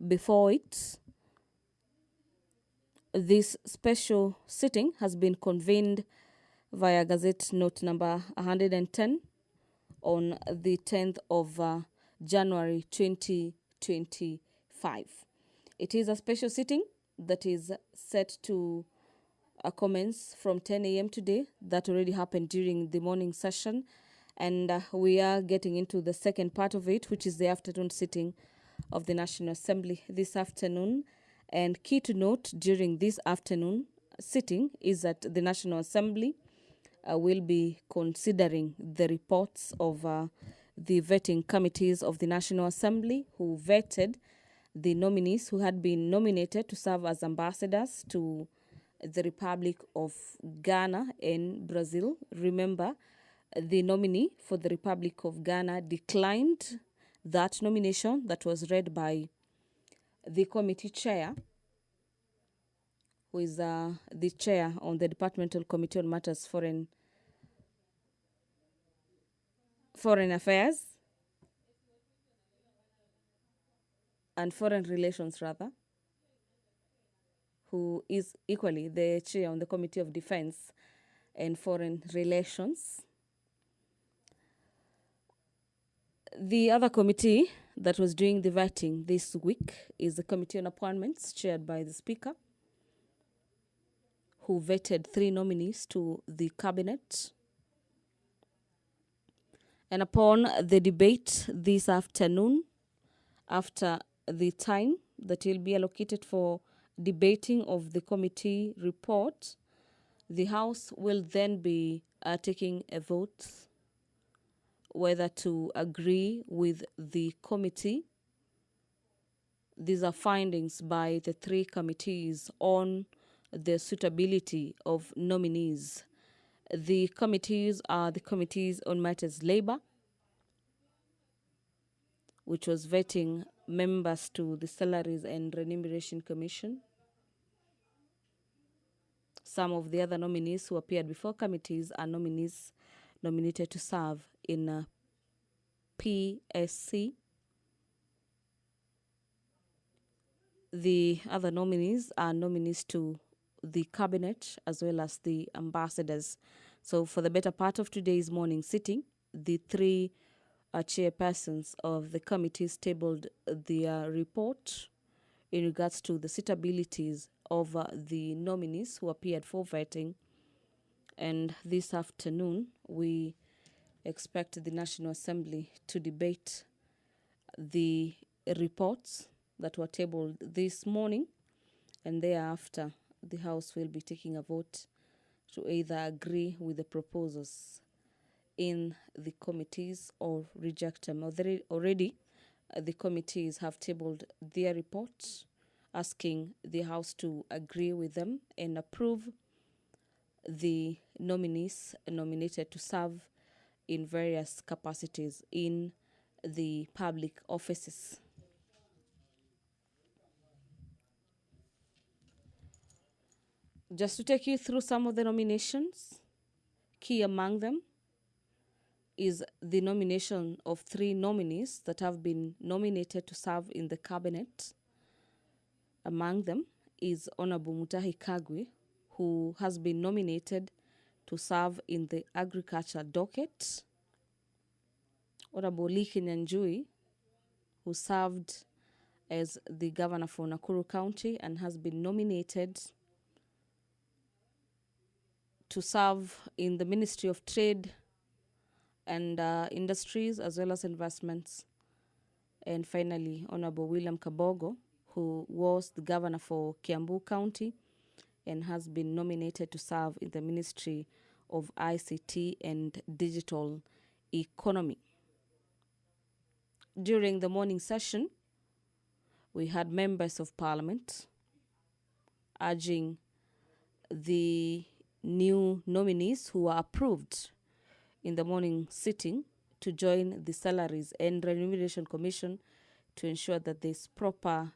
before it, this special sitting has been convened via Gazette Note number 110 on the 10th of January 2025. It is a special sitting that is set to commence from 10 a.m. today. That already happened during the morning session. And we are getting into the second part of it, which is the afternoon sitting of the National Assembly this afternoon. And key to note during this afternoon sitting is that the National Assembly will be considering the reports of the vetting committees of the National Assembly who vetted the nominees who had been nominated to serve as ambassadors to the Republic of Ghana and Brazil. Remember, the nominee for the Republic of Ghana declined that nomination that was read by the committee chair, who is the chair on the Departmental Committee on Matters Foreign Affairs and Foreign Relations, rather, who is equally the chair on the Committee of Defense and Foreign Relations. The other committee that was doing the vetting this week is the Committee on Appointments, chaired by the Speaker, who vetted 3 nominees to the Cabinet. And upon the debate this afternoon, after the time that will be allocated for debating of the committee report, the House will then be taking a vote whether to agree with the committee. These are findings by the 3 committees on the suitability of nominees. The committees are the Committees on Matters Labor, which was vetting members to the Salaries and Remuneration Commission. Some of the other nominees who appeared before committees are nominees nominated to serve in PSC. The other nominees are nominees to the Cabinet as well as the ambassadors. So for the better part of today's morning sitting, the 3 chairpersons of the committees tabled their report in regards to the suitabilities of the nominees who appeared for vetting. And this afternoon, we expect the National Assembly to debate the reports that were tabled this morning, and thereafter the House will be taking a vote to either agree with the proposals in the committees or reject them. Already the committees have tabled their reports asking the House to agree with them and approve the nominees nominated to serve in various capacities in the public offices. Just to take you through some of the nominations, key among them is the nomination of 3 nominees that have been nominated to serve in the Cabinet. Among them is Honorable Mutahi Kagwe, who has been nominated to serve in the Agriculture Docket. Honorable Lee Kinyanjui, who served as the Governor for Nakuru County and has been nominated to serve in the Ministry of Trade and Industries as well as Investments. And finally, Honorable William Kabogo, who was the Governor for Kiambu County and has been nominated to serve in the Ministry of ICT and Digital Economy. During the morning session, we had members of Parliament urging the new nominees who were approved in the morning sitting to join the Salaries and Remuneration Commission to ensure that there's proper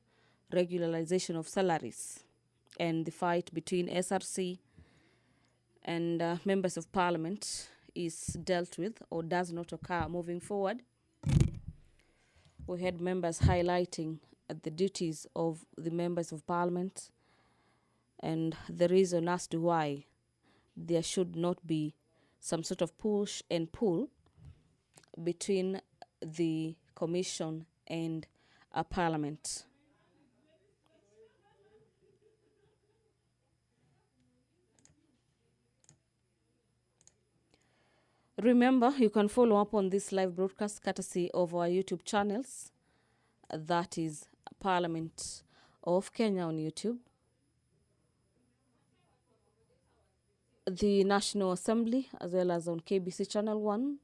regularization of salaries, and the fight between SRC and members of Parliament is dealt with or does not occur moving forward. We had members highlighting the duties of the members of parliament and the reason as to why there should not be some sort of push and pull between the commission and a parliament. Remember, you can follow up on this live broadcast courtesy of our YouTube channels. That is Parliament of Kenya on YouTube, the National Assembly, as well as on KBC Channel 1.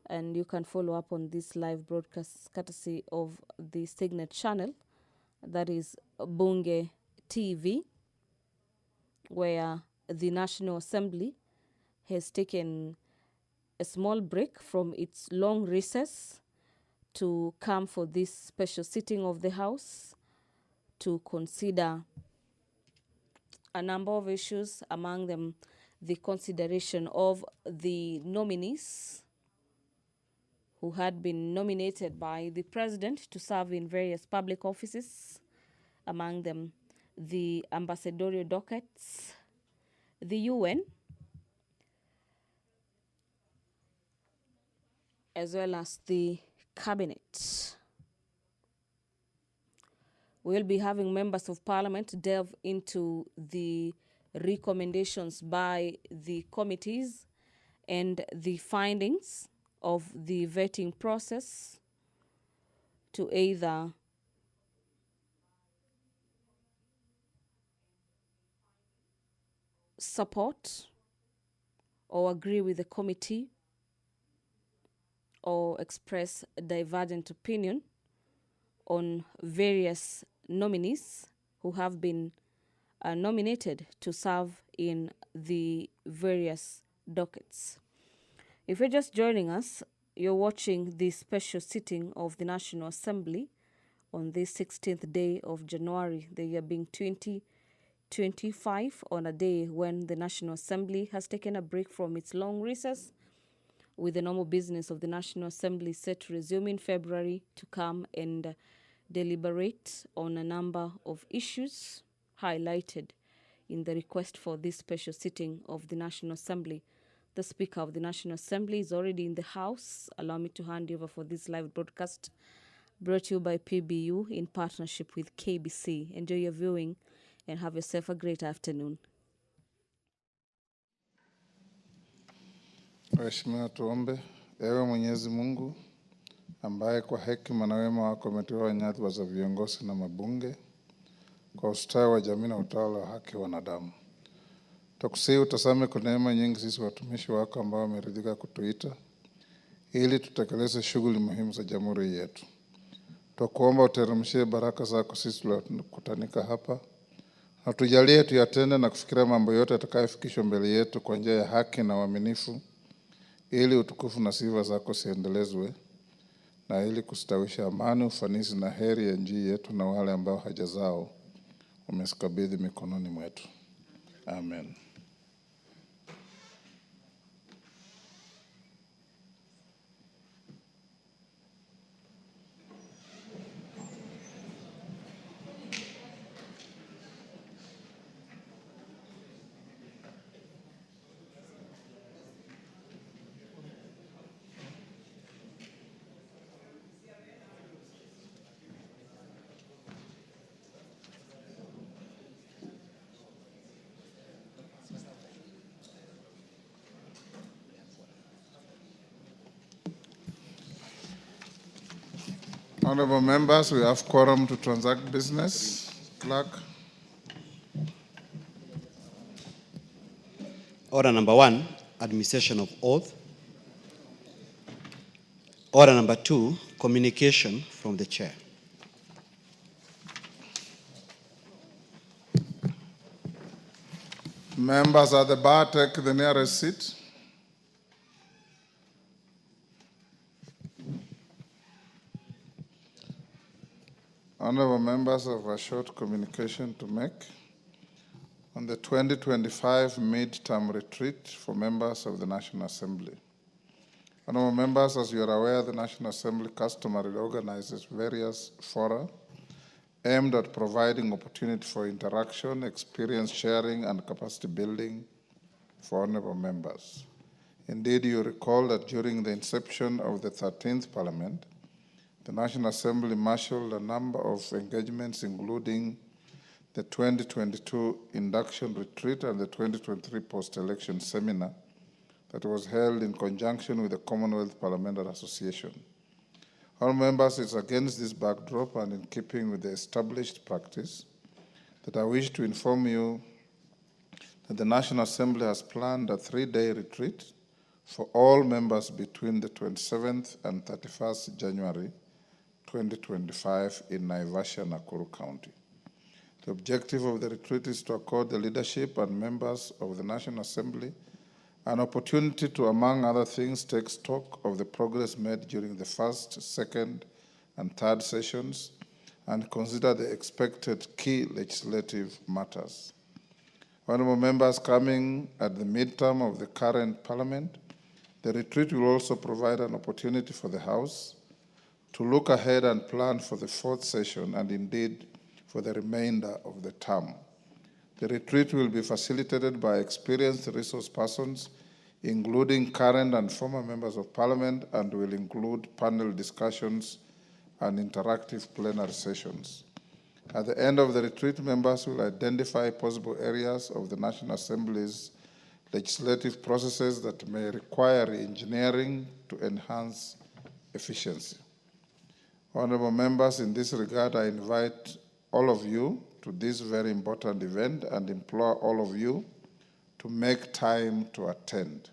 And you can follow up on this live broadcast courtesy of the Signet channel, that is Bunge TV, where the National Assembly has taken a small break from its long recess to come for this special sitting of the House to consider a number of issues, among them the consideration of the nominees who had been nominated by the president to serve in various public offices, among them the ambassadorial dockets, the UN, as well as the cabinet. We'll be having members of parliament delve into the recommendations by the committees and the findings of the vetting process to either support or agree with the committee or express a divergent opinion on various nominees who have been nominated to serve in the various dockets. If you're just joining us, you're watching the special sitting of the National Assembly on this 16th day of January, the year being 2025, on a day when the National Assembly has taken a break from its long recess, with the normal business of the National Assembly set to resume in February to come and deliberate on a number of issues highlighted in the request for this special sitting of the National Assembly. The Speaker of the National Assembly is already in the House. Allow me to hand you over for this live broadcast brought to you by PBU in partnership with KBC. Enjoy your viewing and have yourself a great afternoon. Waheshimiwa, tuombe. Ewe Mwenyezi Mungu, ambaye kwa hekima na wema wako umeteua nyadhifa za viongozi na mabunge kwa ustawi wa jamii na utawala wa haki wa wanadamu, tukusihi utasame kwa neema nyingi sisi watumishi wako ambao wameridhika kutuita ili tutekeleze shughuli muhimu za jamhuri yetu. Tukuomba uteremshie baraka zako sisi tuliokutanika hapa, na tujalie tuyatende na kufikiria mambo yote yatakayofikishwa mbele yetu kwa njia ya haki na uaminifu, ili utukufu na sifa zako siendelezwe, na ili kustawisha amani, ufanisi na heri ya nchi yetu na wale ambao haja zao umesikabidhi mikononi mwetu. Amen. Honorable members, we have quorum to transact business. Clerk. Order number 1, administration of oath. Order number 2, communication from the chair. Members at the bar, take the nearest seat. Honorable members, I have a short communication to make on the 2025 mid-term retreat for members of the National Assembly. Honorable members, as you are aware, the National Assembly customarily organizes various fora aimed at providing opportunity for interaction, experience sharing, and capacity building for honorable members. Indeed, you recall that during the inception of the 13th Parliament, the National Assembly marshaled a number of engagements, including the 2022 induction retreat and the 2023 post-election seminar that was held in conjunction with the Commonwealth Parliamentary Association. All members, it's against this backdrop and in keeping with the established practice that I wish to inform you that the National Assembly has planned a 3-day retreat for all members between the 27th and 31st January 2025 in Naivasha, Nakuru County. The objective of the retreat is to accord the leadership and members of the National Assembly an opportunity to, among other things, take stock of the progress made during the first, second, and third sessions and consider the expected key legislative matters. Honorable members, coming at the midterm of the current Parliament, the retreat will also provide an opportunity for the House to look ahead and plan for the fourth session and indeed for the remainder of the term. The retreat will be facilitated by experienced resource persons, including current and former members of Parliament, and will include panel discussions and interactive plenary sessions. At the end of the retreat, members will identify possible areas of the National Assembly's legislative processes that may require engineering to enhance efficiency. Honorable members, in this regard, I invite all of you to this very important event and implore all of you to make time to attend.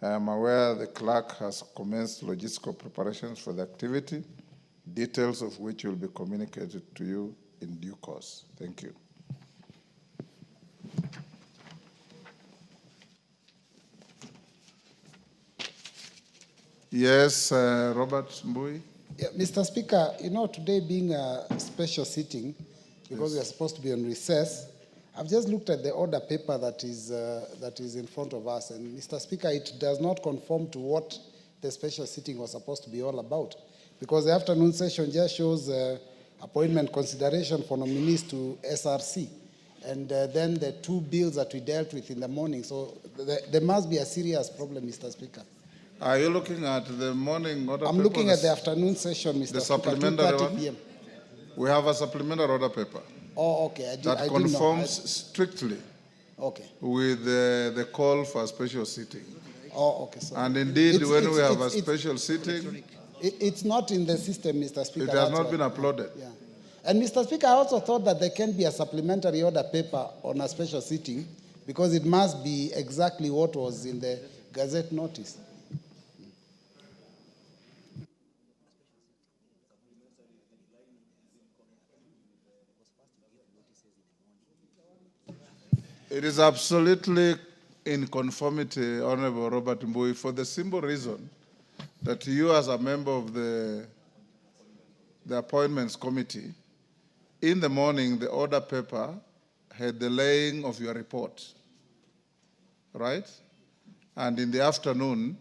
I am aware the clerk has commenced logistical preparations for the activity, details of which will be communicated to you in due course. Thank you. Yes, Robert Mbui. Yeah, Mr. Speaker, you know, today being a special sitting, because we are supposed to be on recess, I've just looked at the order paper that is in front of us, and Mr. Speaker, it does not conform to what the special sitting was supposed to be all about, because the afternoon session just shows appointment consideration for nominees to SRC, and then the 2 bills that we dealt with in the morning. So there must be a serious problem, Mr. Speaker. Are you looking at the morning order paper? I'm looking at the afternoon session, Mr. The Speaker, supplementary 2:30 one? p.m. We have a supplementary order paper. Oh, okay. That conforms strictly with the call for a special sitting. Oh, okay. So and indeed, when we have a special sitting, it's not in the system, Mr. Speaker. It has not been uploaded. Yeah. And Mr. Speaker, I also thought that there can be a supplementary order paper on a special sitting because it must be exactly what was in the Gazette notice. It is absolutely in conformity, Honorable Robert Mbui, for the simple reason that you, as a member of the Appointments Committee, in the morning, the order paper had the laying of your report, right? And in the afternoon,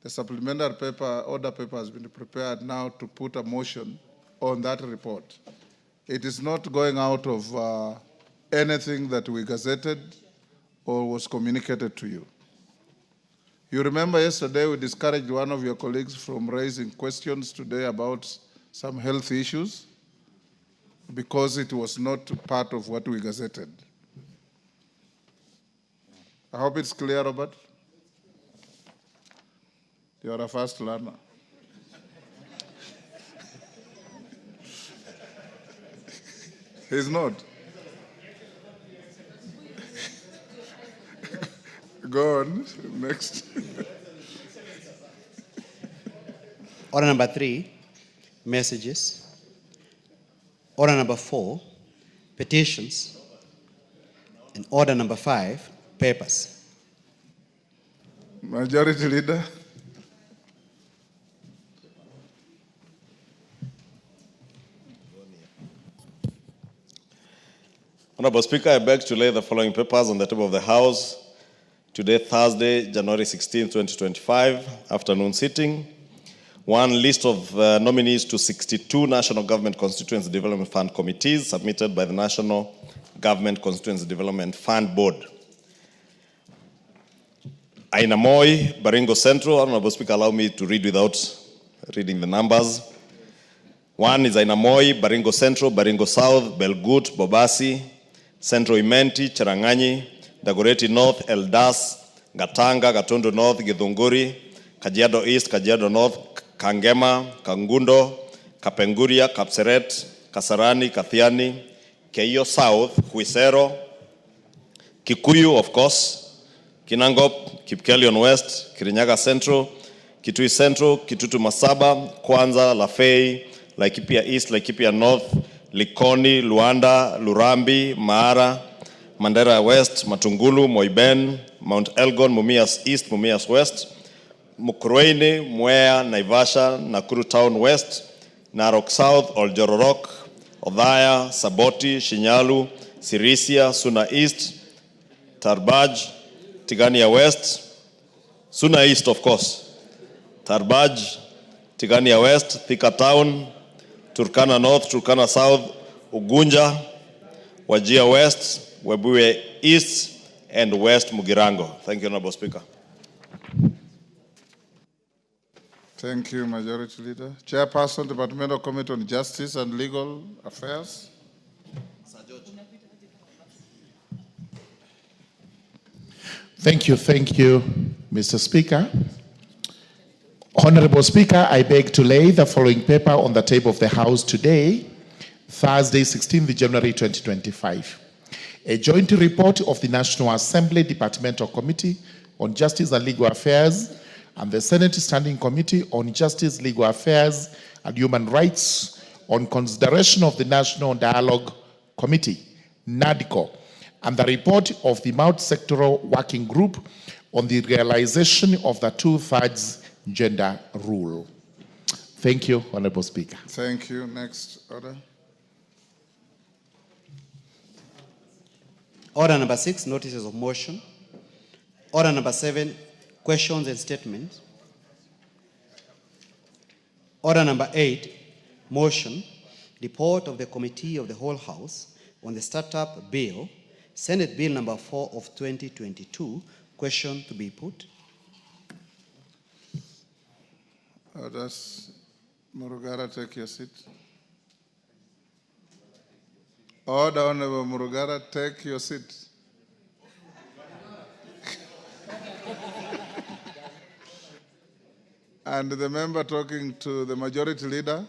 the supplementary paper, order paper has been prepared now to put a motion on that report. It is not going out of anything that we gazetted or was communicated to you. You remember yesterday we discouraged one of your colleagues from raising questions today about some health issues because it was not part of what we gazetted. I hope it's clear, Robert. You are a fast learner. He's not. Go on, next. Order number 3, messages. Order number 4, petitions. And order number 5, papers. Majority Leader. Honorable Speaker, I beg to lay the following papers on the table of the House today, Thursday, January 16, 2025, afternoon sitting. One, list of nominees to 62 National Government Constituency Development Fund committees submitted by the National Government Constituency Development Fund Board. Aina Moi, Baringo Central. Honorable Speaker, allow me to read without reading the numbers. One is Aina Moi, Baringo Central, Baringo South, Belgut, Bobasi, Central Imenti, Cherangani, Dagoretti North, Eldas, Gatanga, Gatondo North, Githunguri, Kajiado East, Kajiado North, Kangema, Kangundo, Kapenguria, Kapseret, Kasarani, Kathiani, Keio South, Huisero, Kikuyu, of course, Kinangop, Kipkelion West, Kirinyaga Central, Kitui Central, Kitutu Masaba, Kwanza, Lafey, Laikipia East, Laikipia North, Likoni, Luanda, Lurambi, Maara, Mandera West, Matungulu, Moiben, Mount Elgon, Mumias East, Mumias West, Mukurweini, Mwea, Naivasha, Nakuru Town West, Narok South, Oljororok, Odhaya, Saboti, Shinyalu, Sirisia, Suna East, Tarbaj, Tigania West, Suna East of course, Tarbaj, Tigania West, Thika Town, Turkana North, Turkana South, Ugunja, Wajir West, Webuye East, and West Mugirango. Thank you, Honorable Speaker. Thank you, Majority Leader. Chairperson, Departmental Committee on Justice and Legal Affairs. Thank you, Mr. Speaker. Honorable Speaker, I beg to lay the following paper on the table of the House today, Thursday, 16th January 2025. A joint report of the National Assembly Departmental Committee on Justice and Legal Affairs and the Senate Standing Committee on Justice, Legal Affairs and Human Rights on consideration of the National Dialogue Committee, NADCO, and the report of the Multi-Sectoral Working Group on the realization of the 2/3 gender rule. Thank you, Honorable Speaker. Thank you. Next order. Order number 6, notices of motion. Order number 7, questions and statements. Order number 8, motion, report of the Committee of the Whole House on the Startup Bill, Senate Bill number 4 of 2022. Question to be put. Orders. Murugara, take your seat. Order, Honorable Murugara, take your seat. And the member talking to the Majority Leader,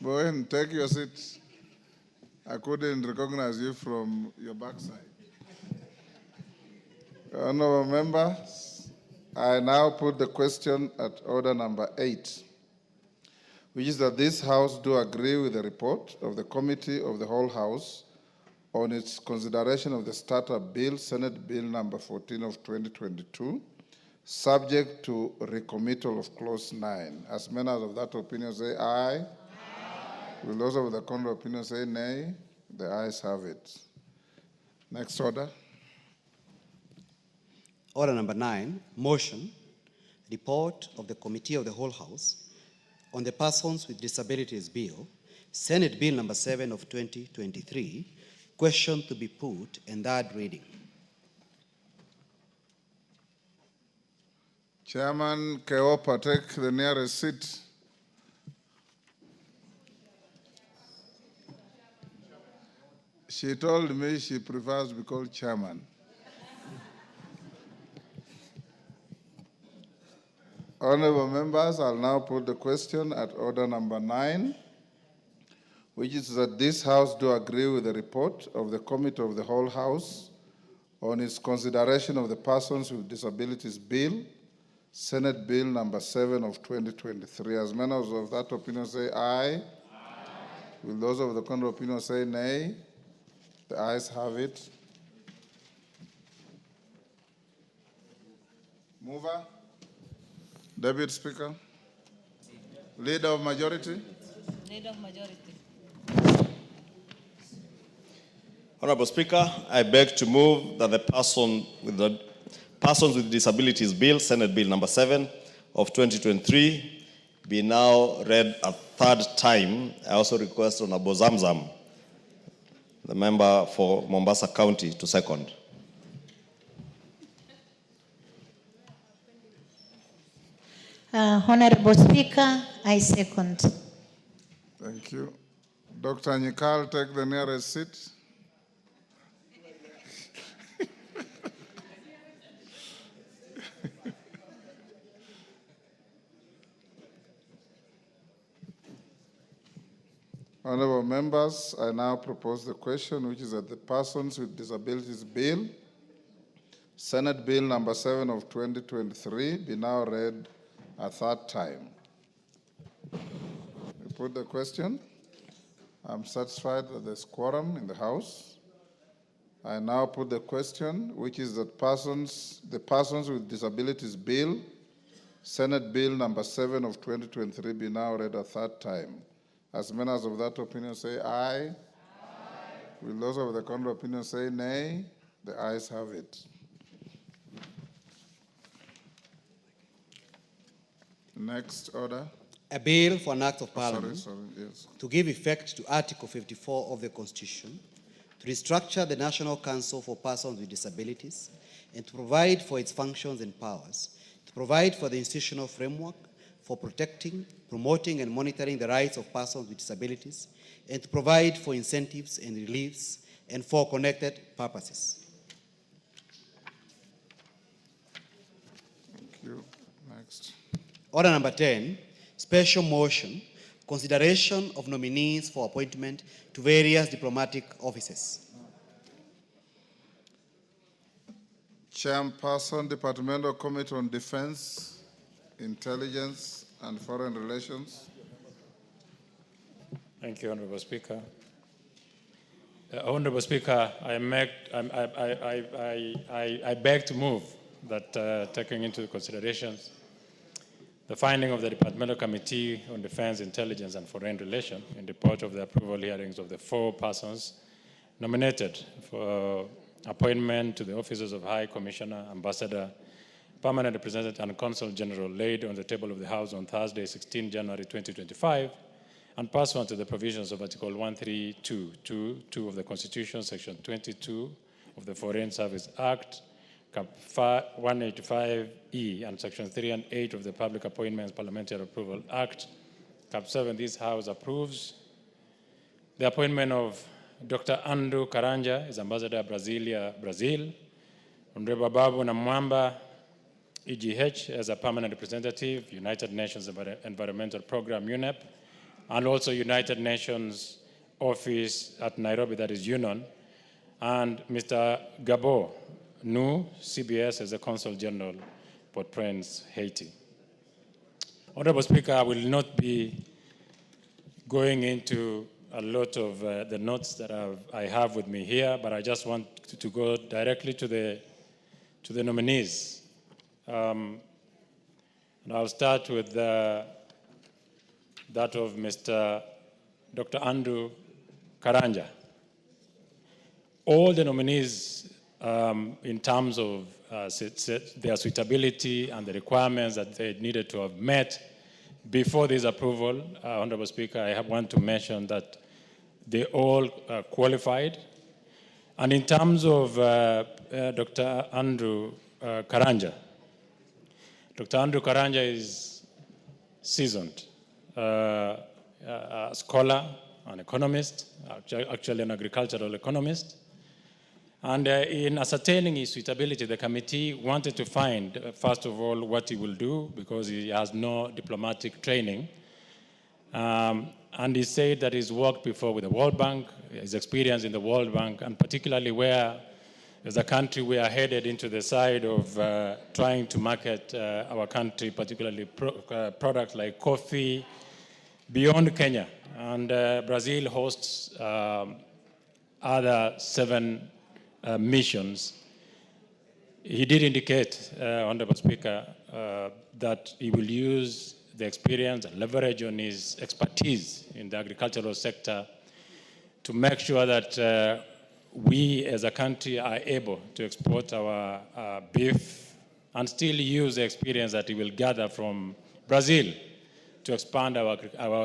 go ahead and take your seat. I couldn't recognize you from your backside. Honorable members, I now put the question at order number 8, which is that this House do agree with the report of the Committee of the Whole House on its consideration of the Startup Bill, Senate Bill number 14 of 2022, subject to recommittal of Clause 9. As members of that opinion say aye. Aye. Will those of the contrary opinion say nay? The ayes have it. Next order. Order number 9, motion, report of the Committee of the Whole House on the Persons with Disabilities Bill, Senate Bill number 7 of 2023, question to be put and third reading. Chairman Keopa, take the nearest seat. She told me she prefers to be called chairman. Honorable members, I'll now put the question at order number 9, which is that this House do agree with the report of the Committee of the Whole House on its consideration of the Persons with Disabilities Bill, Senate Bill number 7 of 2023. As members of that opinion say aye. Aye. Will those of the contrary opinion say nay? The ayes have it. Mover. Deputy Speaker. Leader of Majority. Leader of Majority. Honorable Speaker, I beg to move that the Persons with Disabilities Bill, Senate Bill number 7 of 2023 be now read a third time. I also request Honorable Zamzam, the member for Mombasa County, to second. Honorable Speaker, I second. Thank you. Dr. Nyikal, take the nearest seat. Honorable members, I now propose the question, which is that the Persons with Disabilities Bill, Senate Bill number 7 of 2023, be now read a third time. We put the question. I'm satisfied that there's quorum in the House. I now put the question, which is that the Persons with Disabilities Bill, Senate Bill number 7 of 2023, be now read a third time. As members of that opinion say aye. Aye. Will those of the contrary opinion say nay? The ayes have it. Next order. A bill for an act of Parliament Yes. to give effect to Article 54 of the Constitution, to restructure the National Council for Persons with Disabilities, and to provide for its functions and powers, to provide for the institutional framework for protecting, promoting, and monitoring the rights of persons with disabilities, and to provide for incentives and reliefs and for connected purposes. Thank you. Next. Order number 10, special motion, consideration of nominees for appointment to various diplomatic offices. Chairperson, Departmental Committee on Defense, Intelligence and Foreign Relations. Thank you, Honorable Speaker. Honorable Speaker, I beg to move that taking into consideration the finding of the Departmental Committee on Defense, Intelligence and Foreign Relations in report of the approval hearings of the 4 persons nominated for appointment to the offices of High Commissioner, Ambassador, Permanent Representative and Consul General laid on the table of the House on Thursday, 16 January 2025, and pursuant to the provisions of Article 132(2) of the Constitution, Section 22 of the Foreign Service Act, Cap 185E, and Section 3 and 8 of the Public Appointments Parliamentary Approval Act, Cap 7, this House approves the appointment of Dr. Andrew Karanja as Ambassador Brasilia, Brazil, Honorable Babu Namwamba, EGH as a permanent representative, United Nations Environmental Program, UNEP, and also United Nations Office at Nairobi, that is UNON, and Mr. Gabo Nu, CBS, as a Consul General, Port-au-Prince, Haiti. Honorable Speaker, I will not be going into a lot of the notes that I have with me here, but I just want to go directly to the nominees. And I'll start with that of Mr. Dr. Andrew Karanja. All the nominees, in terms of their suitability and the requirements that they needed to have met before this approval, Honorable Speaker, I want to mention that they all qualified. And in terms of Dr. Andrew Karanja, Dr. Andrew Karanja is seasoned, a scholar, an economist, actually an agricultural economist. And in ascertaining his suitability, the committee wanted to find, first of all, what he will do, because he has no diplomatic training. And he said that he's worked before with the World Bank, his experience in the World Bank, and particularly where, as a country, we are headed into the side of trying to market our country, particularly products like coffee, beyond Kenya. And Brazil hosts other 7 missions. He did indicate, Honorable Speaker, that he will use the experience and leverage on his expertise in the agricultural sector to make sure that we as a country are able to export our beef and still use the experience that he will gather from Brazil to expand our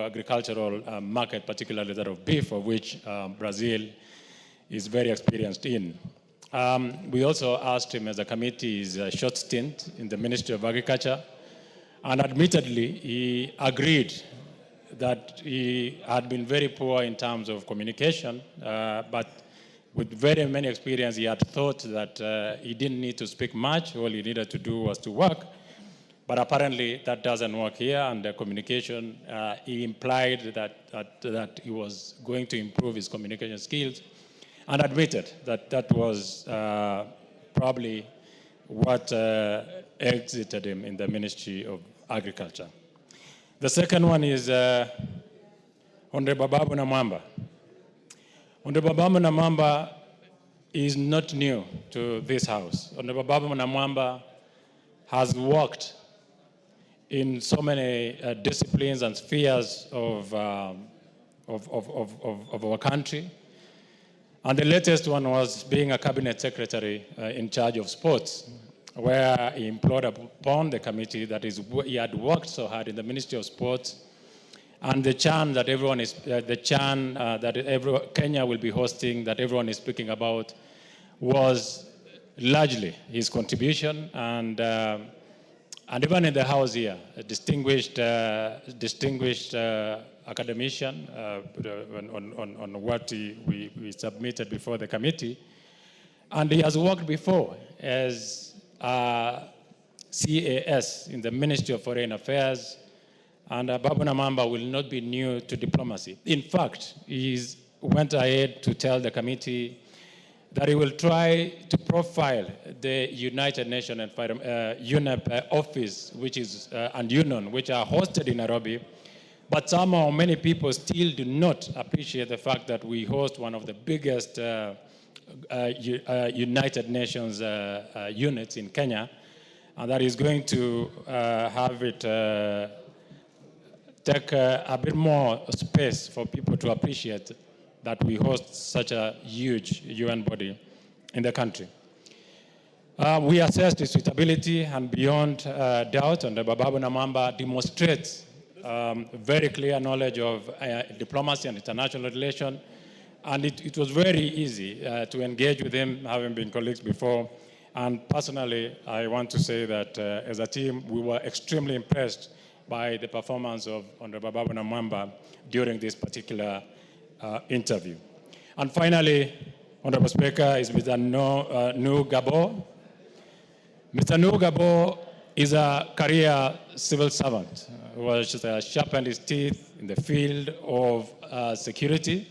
agricultural market, particularly that of beef, of which Brazil is very experienced in. We also asked him as a committee his short stint in the Ministry of Agriculture, and admittedly, he agreed that he had been very poor in terms of communication, but with very many experience, he had thought that he didn't need to speak much. All he needed to do was to work. But apparently, that doesn't work here, and the communication, he implied that he was going to improve his communication skills, and admitted that that was probably what exited him in the Ministry of Agriculture. The second one is Honorable Babu Namwamba. Honorable Babu Namwamba is not new to this House. Honorable Babu Namwamba has worked in so many disciplines and spheres of our country. And the latest one was being a cabinet secretary in charge of sports, where he implored upon the committee that he had worked so hard in the Ministry of Sports, and the chant that Kenya will be hosting, that everyone is speaking about, was largely his contribution, and even in the House here, a distinguished academician on what we submitted before the committee. And he has worked before as CAS in the Ministry of Foreign Affairs, and Babu Namwamba will not be new to diplomacy. In fact, he went ahead to tell the committee that he will try to profile the United Nations and UNEP office, which is and UNON, which are hosted in Nairobi. But somehow many people still do not appreciate the fact that we host one of the biggest United Nations units in Kenya, and that is going to have it take a bit more space for people to appreciate that we host such a huge UN body in the country. We assessed the suitability, and beyond doubt, and Babu Namwamba demonstrates very clear knowledge of diplomacy and international relations, and it was very easy to engage with him, having been colleagues before. And personally, I want to say that as a team, we were extremely impressed by the performance of Honorable Babu Namwamba during this particular interview. And finally, Honorable Speaker, is Mr. Nu Gabo. Mr. Nu Gabo is a career civil servant who has sharpened his teeth in the field of security,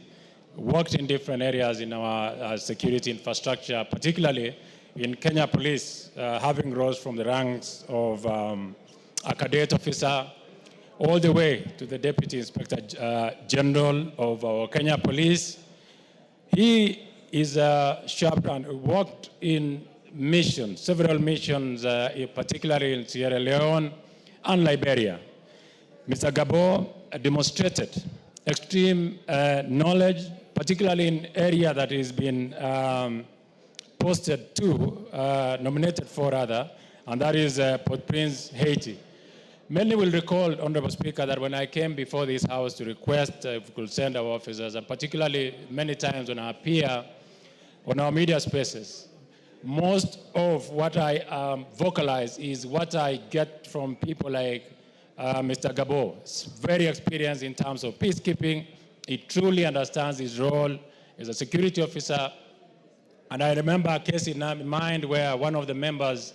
worked in different areas in our security infrastructure, particularly in Kenya Police, having rose from the ranks of a cadet officer all the way to the Deputy Inspector General of our Kenya Police. He is sharp and worked in missions, several missions, particularly in Sierra Leone and Liberia. Mr. Gabo demonstrated extreme knowledge, particularly in area that has been nominated for rather, and that is Port-au-Prince, Haiti. Many will recall, Honorable Speaker, that when I came before this House to request if we could send our officers, and particularly many times when I appear on our media spaces, most of what I vocalize is what I get from people like Mr. Gabo. He's very experienced in terms of peacekeeping. He truly understands his role as a security officer. And I remember a case in mind where one of the members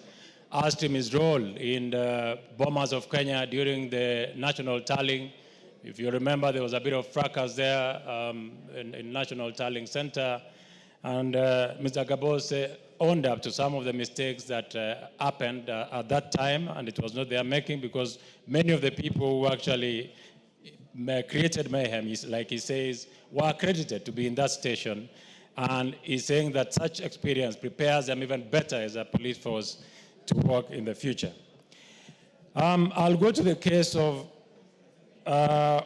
asked him his role in the bombers of Kenya during the national tallying. If you remember, there was a bit of fracas there in National Tallying Center. And Mr. Gabo owned up to some of the mistakes that happened at that time, and it was not their making, because many of the people who actually created mayhem, like he says, were accredited to be in that station. And he's saying that such experience prepares them even better as a police force to work in the future. I'll go to the case of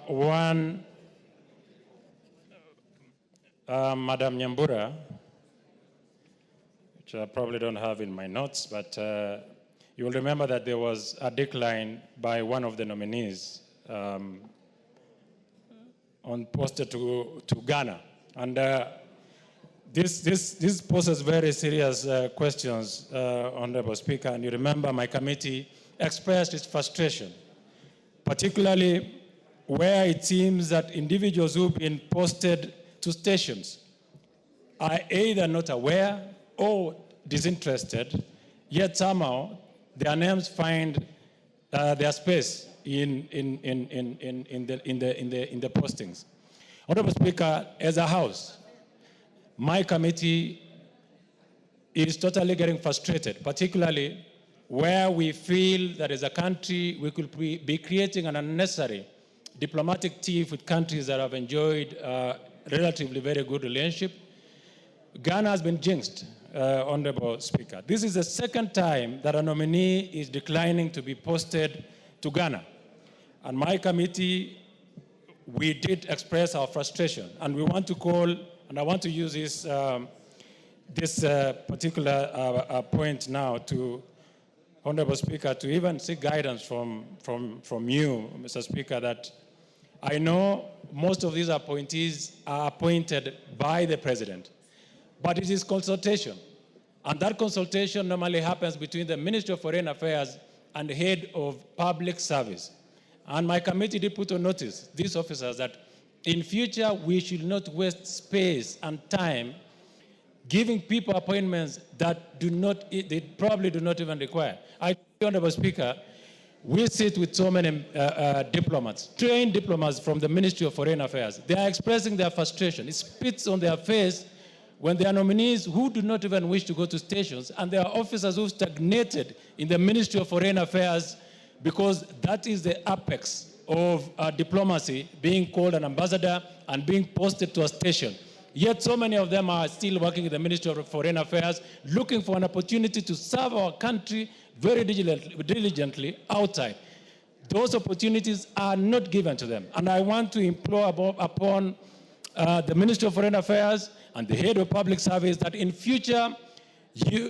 one Madam Nyambura, which I probably don't have in my notes, but you will remember that there was a decline by one of the nominees posted to Ghana. And this poses very serious questions, Honorable Speaker. And you remember my committee expressed its frustration, particularly where it seems that individuals who've been posted to stations are either not aware or disinterested, yet somehow their names find their space in the postings. Honorable Speaker, as a House, my committee is totally getting frustrated, particularly where we feel that as a country we could be creating an unnecessary diplomatic tiff with countries that have enjoyed relatively very good relationship. Ghana has been jinxed, Honorable Speaker. This is the second time that a nominee is declining to be posted to Ghana. And my committee, we did express our frustration, and we want to call, and I want to use this, particular point now to, Honorable Speaker, to even seek guidance from you, Mr. Speaker, that I know most of these appointees are appointed by the President, but it is consultation. And that consultation normally happens between the Ministry of Foreign Affairs and the head of public service. And my committee did put on notice these officers that in future we should not waste space and time giving people appointments that they probably do not even require. I tell you, Honorable Speaker, we sit with so many diplomats, trained diplomats from the Ministry of Foreign Affairs. They are expressing their frustration. It spits on their face when there are nominees who do not even wish to go to stations, and there are officers who stagnated in the Ministry of Foreign Affairs because that is the apex of diplomacy, being called an ambassador and being posted to a station. Yet so many of them are still working in the Ministry of Foreign Affairs, looking for an opportunity to serve our country very diligently outside. Those opportunities are not given to them. And I want to implore upon the Ministry of Foreign Affairs and the head of public service that in future,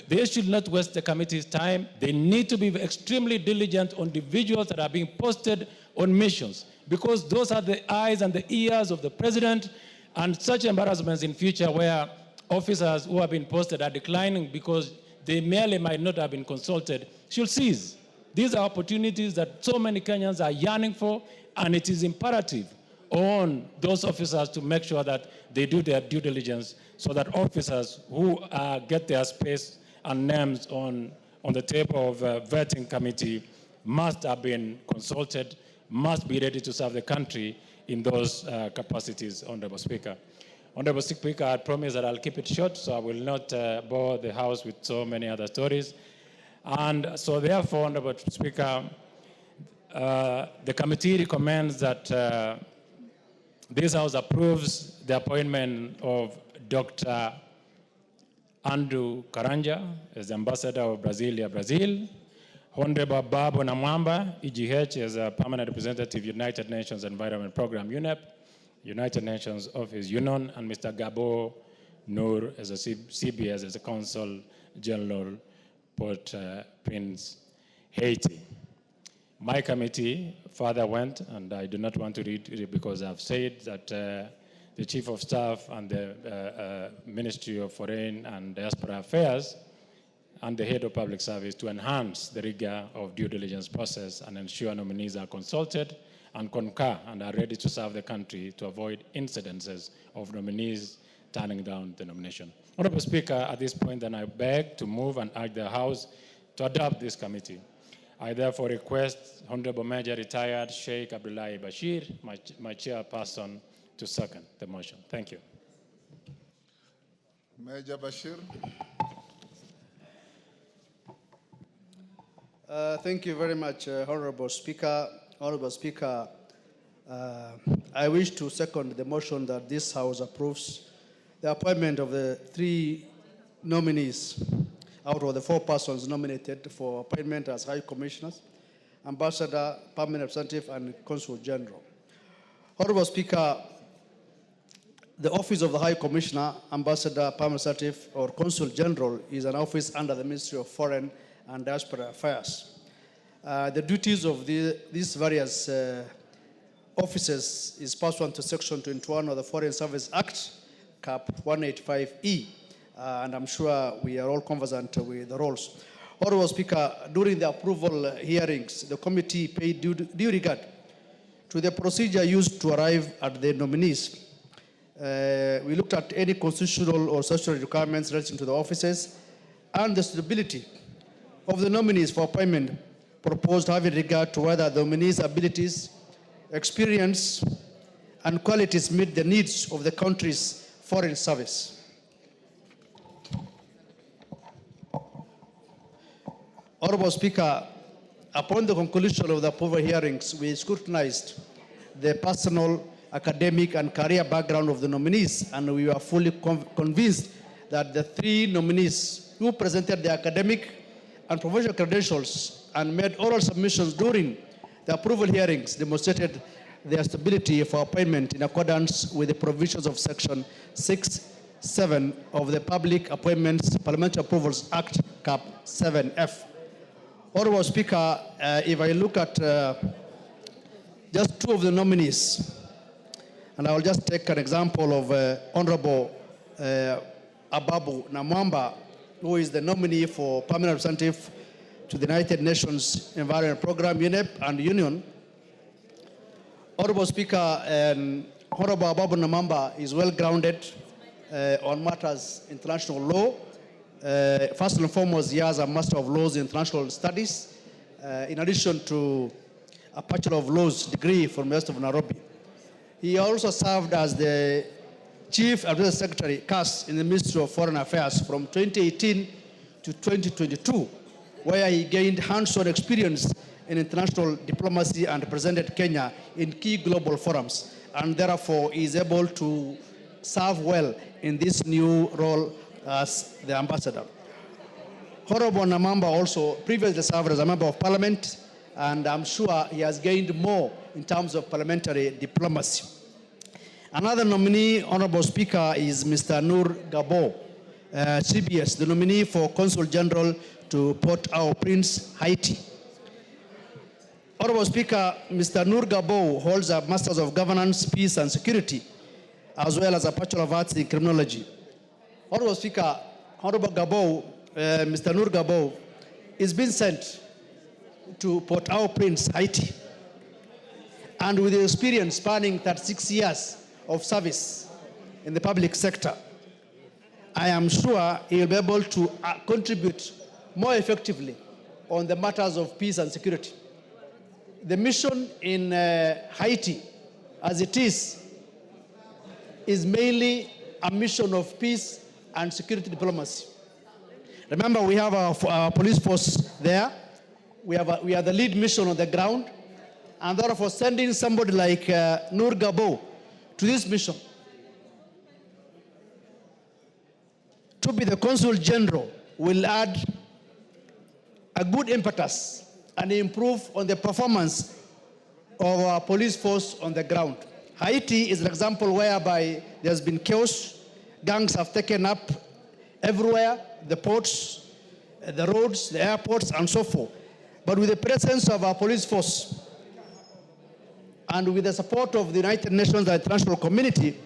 they should not waste the committee's time. They need to be extremely diligent on individuals that are being posted on missions, because those are the eyes and the ears of the President, and such embarrassments in future where officers who have been posted are declining because they merely might not have been consulted should cease. These are opportunities that so many Kenyans are yearning for, and it is imperative on those officers to make sure that they do their due diligence so that officers who get their space and names on the table of vetting committee must have been consulted, must be ready to serve the country in those capacities, Honorable Speaker. Honorable Speaker, I promise that I'll keep it short, so I will not bore the House with so many other stories. And so therefore, Honorable Speaker, the committee recommends that this House approves the appointment of Dr. Andrew Karanja as Ambassador of Brasilia, Brazil, Honorable Babu Namwamba, EGH, as a Permanent Representative, United Nations Environment Program, UNEP, United Nations Office, UNON, and Mr. Gabo Noor as a CBS, as a Consul General, Port-au-Prince, Haiti. My committee further went, and I do not want to read it because I've said that the Chief of Staff and the Ministry of Foreign and Diaspora Affairs and the head of public service to enhance the rigor of due diligence process and ensure nominees are consulted and concur and are ready to serve the country to avoid incidences of nominees turning down the nomination. Honorable Speaker, at this point then I beg to move and urge the House to adopt this committee. I therefore request Honorable Major Retired Sheikh Abdullahi Bashir, my chairperson, to second the motion. Thank you. Major Bashir. Thank you very much, Honorable Speaker. Honorable Speaker, I wish to second the motion that this House approves the appointment of the 3 nominees out of the 4 persons nominated for appointment as High Commissioners, Ambassador, Permanent Representative, and Consul General. Honorable Speaker, the office of the High Commissioner, Ambassador, Permanent Representative, or Consul General is an office under the Ministry of Foreign and Diaspora Affairs. The duties of these various offices is pursuant to Section 21 of the Foreign Service Act, Cap 185E, and I'm sure we are all conversant with the roles. Honorable Speaker, during the approval hearings, the committee paid due regard to the procedure used to arrive at the nominees. We looked at any constitutional or statutory requirements relating to the offices and the suitability of the nominees for appointment proposed, having regard to whether the nominees' abilities, experience, and qualities meet the needs of the country's foreign service. Honorable Speaker, upon the conclusion of the approval hearings, we scrutinized the personal, academic, and career background of the nominees, and we were fully convinced that the three nominees who presented their academic and professional credentials and made oral submissions during the approval hearings demonstrated their stability for appointment in accordance with the provisions of Section 6(7) of the Public Appointments Parliamentary Approvals Act, Cap 7F. Honorable Speaker, if I look at just two of the nominees, and I will just take an example of Honorable Ababu Namwamba, who is the nominee for permanent representative to the United Nations Environment Program, UNEP, and Union. Honorable Speaker, Honorable Ababu Namwamba is well grounded on matters international law. First and foremost, he has a Master of Laws in International Studies, in addition to a Bachelor of Laws degree from the University of Nairobi. He also served as the Chief Administrative Secretary, CAS, in the Ministry of Foreign Affairs from 2018 to 2022, where he gained hands-on experience in international diplomacy and represented Kenya in key global forums, and therefore is able to serve well in this new role as the ambassador. Honorable Namwamba also previously served as a member of parliament, and I'm sure he has gained more in terms of parliamentary diplomacy. Another nominee, Honorable Speaker, is Mr. Nur Gabo, CBS, the nominee for Consul General to Port-au-Prince, Haiti. Honorable Speaker, Mr. Nur Gabo holds a Master's of Governance, Peace and Security, as well as a Bachelor of Arts in Criminology. Honorable Speaker, Honorable Gabo, Mr. Nur Gabo, is being sent to Port-au-Prince, Haiti, and with experience spanning 36 years of service in the public sector, I am sure he will be able to contribute more effectively on the matters of peace and security. The mission in Haiti, as it is mainly a mission of peace and security diplomacy. Remember, we have our police force there. We are the lead mission on the ground, and therefore sending somebody like Nur Gabo to this mission to be the Consul General will add a good impetus and improve on the performance of our police force on the ground. Haiti is an example whereby there's been chaos. Gangs have taken up everywhere, the ports, the roads, the airports, and so forth. But with the presence of our police force and with the support of the United Nations and the international community,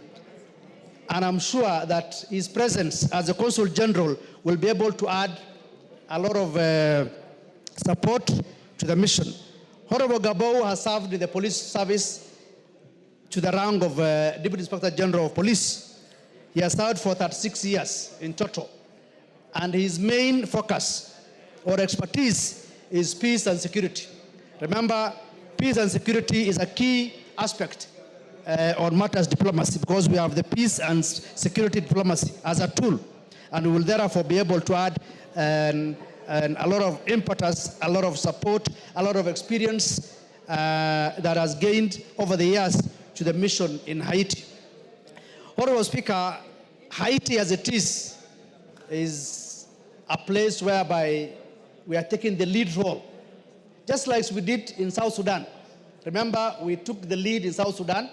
and I'm sure that his presence as a Consul General will be able to add a lot of support to the mission. Honorable Gabo has served in the police service to the rank of Deputy Inspector General of Police. He has served for 36 years in total, and his main focus or expertise is peace and security. Remember, peace and security is a key aspect on matters diplomacy, because we have the peace and security diplomacy as a tool, and we will therefore be able to add a lot of impetus, a lot of support, a lot of experience that has gained over the years to the mission in Haiti. Honorable Speaker, Haiti as it is a place whereby we are taking the lead role, just like we did in South Sudan. Remember, we took the lead in South Sudan,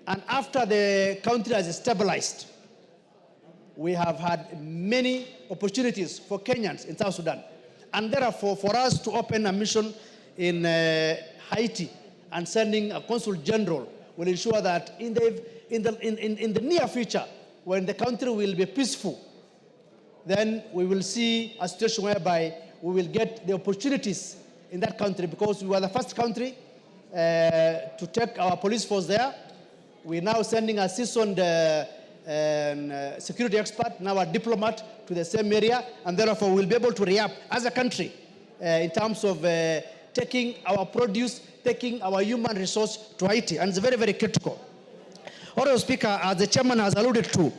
and after the country has stabilized, we have had many opportunities for Kenyans in South Sudan. And therefore, for us to open a mission in Haiti and sending a consul general will ensure that in the near future, when the country will be peaceful, then we will see a situation whereby we will get the opportunities in that country, because we were the first country to take our police force there. We're now sending a seasoned security expert, now a diplomat, to the same area, and therefore we'll be able to react as a country in terms of taking our produce, taking our human resource to Haiti, and it's very, very critical. Honorable Speaker, as the chairman has alluded to,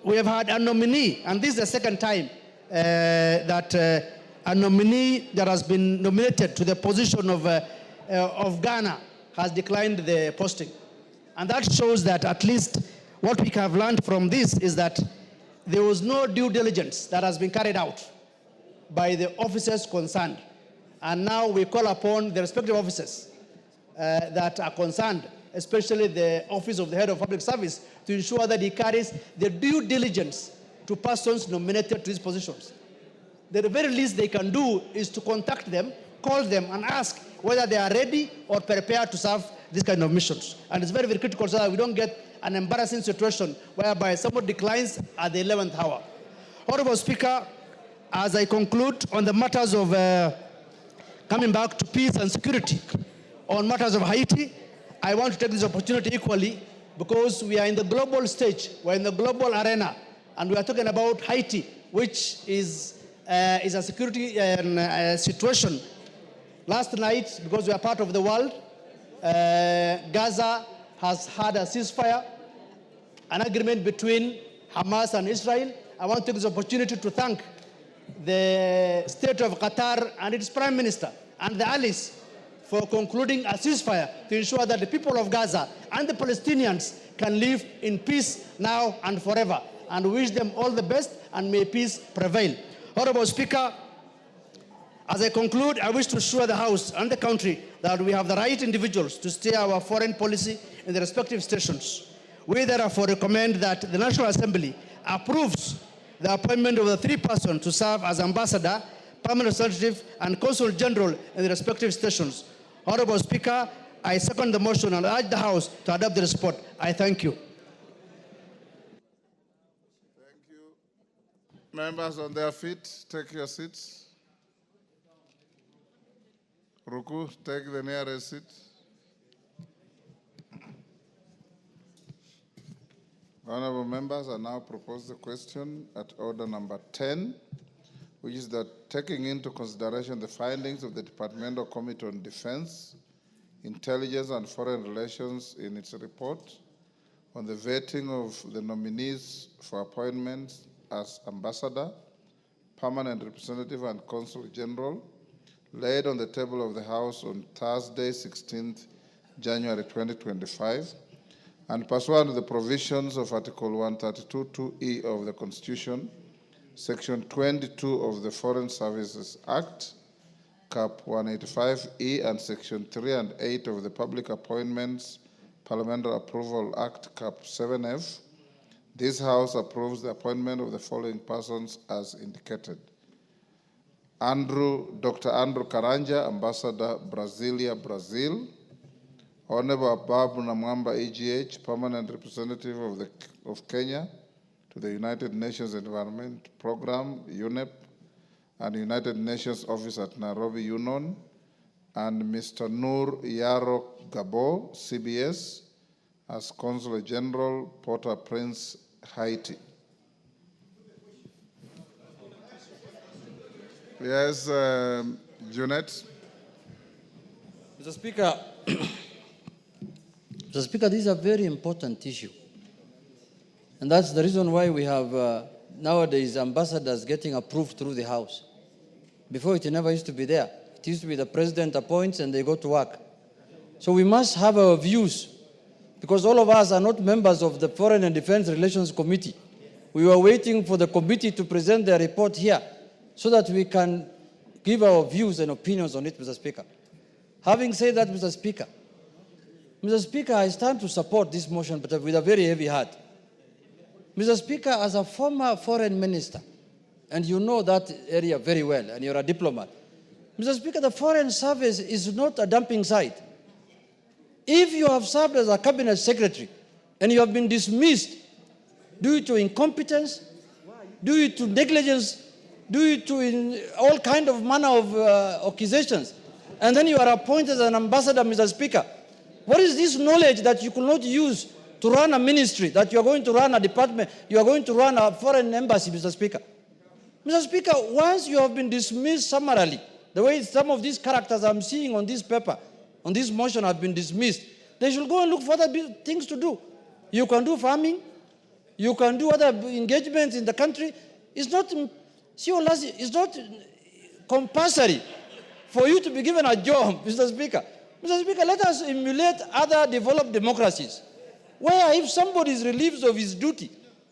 we have had a nominee, and this is the second time that a nominee that has been nominated to the position of Ghana has declined the posting. And that shows that at least what we have learned from this is that there was no due diligence that has been carried out by the officers concerned. And now we call upon the respective officers that are concerned, especially the Office of the Head of Public Service, to ensure that he carries the due diligence to persons nominated to these positions. The very least they can do is to contact them, call them, and ask whether they are ready or prepared to serve this kind of missions. And it's very, very critical so that we don't get an embarrassing situation whereby someone declines at the 11th hour. Honorable Speaker, as I conclude on the matters of coming back to peace and security, on matters of Haiti, I want to take this opportunity equally because we are in the global stage, we're in the global arena, and we are talking about Haiti, which is a security situation. Last night, because we are part of the world, Gaza has had a ceasefire, an agreement between Hamas and Israel. I want to take this opportunity to thank the state of Qatar and its prime minister and the allies for concluding a ceasefire to ensure that the people of Gaza and the Palestinians can live in peace now and forever. And wish them all the best, and may peace prevail. Honorable Speaker, as I conclude, I wish to assure the House and the country that we have the right individuals to steer our foreign policy in the respective stations. We therefore recommend that the National Assembly approves the appointment of the 3 persons to serve as ambassador, permanent representative, and consul general in the respective stations. Honorable Speaker, I second the motion and urge the House to adopt the report. I thank you. Thank you. Members on their feet, take your seats. Ruku, take the nearest seat. Honorable members, I now propose the question at order number 10, which is that taking into consideration the findings of the Departmental Committee on Defense, Intelligence and Foreign Relations in its report on the vetting of the nominees for appointments as ambassador, permanent representative, and consul general, laid on the table of the House on Thursday, 16th January 2025, and pursuant to the provisions of Article 132(2)(e) of the Constitution, Section 22 of the Foreign Services Act, Cap 185(e), and Section 3 and 8 of the Public Appointments Parliamentary Approval Act, Cap 7F, this House approves the appointment of the following persons as indicated. Dr. Andrew Karanja, Ambassador, Brasilia, Brazil. Honorable Babu Namwamba, EGH, Permanent Representative of Kenya to the United Nations Environment Program, UNEP, and United Nations Office at Nairobi, UNON. And Mr. Nur Yaro Gabo, CBS, as Consul General, Port-au-Prince, Haiti. Yes, Junet. Mr. Speaker, Mr. Speaker, this is a very important issue. And that's the reason why we have nowadays ambassadors getting approved through the House. Before, it never used to be there. It used to be the president appoints and they go to work. So we must have our views, because all of us are not members of the Foreign and Defense Relations Committee. We were waiting for the committee to present their report here so that we can give our views and opinions on it, Mr. Speaker. Having said that, Mr. Speaker, I stand to support this motion, but with a very heavy heart. Mr. Speaker, as a former foreign minister, And you know that area very well, and you're a diplomat. Mr. Speaker, the Foreign Service is not a dumping site. If you have served as a cabinet secretary and you have been dismissed due to incompetence, due to negligence, due to in all kind of manner of accusations, and then you are appointed as an ambassador, Mr. Speaker, what is this knowledge that you could not use to run a ministry, that you are going to run a department, you are going to run a foreign embassy, Mr. Speaker? Mr. Speaker, once you have been dismissed summarily, the way some of these characters I'm seeing on this paper, on this motion have been dismissed, they should go and look for other things to do. You can do farming, you can do other engagements in the country. It's not compulsory for you to be given a job, Mr. Speaker. Mr. Speaker, let us emulate other developed democracies, where if somebody is relieved of his duty,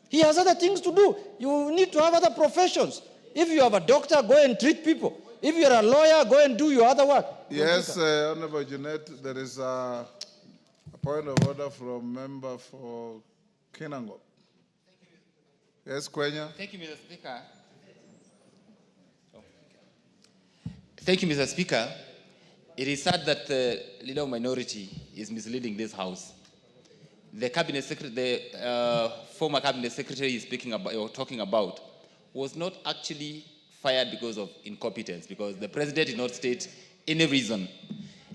he has other things to do. You need to have other professions. If you have a doctor, go and treat people. If you're a lawyer, go and do your other work. Yes, Honorable Jeanette, there is a point of order from member for Kinango. Yes, Kwenya. Thank you, Mr. Speaker. Thank you, Mr. Speaker. It is sad that the leader of minority is misleading this House. The cabinet secretary, the former cabinet secretary is speaking about or talking about, was not actually fired because of incompetence, because the president did not state any reason,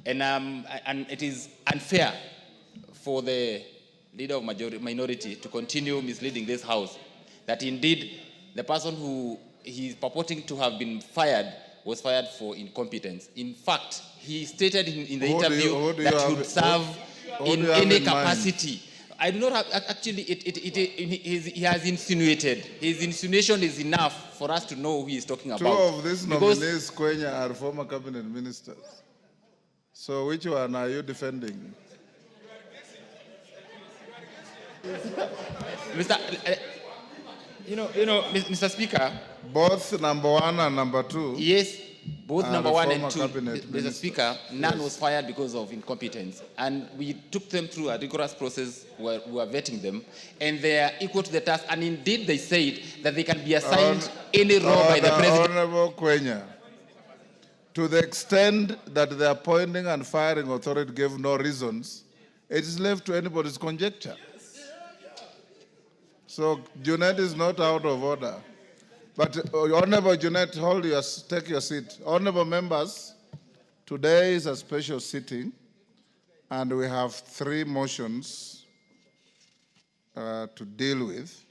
and it is unfair for the leader of minority to continue misleading this House. That indeed the person who he is purporting to have been fired was fired for incompetence. In fact, he stated in the interview that he would serve in any capacity. I do not have, actually, he has insinuated. His insinuation is enough for us to know who he is talking about. Two of these nominees, Kwenya, are former cabinet ministers. So which one are you defending? Mr. Speaker. Both number one and number two. Yes, both number one and two. Mr. Speaker, none was fired because of incompetence. And we took them through a rigorous process where we were vetting them, and they are equal to the task. And indeed, they said that they can be assigned any role by the president. Honorable Kwenya, to the extent that the appointing and firing authority gave no reasons, it is left to anybody's conjecture. So Jeanette is not out of order. But Honorable Jeanette, take your seat. Honorable members, today is a special sitting, and we have 3 motions to deal with.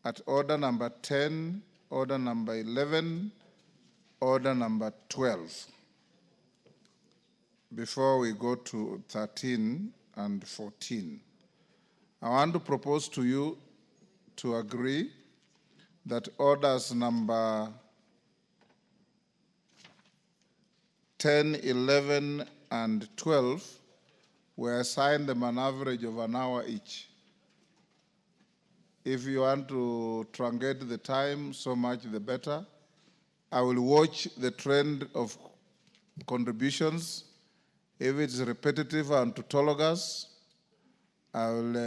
At order number 10, order number 11, order number 12. Before we go to 13 and 14. I want to propose to you to agree that orders number 10, 11, and 12 were assigned them an average of an hour each. If you want to truncate the time, so much the better. I will watch the trend of contributions. If it's repetitive and tautologous, I will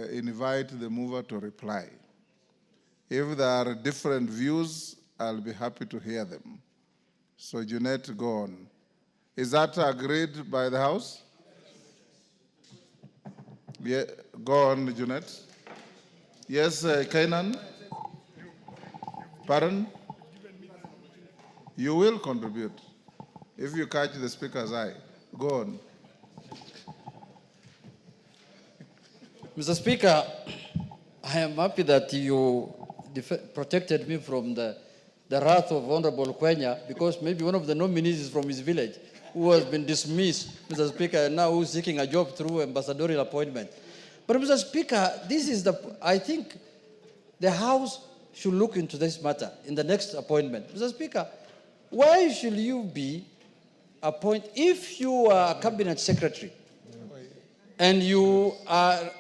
invite the mover to reply. If there are different views, I'll be happy to hear them. So Jeanette, go on. Is that agreed by the House? Yeah, go on, Jeanette. Yes, Kainan? Pardon? You will contribute if you catch the speaker's eye. Go on. Mr. Speaker, I am happy that you protected me from the wrath of Honorable Kwenya, because maybe one of the nominees is from his village who has been dismissed, Mr. Speaker, and now who's seeking a job through ambassadorial appointment. But Mr. Speaker, I think the House should look into this matter in the next appointment. Mr. Speaker, why should you be appointed, if you are a cabinet secretary and you are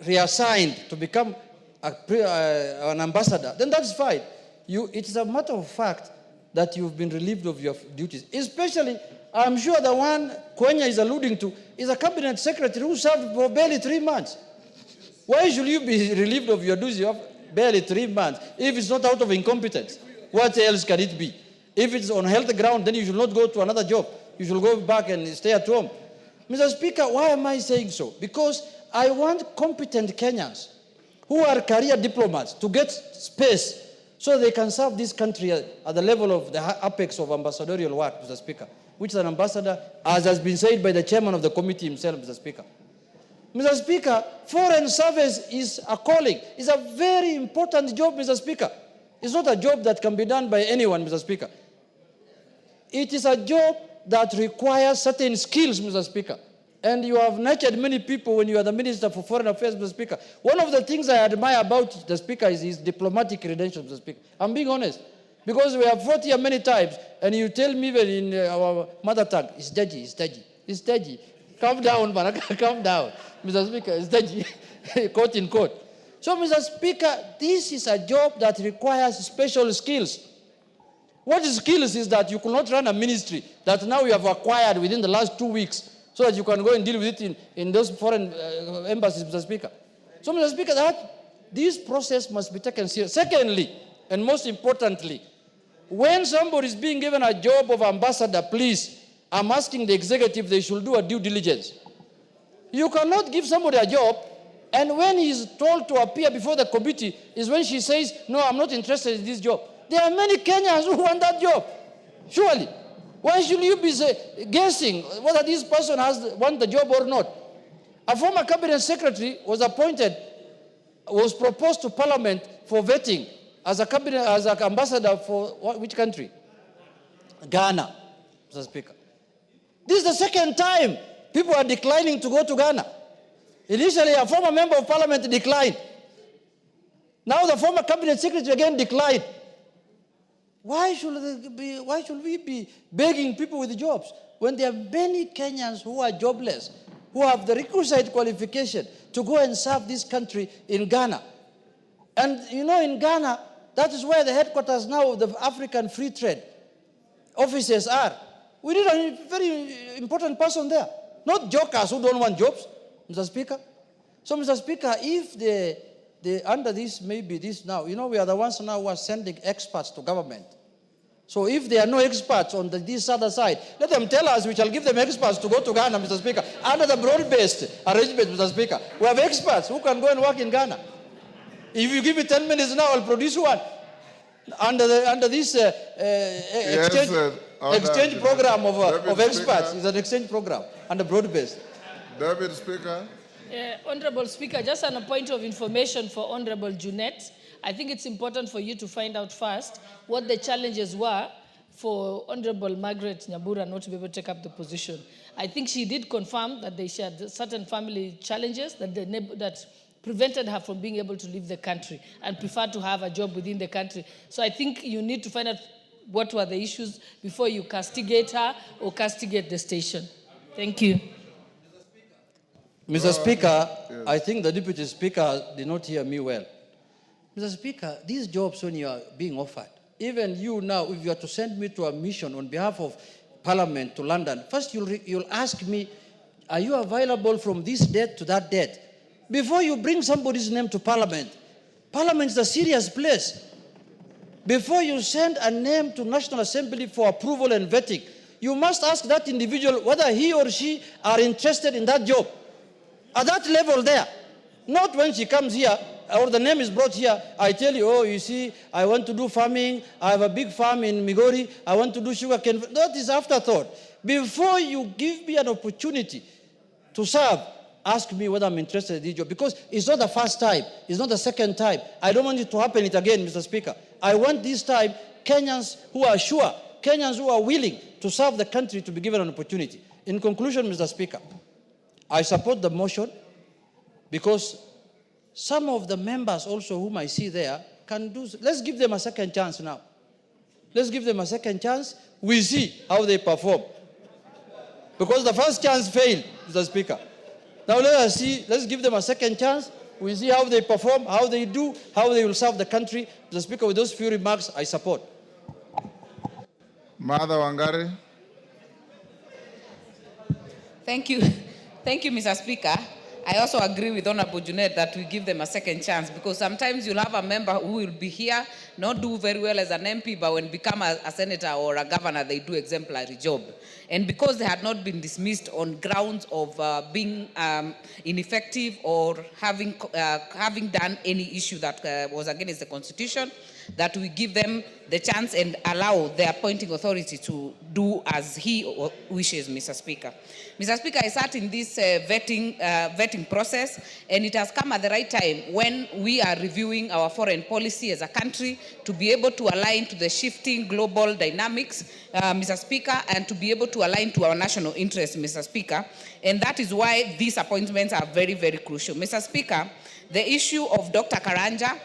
reassigned to become an ambassador, then that's fine. It is a matter of fact that you've been relieved of your duties. Especially, I'm sure the one Kwenya is alluding to is a cabinet secretary who served for barely 3 months. Why should you be relieved of your duties? barely 3 months. If it's not out of incompetence, what else can it be? If it's on health ground, then you should not go to another job. You should go back and stay at home. Mr. Speaker, why am I saying so? Because I want competent Kenyans who are career diplomats to get space so they can serve this country at the level of the apex of ambassadorial work, Mr. Speaker, which is an ambassador, as has been said by the chairman of the committee himself, Mr. Speaker. Mr. Speaker, foreign service is a calling. It's a very important job, Mr. Speaker. It's not a job that can be done by anyone, Mr. Speaker. It is a job that requires certain skills, Mr. Speaker. And you have nurtured many people when you are the Minister for Foreign Affairs, Mr. Speaker. One of the things I admire about the Speaker is his diplomatic credentials, Mr. Speaker. I'm being honest. Because we have fought here many times, and you tell me even in our mother tongue, it's dodgy, it's dodgy, it's dodgy. Calm down, man, calm down. Mr. Speaker, it's dodgy, quote in quote. So, Mr. Speaker, this is a job that requires special skills. What skills is that you could not run a ministry that now you have acquired within the last 2 weeks so that you can go and deal with it in those foreign embassies, Mr. Speaker. So, Mr. Speaker, this process must be taken seriously. Secondly, and most importantly, when somebody is being given a job of ambassador, please, I'm asking the executive they should do a due diligence. You cannot give somebody a job, and when he's told to appear before the committee is when she says, no, I'm not interested in this job. There are many Kenyans who want that job. Surely. Why should you be guessing whether this person wants the job or not? A former cabinet secretary was proposed to Parliament for vetting as an ambassador for which country? Ghana, Mr. Speaker. This is the second time people are declining to go to Ghana. Initially, a former member of Parliament declined. Now the former cabinet secretary again declined. Why should we be begging people with jobs when there are many Kenyans who are jobless, who have the requisite qualification to go and serve this country in Ghana? And you know, in Ghana, that is where the headquarters now of the African Free Trade offices are. We need a very important person there, not jokers who don't want jobs, Mr. Speaker. So, Mr. Speaker, if under this, maybe this now, you know, we are the ones now who are sending experts to government. So if there are no experts on this other side, let them tell us, we shall give them experts to go to Ghana, Mr. Speaker, under the broad-based arrangement, Mr. Speaker. We have experts who can go and work in Ghana. If you give me 10 minutes now, I'll produce one. Under this exchange program of experts. It's an exchange program under broad-based. David Speaker. Honorable Speaker, just on a point of information for Honorable Junette, I think it's important for you to find out first what the challenges were for Honorable Margaret Nyambura not to be able to take up the position. I think she did confirm that they shared certain family challenges that prevented her from being able to leave the country and preferred to have a job within the country. So I think you need to find out what were the issues before you castigate her or castigate the station. Thank you. Mr. Speaker, yes. I think the Deputy Speaker did not hear me well. Mr. Speaker, these jobs when you are being offered, even you now, if you are to send me to a mission on behalf of Parliament to London, first you'll ask me, are you available from this date to that date? Before you bring somebody's name to Parliament. Parliament is a serious place. Before you send a name to National Assembly for approval and vetting, you must ask that individual whether he or she are interested in that job. At that level there. Not when she comes here, or the name is brought here, I tell you, oh, you see, I want to do farming, I have a big farm in Migori, I want to do sugar cane. That is afterthought. Before you give me an opportunity to serve, ask me whether I'm interested in this job. Because it's not the first time, it's not the second time. I don't want it to happen again, Mr. Speaker. I want this time Kenyans who are sure, Kenyans who are willing to serve the country to be given an opportunity. In conclusion, Mr. Speaker, I support the motion because some of the members also whom I see there can do, let's give them a second chance now. Let's give them a second chance. We see how they perform. Because the first chance failed, Mr. Speaker. Now let us see, let's give them a second chance. We see how they perform, how they do, how they will serve the country. Mr. Speaker, with those few remarks, I support. Martha Wangari. Thank you. Thank you, Mr. Speaker. I also agree with Honorable Junet that we give them a second chance, because sometimes you'll have a member who will be here, not do very well as an MP, but when become a senator or a governor, they do exemplary job. And because they had not been dismissed on grounds of being ineffective or having done any issue that was against the Constitution, that we give them the chance and allow the appointing authority to do as he wishes, Mr. Speaker. Mr. Speaker, I sat in this vetting process, and it has come at the right time when we are reviewing our foreign policy as a country to be able to align to the shifting global dynamics, Mr. Speaker, and to be able to align to our national interests, Mr. Speaker. And that is why these appointments are very, very crucial. Mr. Speaker, the issue of Dr. Karanja,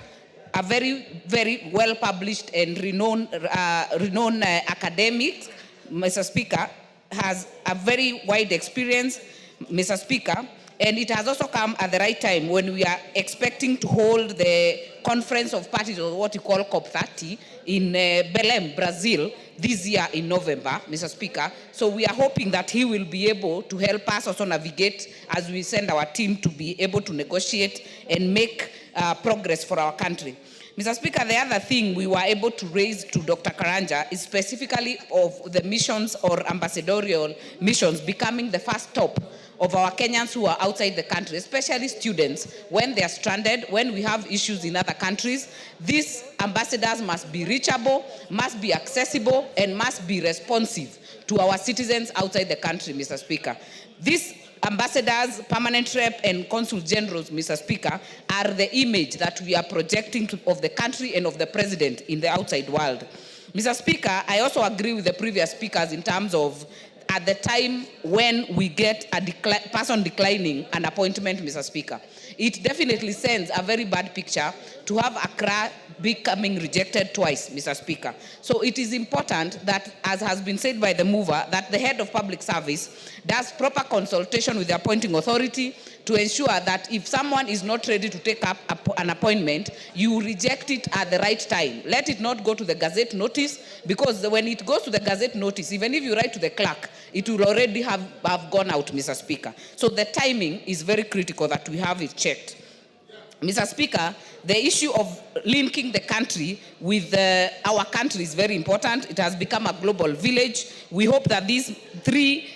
a very, very well-published and renowned academic, Mr. Speaker, has a very wide experience, Mr. Speaker, and it has also come at the right time when we are expecting to hold the Conference of Parties, or what you call COP30, in Belém, Brazil, this year in November, Mr. Speaker. So we are hoping that he will be able to help us also navigate as we send our team to be able to negotiate and make progress for our country. Mr. Speaker, the other thing we were able to raise to Dr. Karanja is specifically of the missions or ambassadorial missions becoming the first stop of our Kenyans who are outside the country, especially students, when they are stranded, when we have issues in other countries. These ambassadors must be reachable, must be accessible, and must be responsive to our citizens outside the country, Mr. Speaker. These ambassadors, permanent rep, and consul generals, Mr. Speaker, are the image that we are projecting of the country and of the president in the outside world. Mr. Speaker, I also agree with the previous speakers in terms of at the time when we get a person declining an appointment, Mr. Speaker, it definitely sends a very bad picture to have Accra becoming rejected twice, Mr. Speaker. So it is important that, as has been said by the mover, that the head of public service does proper consultation with the appointing authority to ensure that if someone is not ready to take up an appointment, you reject it at the right time. Let it not go to the Gazette notice, because when it goes to the Gazette notice, even if you write to the clerk, it will already have gone out, Mr. Speaker. So the timing is very critical that we have it checked. Mr. Speaker, the issue of linking the country with our country is very important. It has become a global village. We hope that these three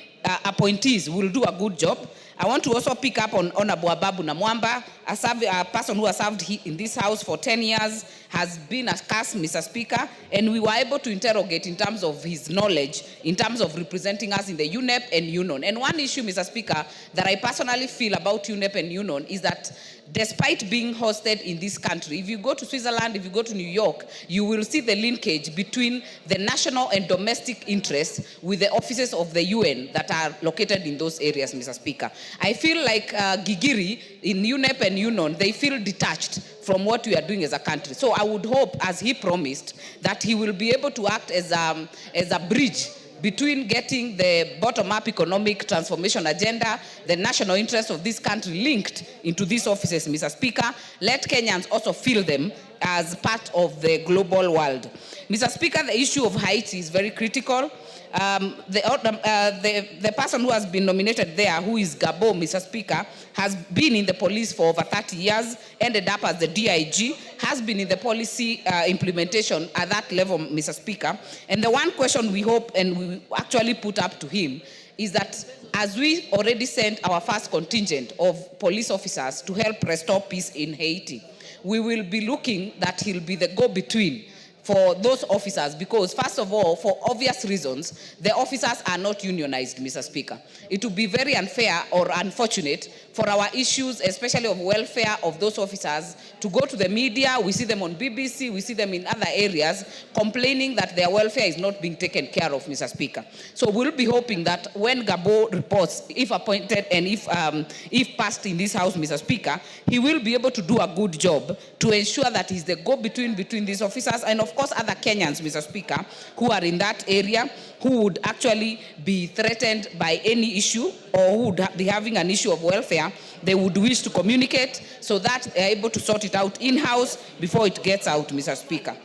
appointees will do a good job. I want to also pick up on Honorable Ababu Namwamba, a person who has served in this house for 10 years, has been a cast, Mr. Speaker, and we were able to interrogate in terms of his knowledge, in terms of representing us in the UNEP and UNON. And one issue, Mr. Speaker, that I personally feel about UNEP and UNON is that despite being hosted in this country, if you go to Switzerland, if you go to New York, you will see the linkage between the national and domestic interests with the offices of the UN that are located in those areas, Mr. Speaker. I feel like Gigiri in UNEP and UNON, they feel detached from what we are doing as a country. So I would hope, as he promised, that he will be able to act as a bridge between getting the bottom-up economic transformation agenda, the national interests of this country linked into these offices, Mr. Speaker. Let Kenyans also feel them as part of the global world. Mr. Speaker, the issue of Haiti is very critical. The person who has been nominated there, who is Gabo, Mr. Speaker, has been in the police for over 30 years, ended up as the DIG, has been in the policy implementation at that level, Mr. Speaker. And the one question we hope and we actually put up to him is that as we already sent our first contingent of police officers to help restore peace in Haiti, we will be looking that he'll be the go-between for those officers, because first of all, for obvious reasons, the officers are not unionized, Mr. Speaker. It would be very unfair or unfortunate for our issues, especially of welfare of those officers, to go to the media. We see them on BBC, we see them in other areas, complaining that their welfare is not being taken care of, Mr. Speaker. So we'll be hoping that when Gabo reports, if appointed and if passed in this House, Mr. Speaker, he will be able to do a good job to ensure that he's the go-between between these officers and, of course, other Kenyans, Mr. Speaker, who are in that area, who would actually be threatened by any issue or who would be having an issue of welfare. They would wish to communicate so that they're able to sort it out in-house before it gets out, Mr. Speaker.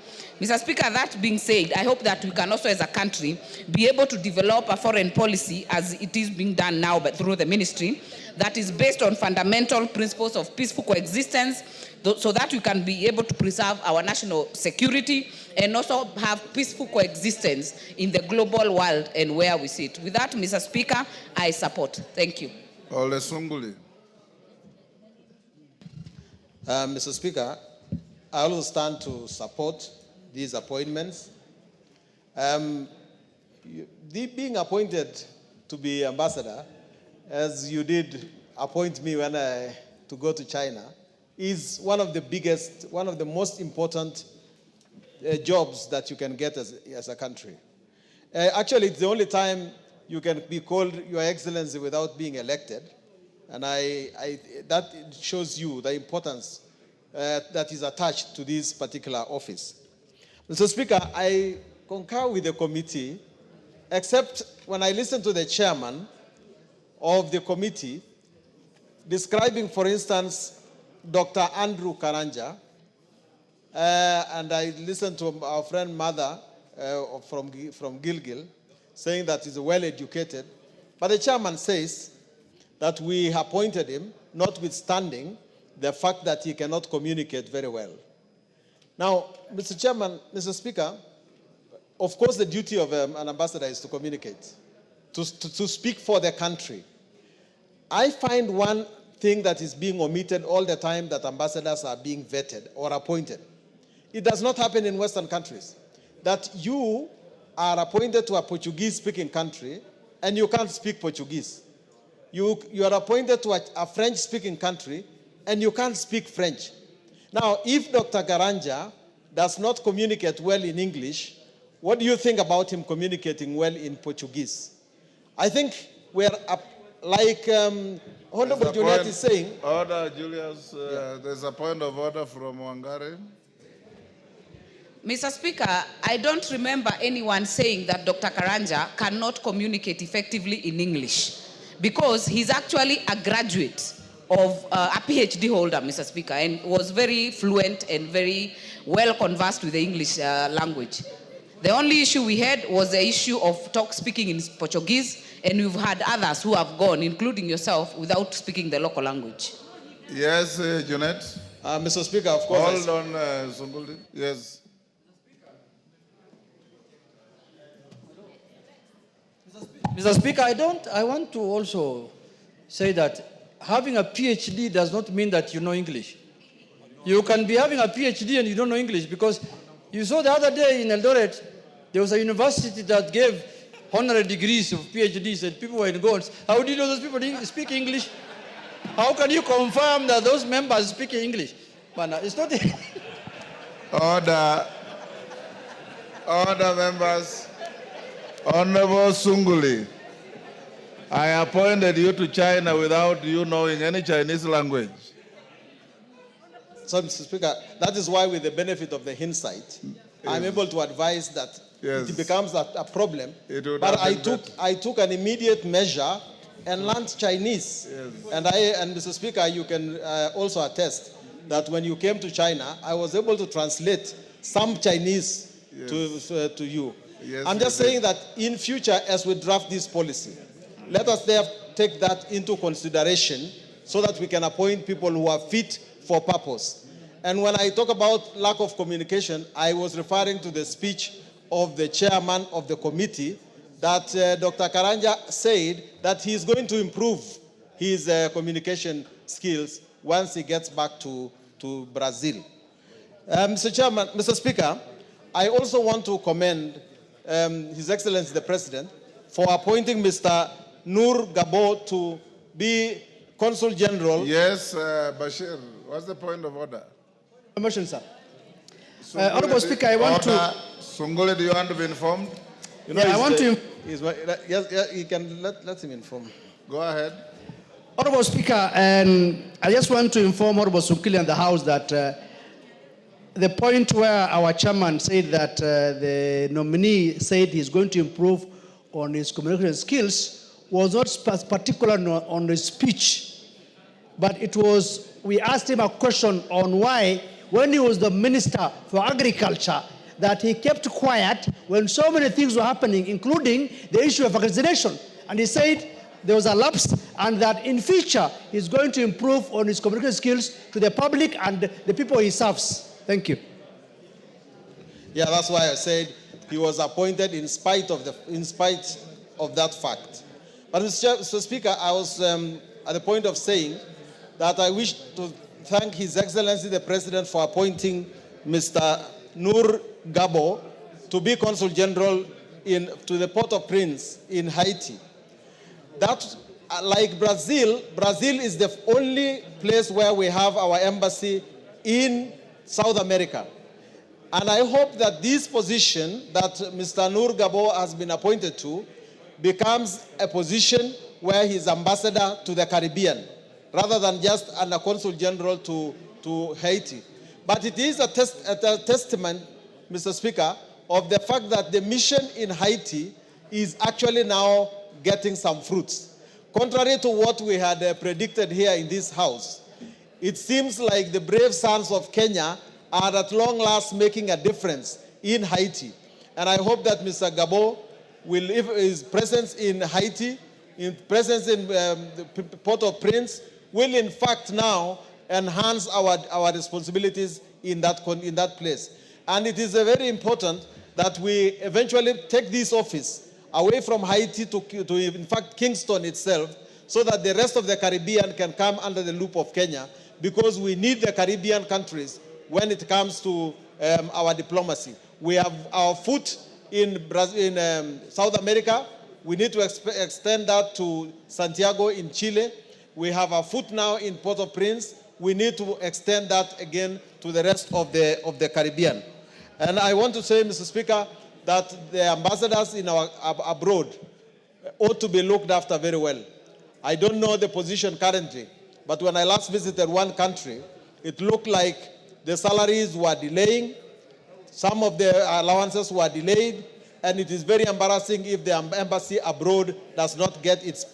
Mr. Speaker, that being said, I hope that we can also as a country be able to develop a foreign policy as it is being done now but through the ministry that is based on fundamental principles of peaceful coexistence so that we can be able to preserve our national security and also have peaceful coexistence in the global world and where we sit. With that, Mr. Speaker, I support. Thank you. Ole Sunguli. Mr. Speaker, I also stand to support these appointments. Being appointed to be ambassador, as you did appoint me to go to China, is one of the most important jobs that you can get as a country. Actually, it's the only time you can be called Your Excellency without being elected. And that shows you the importance that is attached to this particular office. Mr. Speaker, I concur with the committee, except when I listen to the chairman of the committee describing, for instance, Dr. Andrew Karanja, and I listened to our friend Mother from Gilgil saying that he's well-educated. But the chairman says that we appointed him, notwithstanding the fact that he cannot communicate very well. Now, Mr. Chairman, Mr. Speaker, of course the duty of an ambassador is to communicate, to speak for the country. I find one thing that is being omitted all the time, that ambassadors are being vetted or appointed. It does not happen in Western countries, that you are appointed to a Portuguese-speaking country and you can't speak Portuguese. You are appointed to a French-speaking country and you can't speak French. Now, if Dr. Garanja does not communicate well in English, what do you think about him communicating well in Portuguese? I think we're like Honorable Juliet is saying. Order, Julius. There's a point of order from Wangari. Mr. Speaker, I don't remember anyone saying that Dr. Karanja cannot communicate effectively in English, because he's actually a graduate of a PhD holder, Mr. Speaker, and was very fluent and very well conversed with the English language. The only issue we had was the issue of speaking in Portuguese, and we've had others who have gone, including yourself, without speaking the local language. Yes, Junet. Mr. Speaker, of course. Hold on, Sunguli. Yes. Mr. Speaker, I want to also say that having a PhD does not mean that you know English. You can be having a PhD and you don't know English, because you saw the other day in Eldoret, there was a university that gave honorary degrees of PhDs and people were in goals. How do you know those people speak English? How can you confirm that those members speak English? Man, it's not. Order, members. Honorable Sunguli, I appointed you to China without you knowing any Chinese language. So, Mr. Speaker, that is why, with the benefit of the hindsight, I'm able to advise that it becomes a problem. But I took an immediate measure and learned Chinese. And Mr. Speaker, you can also attest that when you came to China, I was able to translate some Chinese to you. I'm just saying that in future, as we draft this policy, let us take that into consideration so that we can appoint people who are fit for purpose. And when I talk about lack of communication, I was referring to the speech of the chairman of the committee that Dr. Karanja said that he's going to improve his communication skills once he gets back to Brazil. Mr. Speaker, I also want to commend His Excellency the President for appointing Mr. Nur Gabo to be Consul General. Yes, Bashir, what's the point of order? Motion, sir. Honorable Speaker, I want to... Sunguli, do you want to be informed? You know, I want to... Yes, you can let him inform. Go ahead. Honorable Speaker, and I just want to inform Honorable Sunguli and the House that the point where our chairman said that the nominee said he's going to improve on his communication skills was not particular on his speech, but it was, we asked him a question on why, when he was the Minister for Agriculture, that he kept quiet when so many things were happening, including the issue of vaccination. And he said there was a lapse and that in future he's going to improve on his communication skills to the public and the people he serves. Thank you. Yeah, that's why I said he was appointed in spite of that fact. But Mr. Speaker, I was at the point of saying that I wish to thank His Excellency the President for appointing Mr. Nur Gabo to be Consul General to the Port-au-Prince in Haiti. That, like Brazil, Brazil is the only place where we have our embassy in South America. And I hope that this position that Mr. Nur Gabo has been appointed to becomes a position where he's ambassador to the Caribbean, rather than just a consul general to Haiti. But it is a testament, Mr. Speaker, of the fact that the mission in Haiti is actually now getting some fruits. Contrary to what we had predicted here in this house, it seems like the brave sons of Kenya are at long last making a difference in Haiti. And I hope that Mr. Gabo will, if his presence in Haiti, his presence in the Port-au-Prince, will in fact now enhance our responsibilities in that place. And it is very important that we eventually take this office away from Haiti to in fact Kingston itself, so that the rest of the Caribbean can come under the loop of Kenya, because we need the Caribbean countries when it comes to our diplomacy. We have our foot in South America. We need to extend that to Santiago in Chile. We have our foot now in Port-au-Prince. We need to extend that again to the rest of the Caribbean. And I want to say, Mr. Speaker, that the ambassadors in abroad ought to be looked after very well. I don't know the position currently, but when I last visited one country, it looked like the salaries were delaying, some of the allowances were delayed, and it is very embarrassing if the embassy abroad does not get its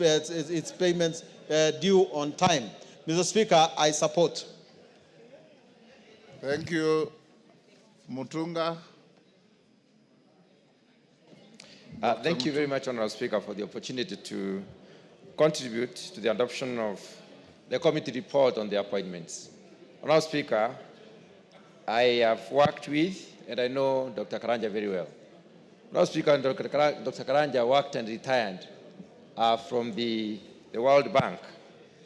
payments due on time. Mr. Speaker, I support. Thank you. Mutunga. Thank you very much, Honourable Speaker, for the opportunity to contribute to the adoption of the committee report on the appointments. Honourable Speaker, I have worked with and I know Dr. Karanja very well. Honourable Speaker, Dr. Karanja worked and retired from the World Bank.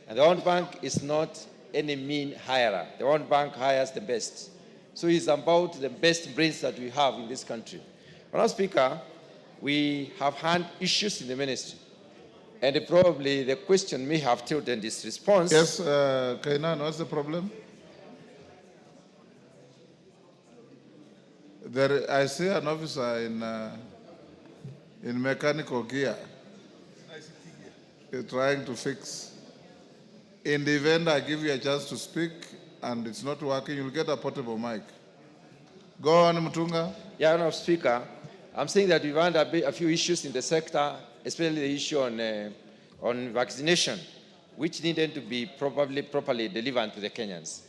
And the World Bank is not any mean hirer. The World Bank hires the best. So it's about the best brains that we have in this country. Honourable Speaker, we have had issues in the ministry. And probably the question may have tilted this response. Yes, Kainan, what's the problem? I see an officer in mechanical gear. He's trying to fix. In the event I give you a chance to speak and it's not working, you'll get a portable mic. Go on, Mutunga. Yeah, Honourable Speaker, I'm saying that we've had a few issues in the sector, especially the issue on vaccination, which needed to be properly delivered to the Kenyans.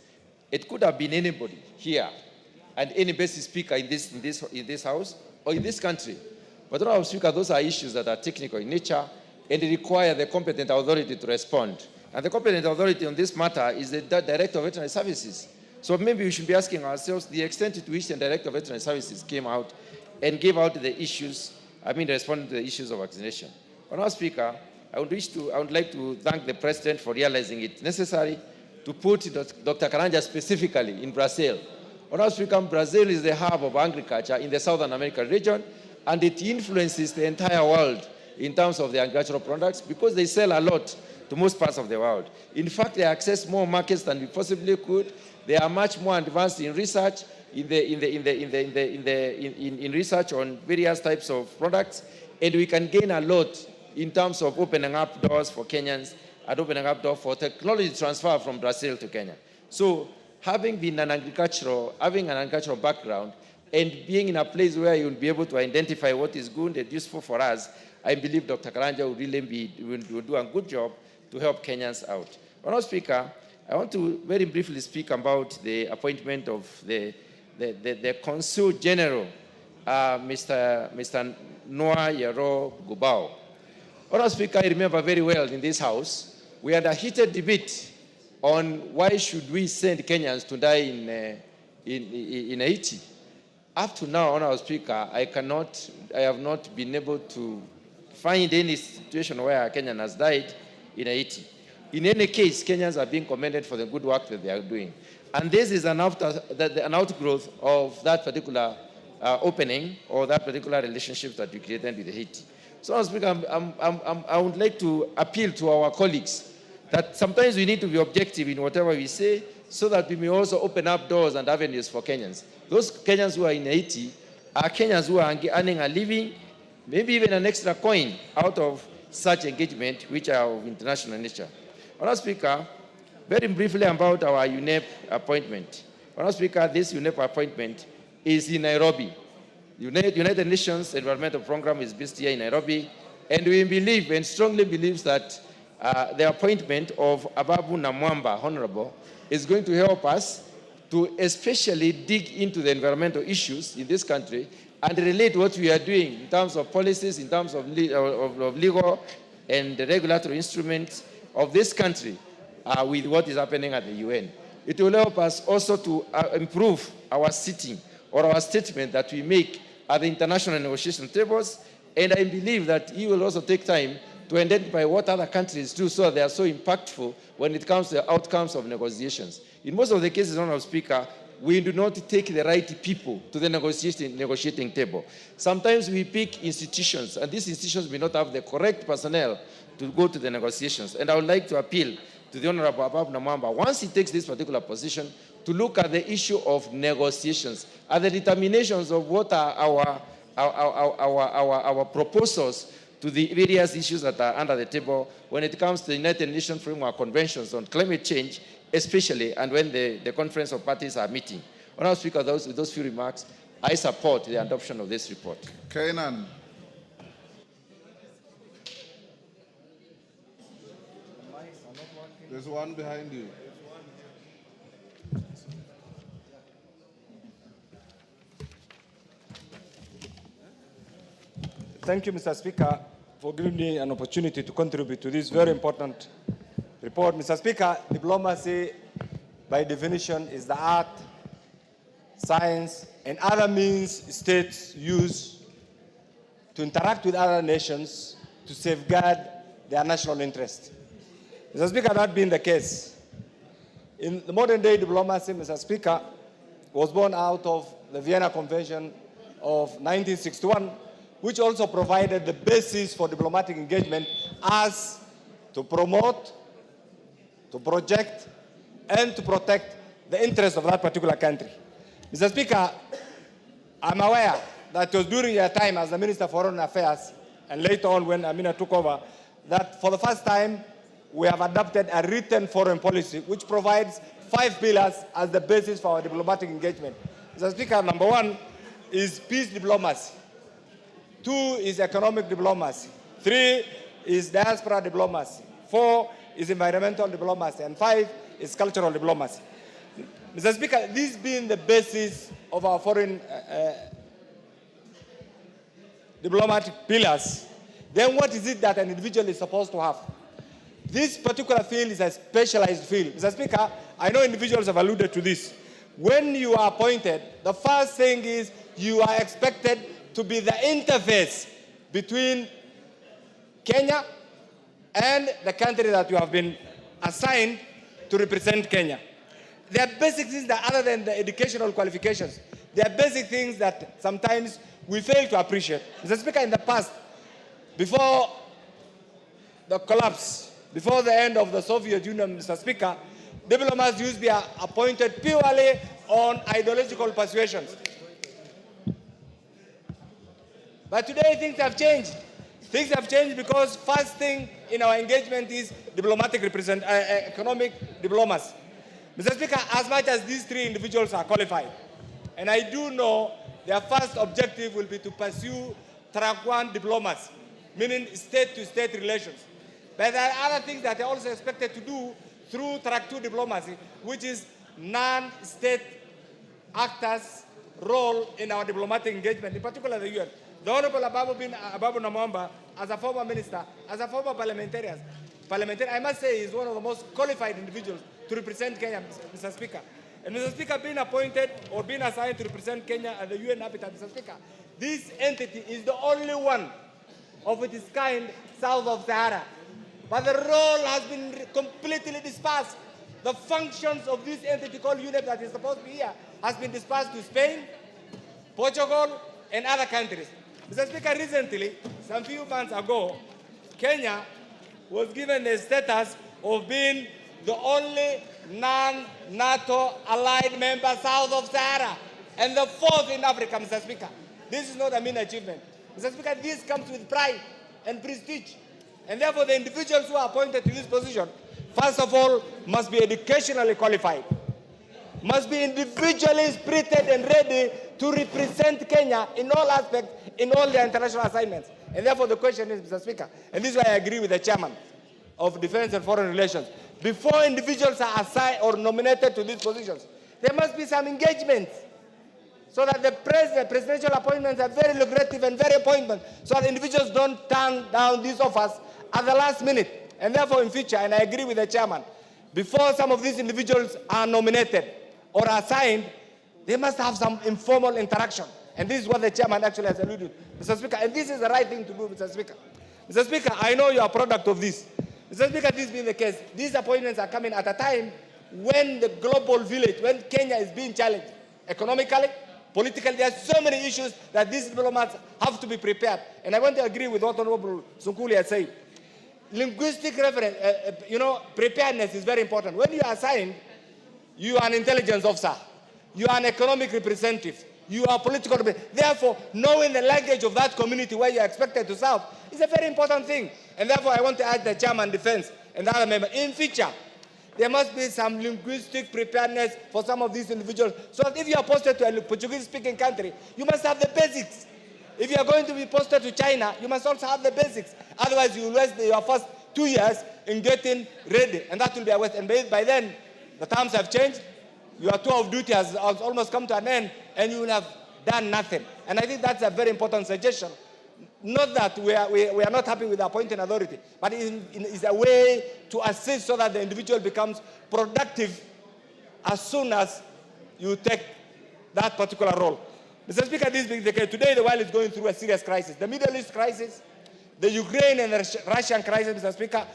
It could have been anybody here and any basic speaker in this house or in this country. But Honourable Speaker, those are issues that are technical in nature and require the competent authority to respond. And the competent authority on this matter is the Director of Veterinary Services. So maybe we should be asking ourselves the extent to which the Director of Veterinary Services came out and gave out the issues, responding to the issues of vaccination. Honourable Speaker, I would like to thank the President for realizing it necessary to put Dr. Karanja specifically in Brazil. Honourable Speaker, Brazil is the hub of agriculture in the Southern American region, and it influences the entire world in terms of the agricultural products because they sell a lot to most parts of the world. In fact, they access more markets than we possibly could. They are much more advanced in research, in research on various types of products, and we can gain a lot in terms of opening up doors for Kenyans and opening up doors for technology transfer from Brazil to Kenya. So, having an agricultural background and being in a place where you will be able to identify what is good and useful for us, I believe Dr. Karanja will do a good job to help Kenyans out. Honourable Speaker, I want to very briefly speak about the appointment of the Consul General Mr. Noah Yero Gubao. Honorable Speaker, I remember very well in this House, we had a heated debate on why should we send Kenyans to die in Haiti. Up to now, Honorable Speaker, I have not been able to find any situation where a Kenyan has died in Haiti. In any case, Kenyans are being commended for the good work that they are doing. And this is an outgrowth of that particular opening or that particular relationship that we created with Haiti. So, Honorable Speaker, I would like to appeal to our colleagues that sometimes we need to be objective in whatever we say so that we may also open up doors and avenues for Kenyans. Those Kenyans who are in Haiti are Kenyans who are earning a living, maybe even an extra coin out of such engagement, which are of international nature. Honorable Speaker, very briefly about our UNEP appointment. Honorable Speaker, this UNEP appointment is in Nairobi. United Nations Environmental Program is based here in Nairobi, and we believe and strongly believe that the appointment of Ababu Namwamba, Honorable, is going to help us to especially dig into the environmental issues in this country and relate what we are doing in terms of policies, in terms of legal and regulatory instruments of this country with what is happening at the UN. It will help us also to improve our sitting or our statement that we make at the international negotiation tables, and I believe that he will also take time to identify what other countries do so that they are so impactful when it comes to the outcomes of negotiations. In most of the cases, Honorable Speaker, we do not take the right people to the negotiating table. Sometimes we pick institutions, and these institutions may not have the correct personnel to go to the negotiations. And I would like to appeal to the Honorable Ababu Namwamba, once he takes this particular position, to look at the issue of negotiations, at the determinations of what are our proposals to the various issues that are under the table when it comes to the United Nations Framework Conventions on climate change, especially, and when the conference of parties are meeting. Honorable Speaker, with those few remarks, I support the adoption of this report. Kainan. There's one behind you. Thank you, Mr. Speaker, for giving me an opportunity to contribute to this very important report. Mr. Speaker, diplomacy, by definition, is the art, science, and other means states use to interact with other nations to safeguard their national interest. Mr. Speaker, that being the case, in the modern day diplomacy, Mr. Speaker, was born out of the Vienna Convention of 1961, which also provided the basis for diplomatic engagement as to promote, to project, and to protect the interests of that particular country. Mr. Speaker, I'm aware that it was during your time as the Minister for Foreign Affairs, and later on when Amina took over, that for the first time, we have adopted a written foreign policy which provides 5 pillars as the basis for our diplomatic engagement. Mr. Speaker, number 1 is peace diplomacy. 2 is economic diplomacy. 3 is diaspora diplomacy. 4 is environmental diplomacy. And 5 is cultural diplomacy. Mr. Speaker, this being the basis of our foreign diplomatic pillars, then what is it that an individual is supposed to have? This particular field is a specialized field. Mr. Speaker, I know individuals have alluded to this. When you are appointed, the first thing is you are expected to be the interface between Kenya and the country that you have been assigned to represent Kenya. There are basic things that, other than the educational qualifications, there are basic things that sometimes we fail to appreciate. Mr. Speaker, in the past, before the collapse, before the end of the Soviet Union, Mr. Speaker, diplomats used to be appointed purely on ideological persuasions. But today things have changed. Things have changed because first thing in our engagement is economic diplomacy. Mr. Speaker, as much as these 3 individuals are qualified, and I do know their first objective will be to pursue track 1 diplomacy, meaning state-to-state relations. But there are other things that are also expected to do through track 2 diplomacy, which is non-state actors role in our diplomatic engagement, in particular the UN. The Honorable Ababu Namwamba, as a former minister, as a former parliamentarian, I must say is one of the most qualified individuals to represent Kenya, Mr. Speaker. And Mr. Speaker, being appointed or being assigned to represent Kenya at the UN Habitat, Mr. Speaker, this entity is the only one of its kind south of Sahara. But the role has been completely dispersed. The functions of this entity called UNEP that is supposed to be here has been dispersed to Spain, Portugal, and other countries. Mr. Speaker, recently, some few months ago, Kenya was given the status of being the only non-NATO allied member south of Sahara and the fourth in Africa, Mr. Speaker. This is not a mean achievement. Mr. Speaker, this comes with pride and prestige. And therefore, the individuals who are appointed to this position, first of all, must be educationally qualified, must be individually spirited and ready to represent Kenya in all aspects, in all their international assignments. And therefore, the question is, Mr. Speaker, and this is why I agree with the chairman of Defense and Foreign Relations, before individuals are assigned or nominated to these positions, there must be some engagement so that the presidential appointments are very lucrative and very appointment, so that individuals don't turn down these offers at the last minute. And therefore, in future, and I agree with the chairman, before some of these individuals are nominated or assigned, they must have some informal interaction. And this is what the chairman actually has alluded to, Mr. Speaker. And this is the right thing to do, Mr. Speaker. Mr. Speaker, I know you are a product of this. Mr. Speaker, this being the case, these appointments are coming at a time when the global village, when Kenya is being challenged economically, politically. There are so many issues that these diplomats have to be prepared. And I want to agree with what Honorable Sunkuli has said. Linguistic reference, preparedness is very important. When you are assigned, you are an intelligence officer. You are an economic representative. You are political. Therefore, knowing the language of that community where you are expected to serve is a very important thing. And therefore, I want to ask the chairman defense and the other member, in future, there must be some linguistic preparedness for some of these individuals. So that if you are posted to a Portuguese-speaking country, you must have the basics. If you are going to be posted to China, you must also have the basics. Otherwise, you will waste your first 2 years in getting ready, and that will be a waste. And by then, the times have changed. Your tour of duty has almost come to an end, and you will have done nothing. And I think that's a very important suggestion. Not that we are not happy with the appointing authority, but it is a way to assist so that the individual becomes productive as soon as you take that particular role. Mr. Speaker, this being the case, today the world is going through a serious crisis. The Middle East crisis, the Ukraine and the Russian crisis, Mr. Speaker,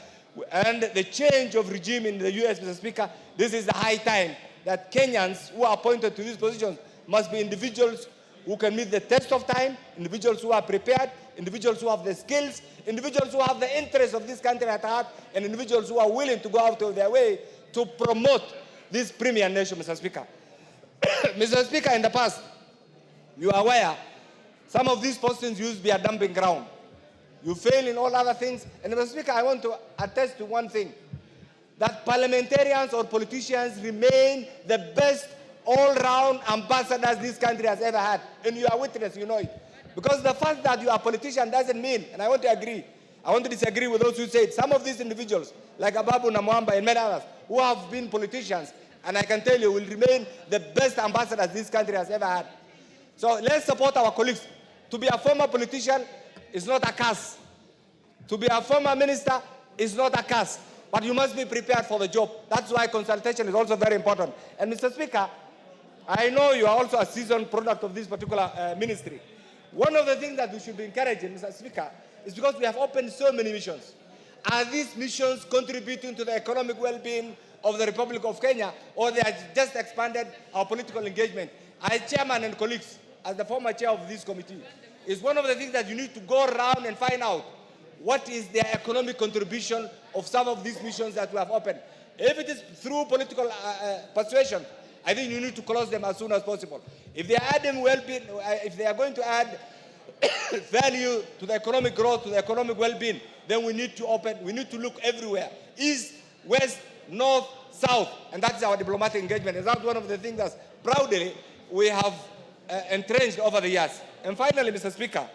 and the change of regime in the US, Mr. Speaker, this is the high time that Kenyans who are appointed to these positions must be individuals who can meet the test of time, individuals who are prepared, individuals who have the skills, individuals who have the interests of this country at heart, and individuals who are willing to go out of their way to promote this premier nation, Mr. Speaker. Mr. Speaker, in the past, you are aware, some of these postings used to be a dumping ground. You fail in all other things. And Mr. Speaker, I want to attest to one thing, that parliamentarians or politicians remain the best all-round ambassadors this country has ever had. And you are witness, you know it. Because the fact that you are a politician doesn't mean, and I want to agree, I want to disagree with those who said some of these individuals, like Ababu Namwamba and many others, who have been politicians, and I can tell you will remain the best ambassadors this country has ever had. So let's support our colleagues. To be a former politician is not a curse. To be a former minister is not a curse. But you must be prepared for the job. That's why consultation is also very important. And Mr. Speaker, I know you are also a seasoned product of this particular ministry. One of the things that we should be encouraging, Mr. Speaker, is because we have opened so many missions. Are these missions contributing to the economic well-being of the Republic of Kenya, or they have just expanded our political engagement? As chairman and colleagues, as the former chair of this committee, is one of the things that you need to go around and find out what is their economic contribution of some of these missions that we have opened. If it is through political persuasion, I think you need to close them as soon as possible. If they are adding well-being, if they are going to add value to the economic growth, to the economic well-being, then we need to open, we need to look everywhere. East, west, north, south, and that's our diplomatic engagement. And that's one of the things that proudly we have entrenched over the years. And finally, Mr. Speaker,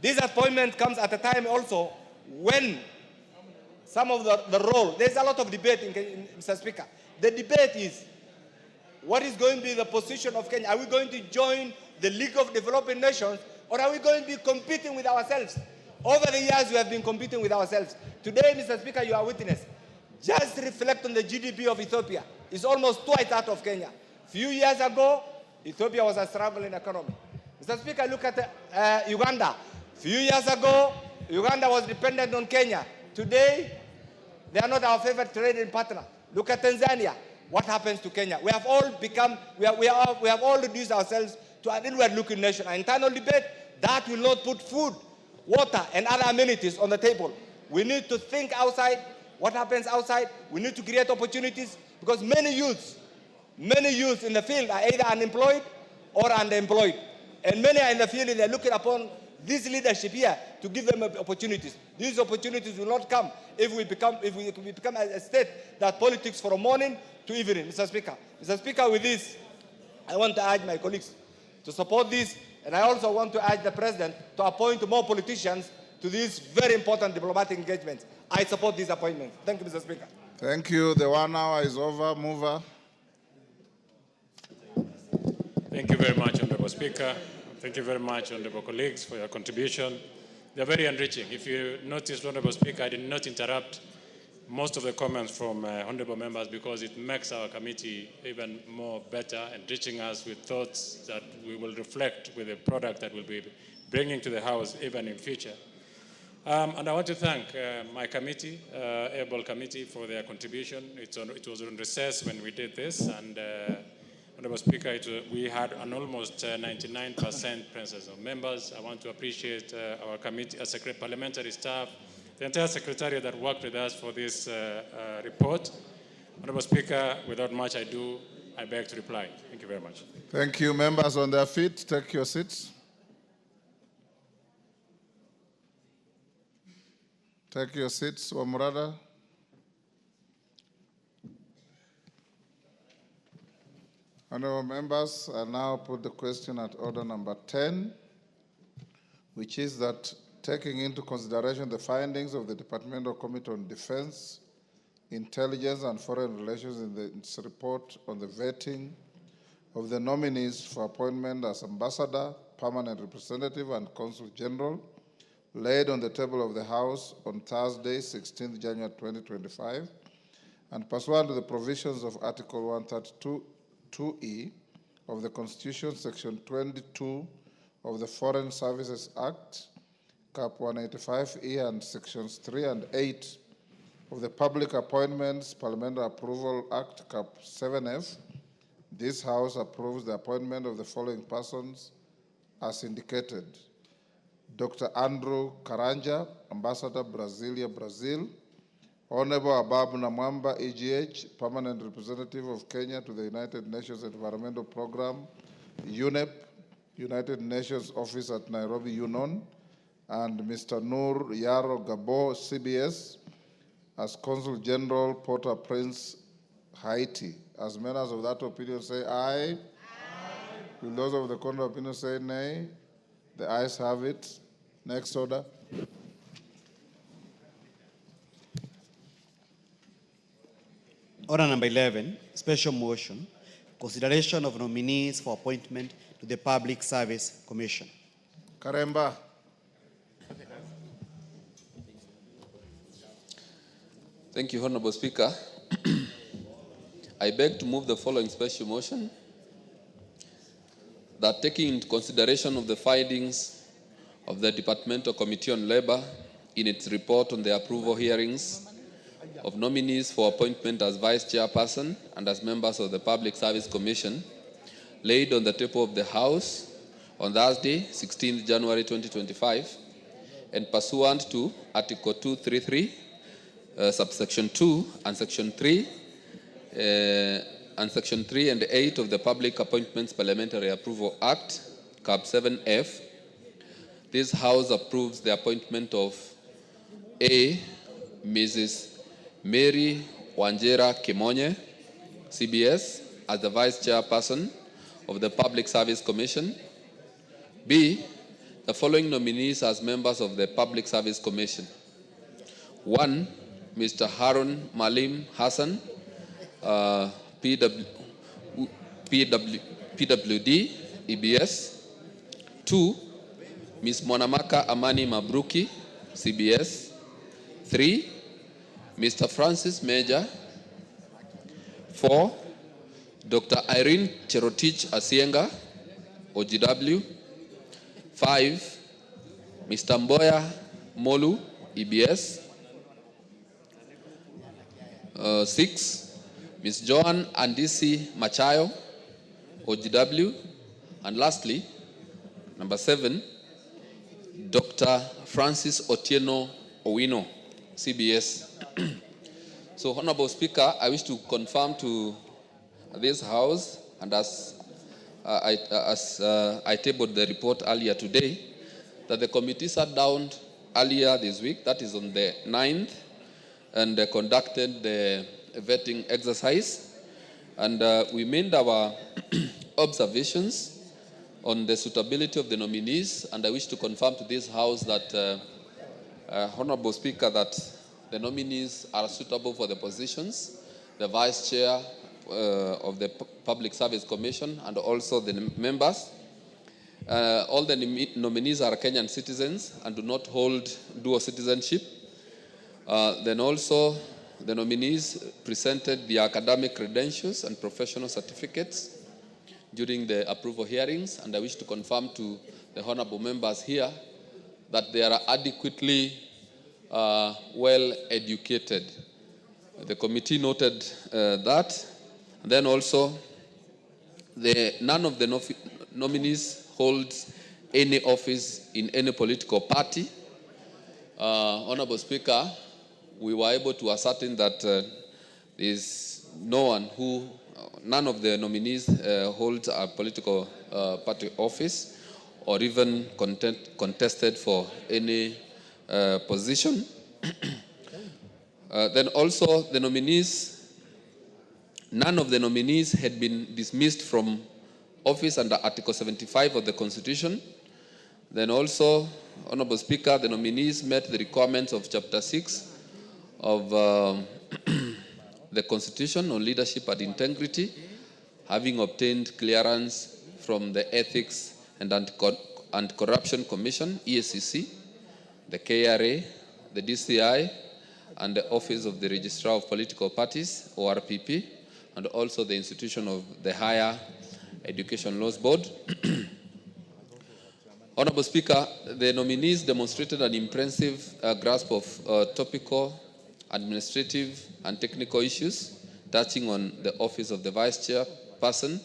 this appointment comes at a time also when some of the role, there's a lot of debate, Mr. Speaker. The debate is, what is going to be the position of Kenya? Are we going to join the League of Developing Nations, or are we going to be competing with ourselves? Over the years, we have been competing with ourselves. Today, Mr. Speaker, you are witness. Just reflect on the GDP of Ethiopia. It's almost twice that of Kenya. Few years ago, Ethiopia was a struggling economy. Mr. Speaker, look at Uganda. Few years ago, Uganda was dependent on Kenya. Today, they are not our favorite trading partner. Look at Tanzania. What happens to Kenya? We have all become, we have all reduced ourselves to an inward-looking nation. An internal debate that will not put food, water, and other amenities on the table. We need to think outside. What happens outside? We need to create opportunities, because many youths in the field are either unemployed or underemployed. And many are in the field and they're looking upon this leadership here to give them opportunities. These opportunities will not come if we become a state that politics from morning to evening, Mr. Speaker. Mr. Speaker, with this, I want to urge my colleagues to support this, and I also want to urge the President to appoint more politicians to these very important diplomatic engagements. I support this appointment. Thank you, Mr. Speaker. Thank you. The 1 hour is over. Mover. Thank you very much, Honorable Speaker. Thank you very much, honorable colleagues, for your contribution. They are very enriching. If you noticed, Honorable Speaker, I did not interrupt most of the comments from honorable members, because it makes our committee even more better, enriching us with thoughts that we will reflect with the product that we'll be bringing to the House even in future. And I want to thank my committee, able committee, for their contribution. It was on recess when we did this, and Honorable Speaker, we had an almost 99% presence of members. I want to appreciate our committee, parliamentary staff, the entire secretariat that worked with us for this report. Honorable Speaker, without much ado, I beg to reply. Thank you very much. Thank you. Members on their feet, take your seats. Take your seats, Wamurada. Honorable members, I now put the question at order number 10, which is that taking into consideration the findings of the Departmental Committee on Defense, Intelligence and Foreign Relations in its report on the vetting of the nominees for appointment as ambassador, permanent representative, and consul general, laid on the table of the House on Thursday, 16th January 2025, and pursuant to the provisions of Article 132(2)(e) of the Constitution, Section 22 of the Foreign Services Act, Cap 185(e), and Sections 3 and 8 of the Public Appointments Parliamentary Approval Act, Cap 7F, this House approves the appointment of the following persons as indicated: Dr. Andrew Karanja, Ambassador, Brasilia, Brazil; Honorable Abab Namwamba, EGH, Permanent Representative of Kenya to the United Nations Environmental Program, UNEP, United Nations Office at Nairobi, UNON; and Mr. Nur Yaro Gabo, CBS, as Consul General, Port-au-Prince, Haiti. As members of that opinion say aye. Aye. Will those of the contrary opinion say nay? The ayes have it. Next order. Order number 11, special motion, consideration of nominees for appointment to the Public Service Commission. Karemba. Thank you, Honorable Speaker. I beg to move the following special motion, that taking into consideration of the findings of the Departmental Committee on Labor in its report on the approval hearings of nominees for appointment as Vice Chairperson and as members of the Public Service Commission, laid on the table of the House on Thursday, 16th January 2025, and pursuant to Article 233, subsection 2 and Section 3, and Section 3 and 8 of the Public Appointments Parliamentary Approval Act, Cap 7F, this House approves the appointment of A. Mrs. Mary Wanjera Kimonye, CBS, as the Vice Chairperson of the Public Service Commission. B. The following nominees as members of the Public Service Commission. 1. Mr. Harun Malim Hassan, PWD, EBS. 2, Ms. Mwanamaka Amani Mabruki, CBS. 3, Mr. Francis Major. 4, Dr. Irene Cherotich Asienga, OGW. 5, Mr. Mboya Molu, EBS. 6, Ms. Joan Andisi Machayo, OGW. And lastly, number 7, Dr. Francis Otieno Owino, CBS. So, Honorable Speaker, I wish to confirm to this House, and as I tabled the report earlier today, that the committee sat down earlier this week, that is on the 9th, and conducted the vetting exercise. And we made our observations on the suitability of the nominees, and I wish to confirm to this House that, Honorable Speaker, that the nominees are suitable for the positions, the Vice Chair of the Public Service Commission, and also the members. All the nominees are Kenyan citizens and do not hold dual citizenship. Then also, the nominees presented the academic credentials and professional certificates during the approval hearings, and I wish to confirm to the honorable members here that they are adequately well educated. The committee noted that. And then also, none of the nominees holds any office in any political party. Honorable Speaker, we were able to ascertain that there is none of the nominees holds a political party office or even contested for any position. Then also the nominees, none of the nominees had been dismissed from office under Article 75 of the Constitution. Then also, Honorable Speaker, the nominees met the requirements of Chapter 6 of the Constitution on leadership and integrity, having obtained clearance from the Ethics and Anti-Corruption Commission, EACC, the KRA, the DCI, and the Office of the Registrar of Political Parties, ORPP, and also the institution of the Higher Education Laws Board. Honorable Speaker, the nominees demonstrated an impressive grasp of topical, administrative, and technical issues touching on the office of the Vice Chairperson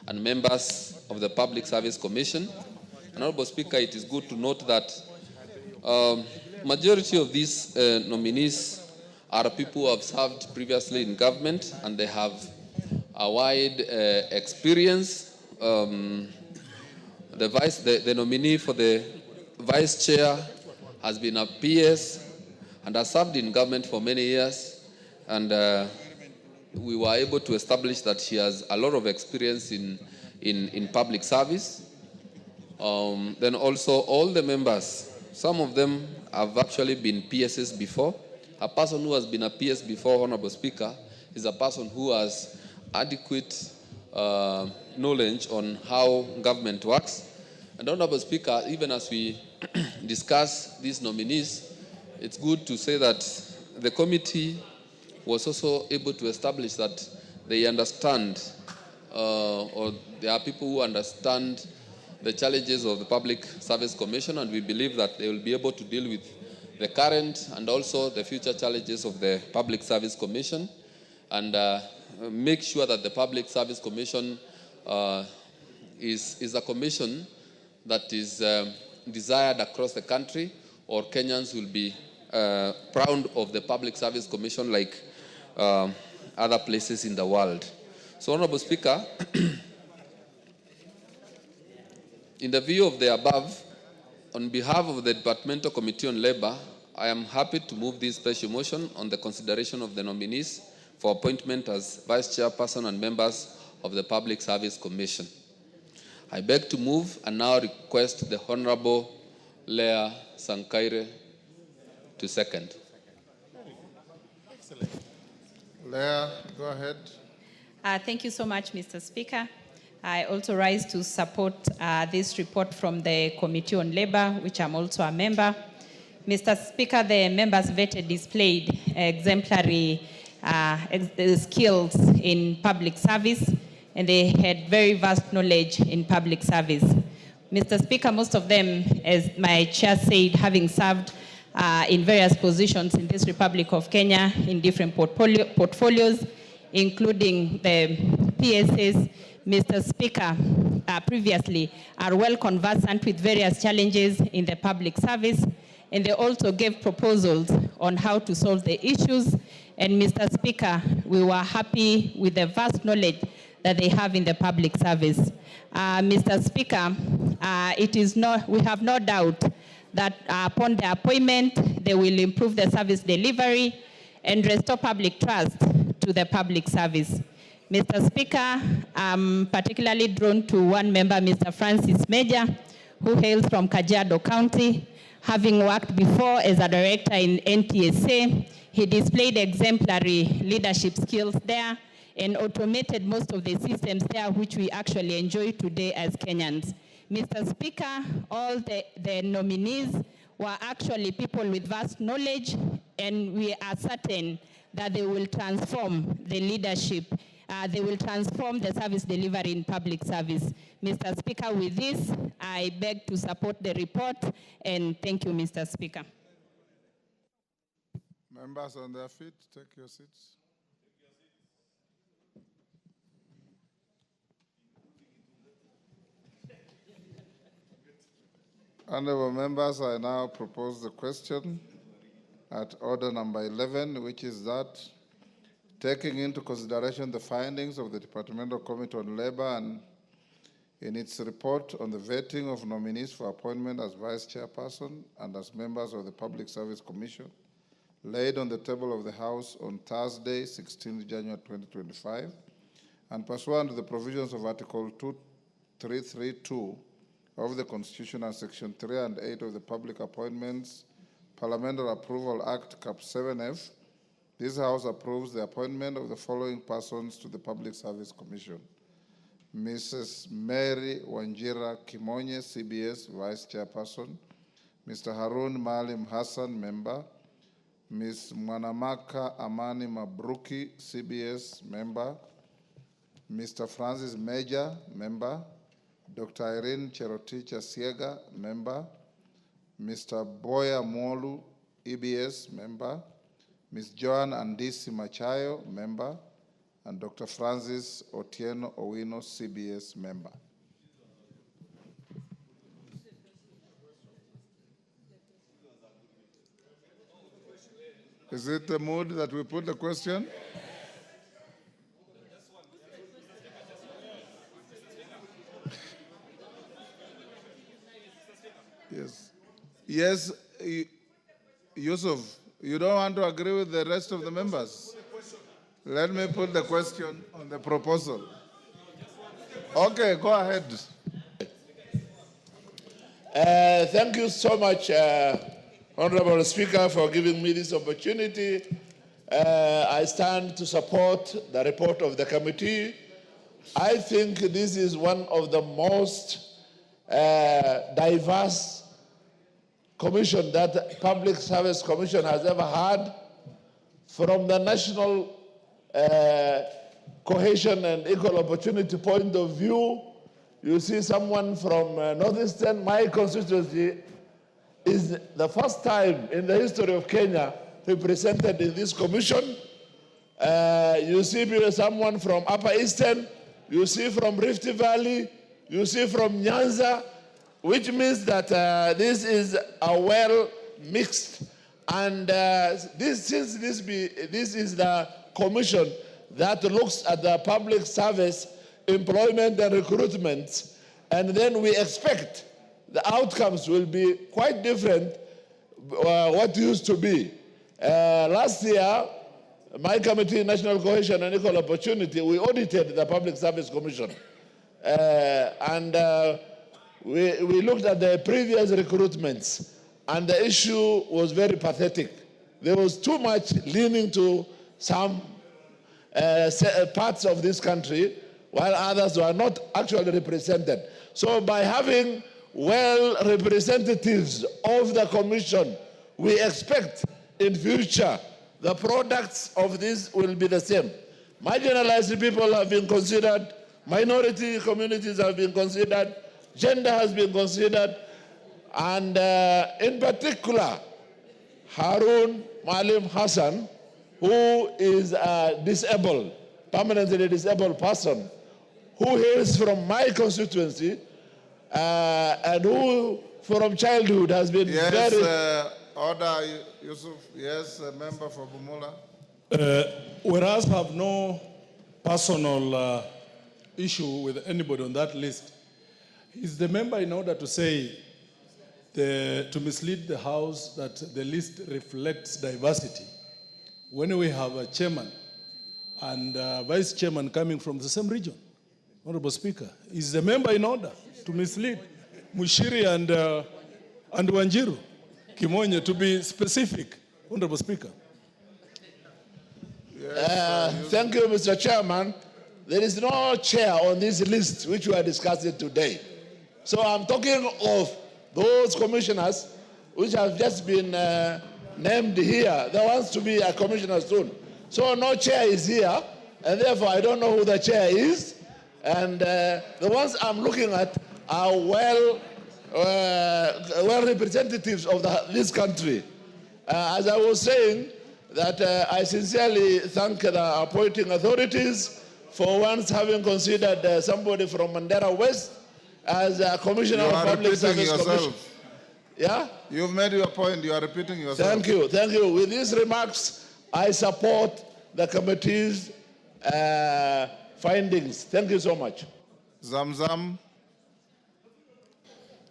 and members of the Public Service Commission. Honorable Speaker, it is good to note that majority of these nominees are people who have served previously in government and they have a wide experience. The nominee for the Vice Chair has been a PS and has served in government for many years, and we were able to establish that she has a lot of experience in public service. Then also all the members, some of them have actually been PSs before. A person who has been a PS before, Honorable Speaker, is a person who has adequate knowledge on how government works. And Honorable Speaker, even as we discuss these nominees, it's good to say that the committee was also able to establish that they understand, or there are people who understand the challenges of the Public Service Commission, and we believe that they will be able to deal with the current and also the future challenges of the Public Service Commission, and make sure that the Public Service Commission is a commission that is desired across the country, or Kenyans will be proud of the Public Service Commission like other places in the world. So, Honorable Speaker, in the view of the above, on behalf of the Departmental Committee on Labor, I am happy to move this special motion on the consideration of the nominees for appointment as Vice Chairperson and members of the Public Service Commission. I beg to move and now request the Honorable Leah Sankaire to second. Excellent. Leah, go ahead. Thank you so much, Mr. Speaker. I also rise to support this report from the Committee on Labor, which I'm also a member. Mr. Speaker, the members vetted displayed exemplary skills in public service, and they had very vast knowledge in public service. Mr. Speaker, most of them, as my chair said, having served in various positions in this Republic of Kenya in different portfolios, including the PSS. Mr. Speaker, previously are well conversant with various challenges in the public service, and they also gave proposals on how to solve the issues. And Mr. Speaker, we were happy with the vast knowledge that they have in the public service. Mr. Speaker, we have no doubt that upon their appointment, they will improve the service delivery and restore public trust to the public service. Mr. Speaker, I'm particularly drawn to one member, Mr. Francis Major, who hails from Kajiado County. Having worked before as a director in NTSA, he displayed exemplary leadership skills there and automated most of the systems there, which we actually enjoy today as Kenyans. Mr. Speaker, all the nominees were actually people with vast knowledge, and we are certain that they will transform the leadership. They will transform the service delivery in public service. Mr. Speaker, with this, I beg to support the report, and thank you, Mr. Speaker. Members on their feet, take your seats. Honorable members, I now propose the question at order number 11, which is that taking into consideration the findings of the Departmental Committee on Labor and in its report on the vetting of nominees for appointment as Vice Chairperson and as members of the Public Service Commission, laid on the table of the House on Thursday, 16 January 2025, and pursuant to the provisions of Article 2332 of the Constitution and Section 3 and 8 of the Public Appointments Parliamentary Approval Act, Cap 7F, this House approves the appointment of the following persons to the Public Service Commission. Mrs. Mary Wanjira Kimonye, CBS, Vice Chairperson. Mr. Harun Maalim Hassan, Member. Ms. Mwanamaka Amani Mabruki, CBS, Member. Mr. Francis Major, Member. Dr. Irene Cherotich Siega, Member. Mr. Boya Molu, EBS, Member. Ms. Joan Andisi Machayo, Member, and Dr. Francis Otieno Owino, CBS, Member. Is it the mood that we put the question? Yes. Yes, Yusuf. You don't want to agree with the rest of the members? Let me put the question on the proposal. Okay, go ahead. Thank you so much, Honorable Speaker, for giving me this opportunity. I stand to support the report of the committee. I think this is one of the most diverse commission that Public Service Commission has ever had. From the national cohesion and equal opportunity point of view, you see someone from Northeastern, my constituency, is the first time in the history of Kenya represented in this commission. You see someone from Upper Eastern, you see from Rift Valley, you see from Nyanza, which means that this is a well mixed, and this is the commission that looks at the public service, employment and recruitment, and then we expect the outcomes will be quite different what used to be. Last year, my committee, National Cohesion and Equal Opportunity, we audited the Public Service Commission, we looked at the previous recruitments, and the issue was very pathetic. There was too much leaning to some parts of this country, while others were not actually represented. So by having well representatives of the commission, we expect in future the products of this will be the same. Marginalized people have been considered, minority communities have been considered, gender has been considered, and in particular, Harun Malim Hassan, who is a disabled, permanently disabled person, who hails from my constituency, and who from childhood has been very... Order, Yusuf. Yes, a member for Bumula. Whereas I have no personal issue with anybody on that list, is the member in order to say, to mislead the House that the list reflects diversity, when we have a chairman and a vice chairman coming from the same region? Honorable Speaker, is the member in order to mislead Mushiri and Wanjiru? Kimonye, to be specific, Honorable Speaker. Thank you, Mr. Chairman. There is no chair on this list which we are discussing today. So I'm talking of those commissioners which have just been named here. They want to be a commissioner soon. So no chair is here, and therefore I don't know who the chair is. And the ones I'm looking at are well representatives of this country. As I was saying, that I sincerely thank the appointing authorities for once having considered somebody from Mandera West as a commissioner of public service commission. Yeah? You've made your point. You are repeating yourself. Thank you. Thank you. With these remarks, I support the committee's findings. Thank you so much. Zamzam.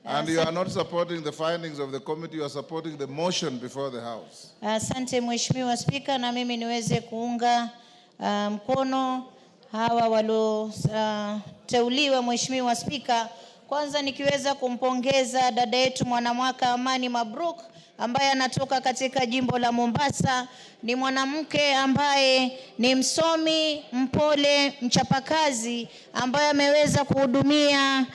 And you are not supporting the findings of the committee, you are supporting the motion before the House. Asante Mheshimiwa Spika, na mimi niweze kuunga mkono hawa walioteuliwa Mheshimiwa Spika. Kwanza nikiweza kumpongeza dada yetu mwanamwaka Amani Mabruk ambaye anatoka katika jimbo la Mombasa. Ni mwanamke ambaye ni msomi, mpole, mchapakazi ambaye ameweza kuhudumia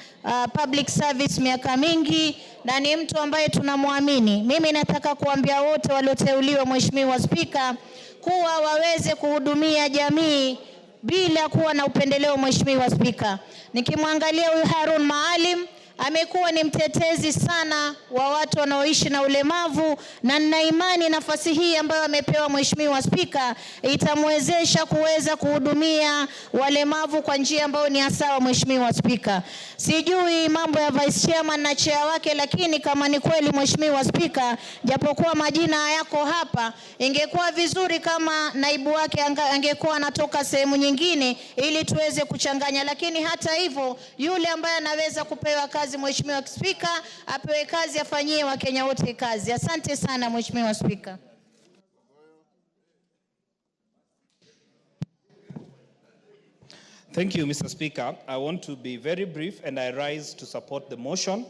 public service miaka mingi na ni mtu ambaye tunamwamini. Mimi nataka kuambia wote walioteuliwa Mheshimiwa Spika kuwa waweze kuhudumia jamii bila kuwa na upendeleo Mheshimiwa Spika. Nikimwangalia huyu Harun Maalim amekuwa ni mtetezi sana wa watu wanaoishi na ulemavu, na nina imani nafasi hii ambayo amepewa Mheshimiwa Spika itamwezesha kuweza kuhudumia walemavu kwa njia ambayo ni sawa Mheshimiwa Spika. Sijui mambo ya vice chairman na chair wake, lakini kama ni kweli Mheshimiwa Spika, japokuwa majina hayako hapa, ingekuwa vizuri kama naibu wake angekuwa anatoka sehemu nyingine ili tuweze kuchanganya, lakini hata hivyo yule ambaye anaweza kupewa kazi Mheshimiwa Spika apewe kazi, afanyie Wakenya wote kazi. Asante sana Mheshimiwa Spika. Thank you, Mr. Speaker. I want to be very brief and I rise to support the motion.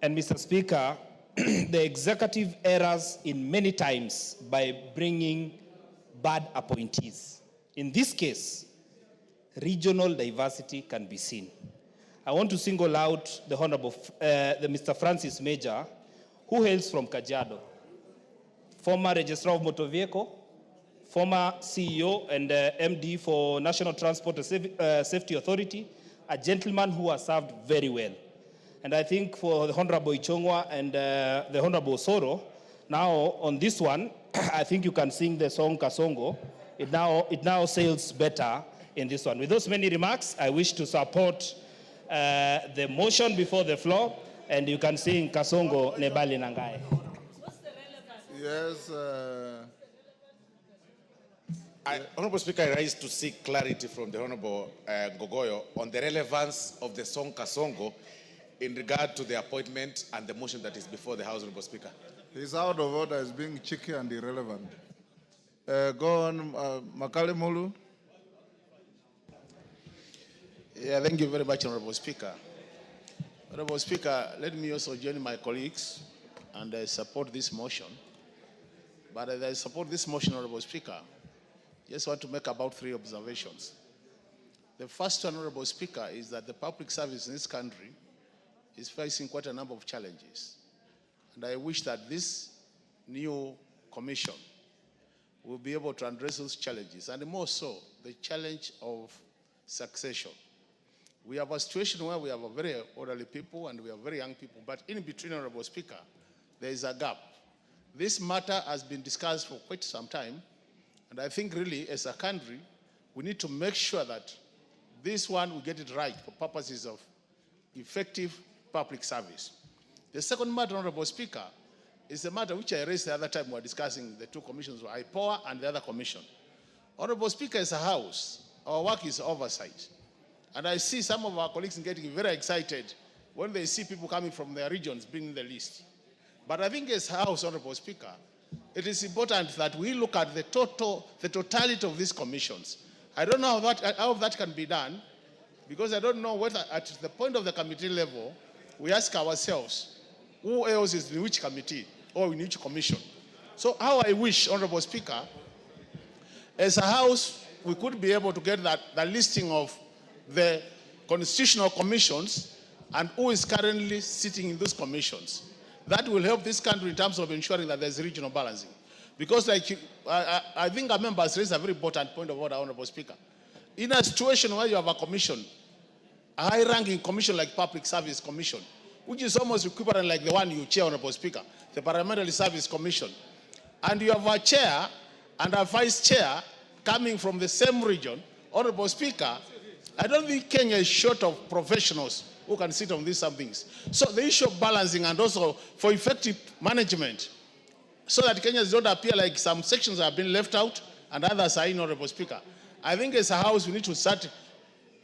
And Mr. Speaker, the executive errors in many times by bringing bad appointees. In this case, regional diversity can be seen. I want to single out the Honorable Mr. Francis Major, who hails from Kajiado, former Registrar of Motor Vehicle, former CEO and MD for National Transport Safety Authority, a gentleman who has served very well. And I think for the Honorable Ichongwa and the Honorable Soro, now on this one, I think you can sing the song Kasongo. It now sails better in this one. With those many remarks, I wish to support the motion before the floor, and you can sing Kasongo Nebali Nangai. Yes. Honorable Speaker, I rise to seek clarity from the Honorable Ngogoyo on the relevance of the song Kasongo in regard to the appointment and the motion that is before the House, Honorable Speaker. He's out of order as being cheeky and irrelevant. Go on, Makale Mulu. Yeah, thank you very much, Honorable Speaker. Honorable Speaker, let me also join my colleagues and support this motion. But as I support this motion, Honorable Speaker, just want to make about 3 observations. The first one, Honorable Speaker, is that the public service in this country is facing quite a number of challenges. And I wish that this new commission will be able to address those challenges, and more so, the challenge of succession. We have a situation where we have a very elderly people and we have very young people, but in between, Honorable Speaker, there is a gap. This matter has been discussed for quite some time, and I think really as a country, we need to make sure that this one, we get it right for purposes of effective public service. The second matter, Honorable Speaker, is a matter which I raised the other time we were discussing the two commissions, IPOA and the other commission. Honorable Speaker, as a House, our work is oversight. And I see some of our colleagues getting very excited when they see people coming from their regions being in the list. But I think as House, Honorable Speaker, it is important that we look at the totality of these commissions. I don't know how that can be done, because I don't know whether at the point of the committee level, we ask ourselves, who else is in which committee or in which commission? So how I wish, Honorable Speaker, as a House, we could be able to get the listing of the constitutional commissions and who is currently sitting in those commissions. That will help this country in terms of ensuring that there's regional balancing. Because I think our members raised a very important point of order, Honorable Speaker. In a situation where you have a commission, a high-ranking commission like Public Service Commission, which is almost equivalent like the one you chair, Honorable Speaker, the Parliamentary Service Commission, and you have a chair and a vice chair coming from the same region, Honorable Speaker, I don't think Kenya is short of professionals who can sit on these some things. So the issue of balancing and also for effective management, so that Kenyans don't appear like some sections have been left out and others are in, Honorable Speaker. I think as a House we need to start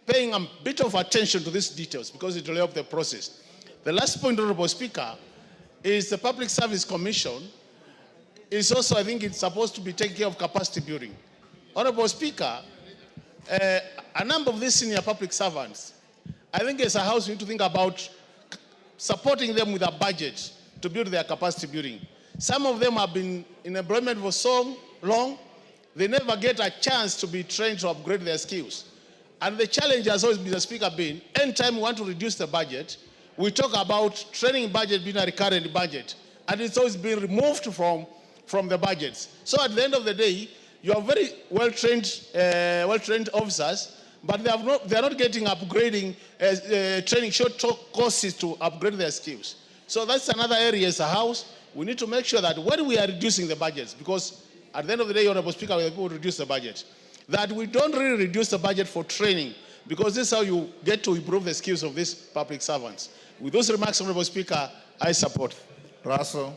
paying a bit of attention to these details because it will help the process. The last point, Honorable Speaker, is the Public Service Commission is also, I think it's supposed to be taking care of capacity building. Honorable Speaker, a number of these senior public servants, I think as a House we need to think about supporting them with a budget to build their capacity building. Some of them have been in employment for so long, they never get a chance to be trained to upgrade their skills. And the challenge has always been, the Speaker, been, anytime we want to reduce the budget, we talk about training budget being a recurrent budget, and it's always been removed from the budgets. So at the end of the day, you have very well-trained officers, but they are not getting upgrading training short courses to upgrade their skills. So that's another area as a House. We need to make sure that when we are reducing the budgets, because at the end of the day, Honorable Speaker, we will reduce the budget, that we don't really reduce the budget for training, because this is how you get to improve the skills of these public servants. With those remarks, Honorable Speaker, I support. Russell.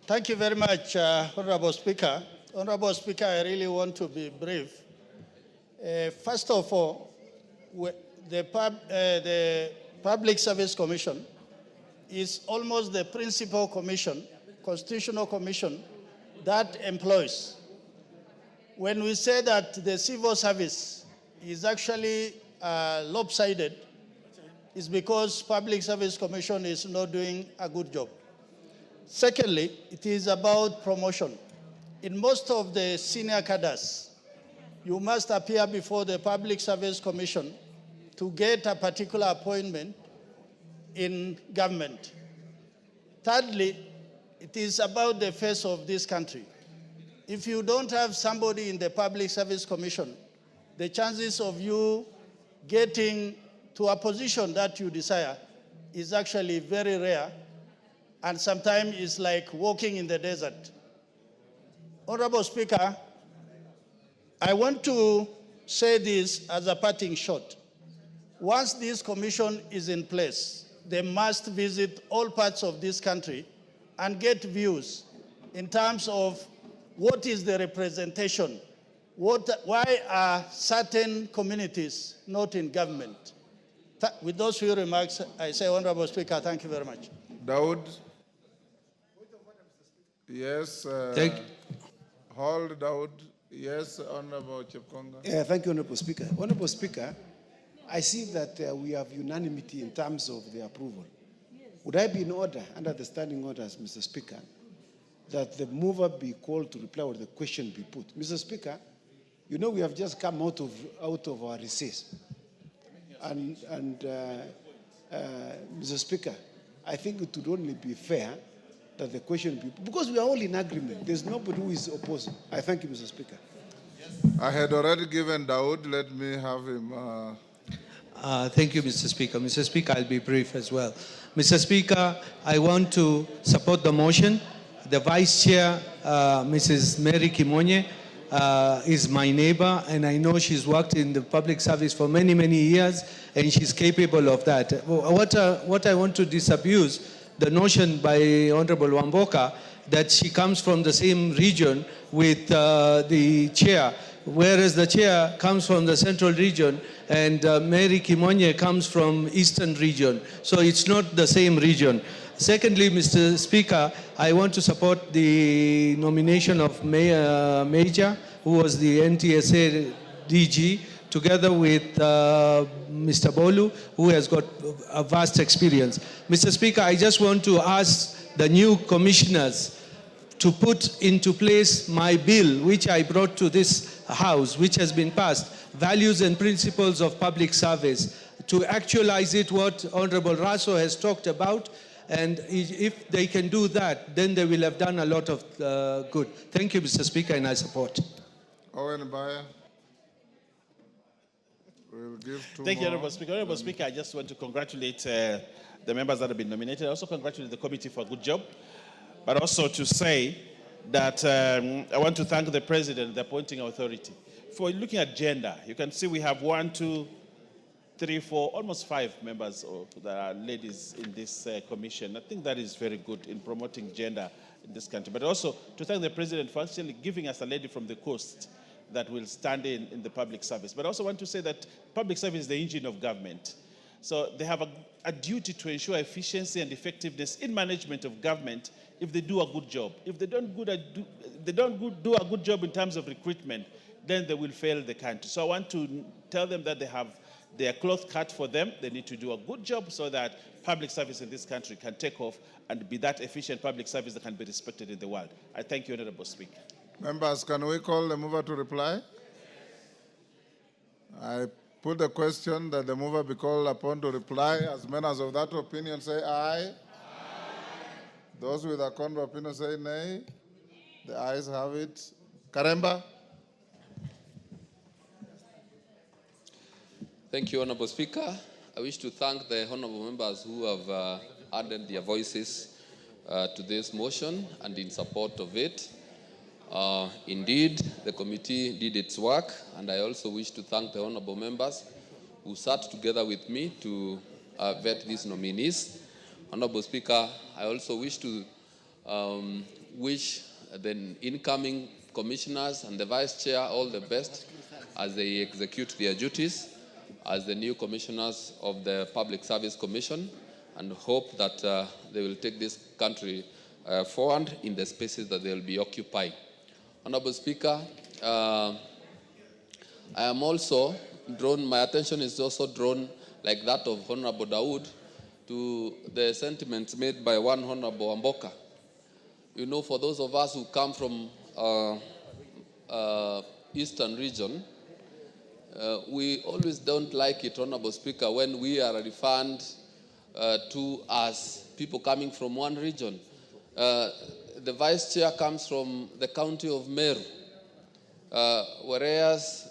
Thank you very much, Honorable Speaker. Honorable Speaker, I really want to be brief. First of all, the Public Service Commission is almost the principal commission, constitutional commission, that employs. When we say that the civil service is actually lopsided, it's because Public Service Commission is not doing a good job. Secondly, it is about promotion. In most of the senior cadres, you must appear before the Public Service Commission to get a particular appointment in government. Thirdly, it is about the face of this country. If you don't have somebody in the Public Service Commission, the chances of you getting to a position that you desire is actually very rare, and sometimes it's like walking in the desert. Honorable Speaker, I want to say this as a parting shot. Once this commission is in place, they must visit all parts of this country and get views in terms of what is the representation, why are certain communities not in government. With those few remarks, I say, Honorable Speaker, thank you very much. Daud. Yes. Hold, Daud. Yes, Honorable Chepkonga. Thank you, Honorable Speaker. Honorable Speaker, I see that we have unanimity in terms of the approval. Would I be in order, under the standing orders, Mr. Speaker, that the mover be called to reply or the question be put. Mr. Speaker, you know we have just come out of our recess. And Mr. Speaker, I think it would only be fair that the question be, because we are all in agreement. There's nobody who is opposing. I thank you, Mr. Speaker. I had already given Dawood. Let me have him. Thank you, Mr. Speaker. Mr. Speaker, I'll be brief as well. Mr. Speaker, I want to support the motion. The Vice Chair, Mrs. Mary Kimonye, is my neighbor, and I know she's worked in the public service for many, many years, and she's capable of that. What I want to disabuse the notion by Honorable Wamboka that she comes from the same region with the chair, whereas the chair comes from the central region and Mary Kimonye comes from eastern region. So it's not the same region. Secondly, Mr. Speaker, I want to support the nomination of Major, who was the NTSA DG, together with Mr. Bolu, who has got a vast experience. Mr. Speaker, I just want to ask the new commissioners to put into place my bill, which I brought to this House, which has been passed, Values and Principles of Public Service, to actualize it, what Honorable Raso has talked about. And if they can do that, then they will have done a lot of good. Thank you, Mr. Speaker, and I support. Owen Bayer. We'll give two Thank you, more. Honorable Speaker. Honorable Speaker, I just want to congratulate the members that have been nominated. I also congratulate the committee for a good job, but also to say that I want to thank the President, the appointing authority, for looking at gender. You can see we have 1, 2, 3, 4, almost 5 members that are ladies in this commission. I think that is very good in promoting gender in this country. But also to thank the President for actually giving us a lady from the coast that will stand in the public service. But I also want to say that public service is the engine of government. So they have a duty to ensure efficiency and effectiveness in management of government if they do a good job. If they don't do a good job in terms of recruitment, then they will fail the country. So I want to tell them that they have their cloth cut for them. They need to do a good job so that public service in this country can take off and be that efficient public service that can be respected in the world. I thank you, Honorable Speaker. Members, can we call the mover to reply? I put the question that the mover be called upon to reply. As many as of that opinion say aye. Aye. Those with a contrary opinion say nay. The ayes have it. Karemba. Thank you, Honorable Speaker. I wish to thank the honorable members who have added their voices to this motion and in support of it. Indeed, the committee did its work, and I also wish to thank the honorable members who sat together with me to vet these nominees. Honorable Speaker, I also wish to wish the incoming commissioners and the Vice Chair all the best as they execute their duties as the new commissioners of the Public Service Commission, and hope that they will take this country forward in the spaces that they will be occupying. Honorable Speaker, I am also drawn, my attention is also drawn, like that of Honorable Dawood, to the sentiments made by one Honorable Wamboka. You know, for those of us who come from Eastern region, we always don't like it, Honorable Speaker, when we are referred to as people coming from one region. The Vice Chair comes from the county of Meru, whereas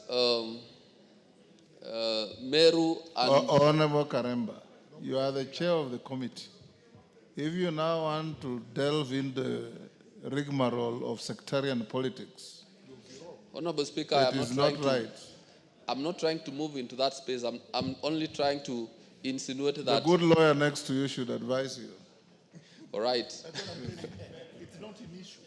Meru and... Honorable Karemba, you are the chair of the committee. If you now want to delve into the rigmarole of sectarian politics, Honorable Speaker, it is not right. I'm not trying to move into that space. I'm only trying to insinuate that... The good lawyer next to you should advise you. All right. It's not an issue.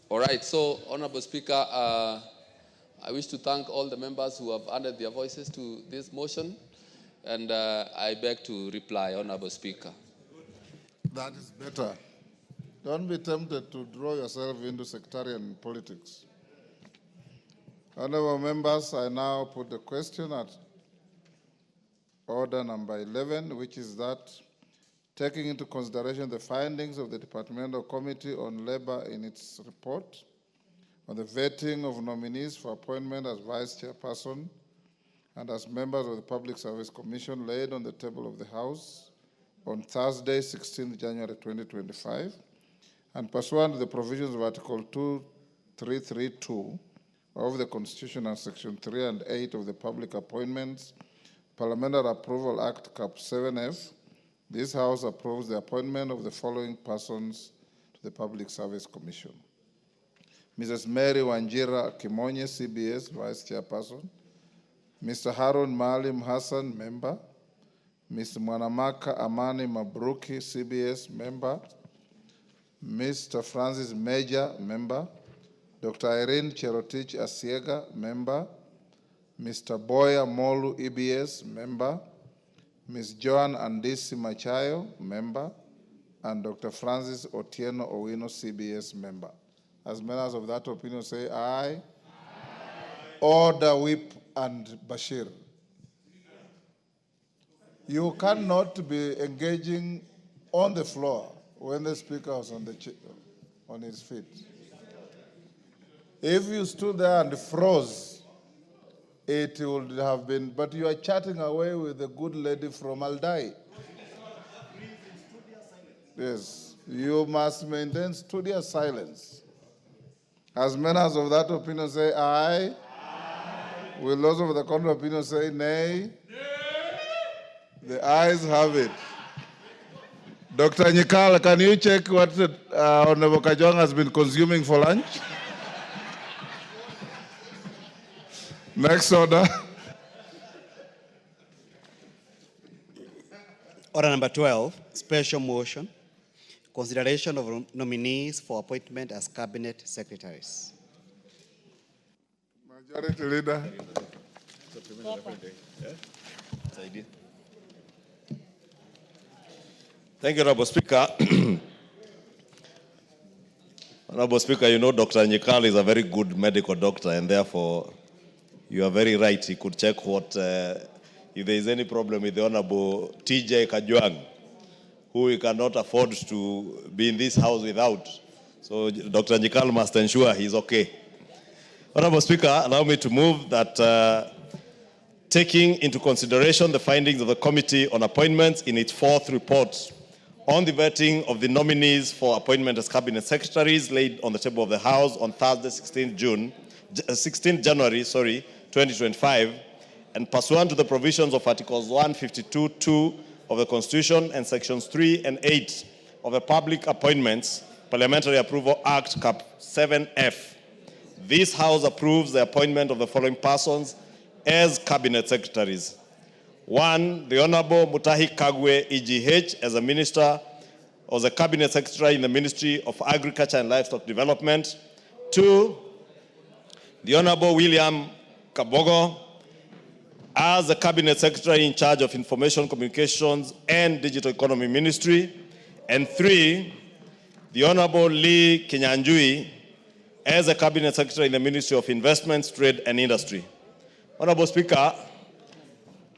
All right. So, Honorable Speaker, I wish to thank all the members who have added their voices to this motion, and I beg to reply, Honorable Speaker. That is better. Don't be tempted to draw yourself into sectarian politics. Honorable members, I now put the question at order number 11, which is that taking into consideration the findings of the Departmental Committee on Labor in its report on the vetting of nominees for appointment as Vice Chairperson and as members of the Public Service Commission laid on the table of the House on Thursday, 16th January 2025, and pursuant to the provisions of Article 2332 of the Constitution and Section 3 and 8 of the Public Appointments Parliamentary Approval Act, Cap 7F, this House approves the appointment of the following persons to the Public Service Commission. Mrs. Mary Wanjira Kimonye, CBS, Vice Chairperson. Mr. Harun Maalim Hassan, Member. Ms. Mwanamaka Amani Mabruki, CBS, Member. Mr. Francis Major, Member. Dr. Irene Cherotich Asiega, Member. Mr. Boya Molu, EBS, Member. Ms. Joan Andisi Machayo, Member. And Dr. Francis Otieno Owino, CBS, Member. As members of that opinion say aye. Aye. Order, Whip, and Bashir. You cannot be engaging on the floor when the speaker was on his feet. If you stood there and froze, it would have been, but you are chatting away with the good lady from Aldai. Yes, you must maintain studious silence. As members of that opinion say aye. Aye. Will those of the contrary opinion say nay? Nay. The ayes have it. Dr. Nyikal, can you check what Honorable Kajwang has been consuming for lunch? Next order. Order number 12, special motion. Consideration of nominees for appointment as cabinet secretaries. Majority Leader. Thank you, Honorable Speaker. Honorable Speaker, you know Dr. Nyikal is a very good medical doctor, and therefore you are very right. He could check what, if there is any problem with the Honorable TJ Kajwang, who we cannot afford to be in this house without. So Dr. Nyikal must ensure he's okay. Honorable Speaker, allow me to move that taking into consideration the findings of the Committee on Appointments in its fourth report on the vetting of the nominees for appointment as cabinet secretaries laid on the table of the House on Thursday, 16th January 2025, and pursuant to the provisions of Articles 152(2) of the Constitution and Sections 3 and 8 of the Public Appointments Parliamentary Approval Act, Cap 7F. This House approves the appointment of the following persons as cabinet secretaries. 1, the Honorable Mutahi Kagwe, EGH, as a minister or the cabinet secretary in the Ministry of Agriculture and Livestock Development. 2, the Honorable William Kabogo, as the cabinet secretary in charge of Information Communications and Digital Economy Ministry. And 3, the Honorable Lee Kinyanjui, as a cabinet secretary in the Ministry of Investments, Trade and Industry. Honorable Speaker,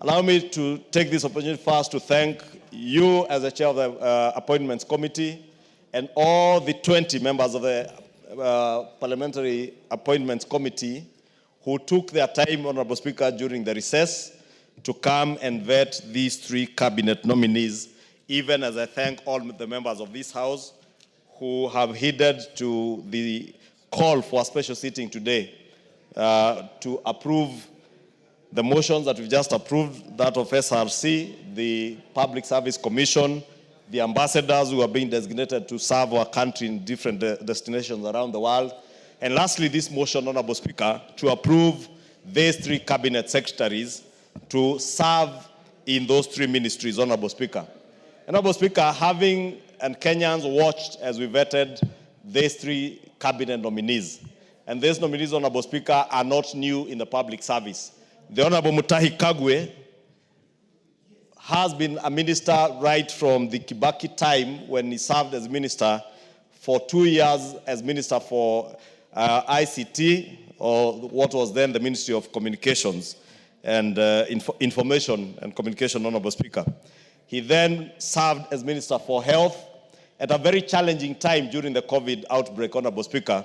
allow me to take this opportunity first to thank you as the chair of the Appointments Committee and all the 20 members of the Parliamentary Appointments Committee who took their time, Honorable Speaker, during the recess to come and vet these 3 cabinet nominees, even as I thank all the members of this House who have heeded to the call for a special sitting today to approve the motions that we've just approved, that of SRC, the Public Service Commission, the ambassadors who are being designated to serve our country in different destinations around the world. And lastly, this motion, Honorable Speaker, to approve these 3 cabinet secretaries to serve in those 3 ministries, Honorable Speaker. Honorable Speaker, having and Kenyans watched as we vetted these 3 cabinet nominees. And these nominees, Honorable Speaker, are not new in the public service. The Honorable Mutahi Kagwe has been a minister right from the Kibaki time when he served as minister for 2 years as minister for ICT, or what was then the Ministry of Communications and Information and Communication, Honorable Speaker. He then served as Minister for Health at a very challenging time during the COVID outbreak, Honorable Speaker.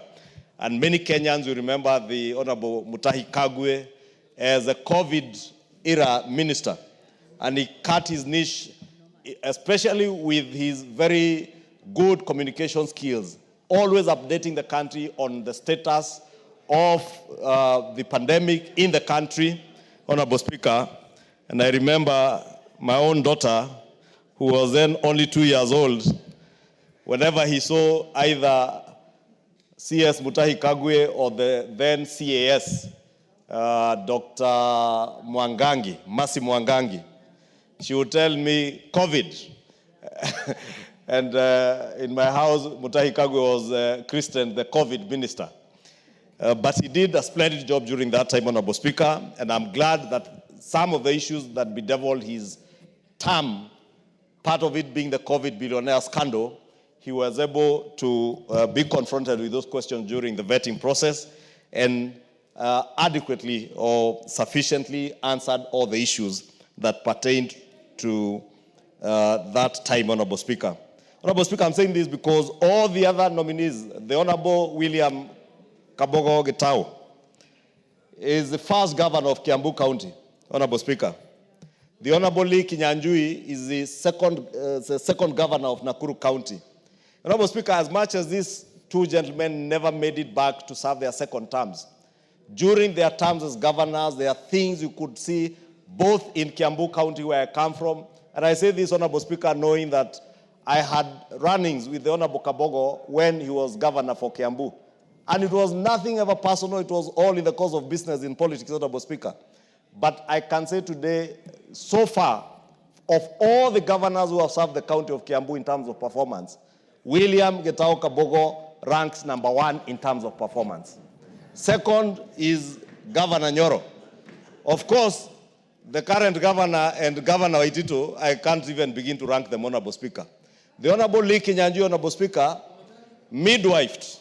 And many Kenyans will remember the Honorable Mutahi Kagwe as a COVID-era minister. And he cut his niche, especially with his very good communication skills, always updating the country on the status of the pandemic in the country, Honorable Speaker. And I remember my own daughter, who was then only 2 years old, whenever he saw either CS Mutahi Kagwe or the then CAS, Dr. Mwangangi, Masi Mwangangi, she would tell me, COVID. And in my house, Mutahi Kagwe was christened the COVID minister. But he did a splendid job during that time, Honorable Speaker, and I'm glad that some of the issues that bedeviled his term, part of it being the COVID billionaire scandal, he was able to be confronted with those questions during the vetting process and adequately or sufficiently answered all the issues that pertained to that time, Honorable Speaker. Honorable Speaker, I'm saying this because all the other nominees, the Honorable William Kabogo Getao is the first governor of Kiambu County, Honorable Speaker. The Honorable Lee Kinyanjui is the second governor of Nakuru County. Honorable Speaker, as much as these two gentlemen never made it back to serve their second terms, during their terms as governors, there are things you could see both in Kiambu County, where I come from, and I say this, Honorable Speaker, knowing that I had run-ins with the Honorable Kabogo when he was governor for Kiambu. And it was nothing ever personal, it was all in the course of business in politics, Honorable Speaker. But I can say today, so far, of all the governors who have served the county of Kiambu in terms of performance, William Getao Kabogo ranks #1 in terms of performance. Second is Governor Nyoro. Of course, the current governor and Governor Waitito, I can't even begin to rank them, Honorable Speaker. The Honorable Lee Kinyanjui, Honorable Speaker, midwifed.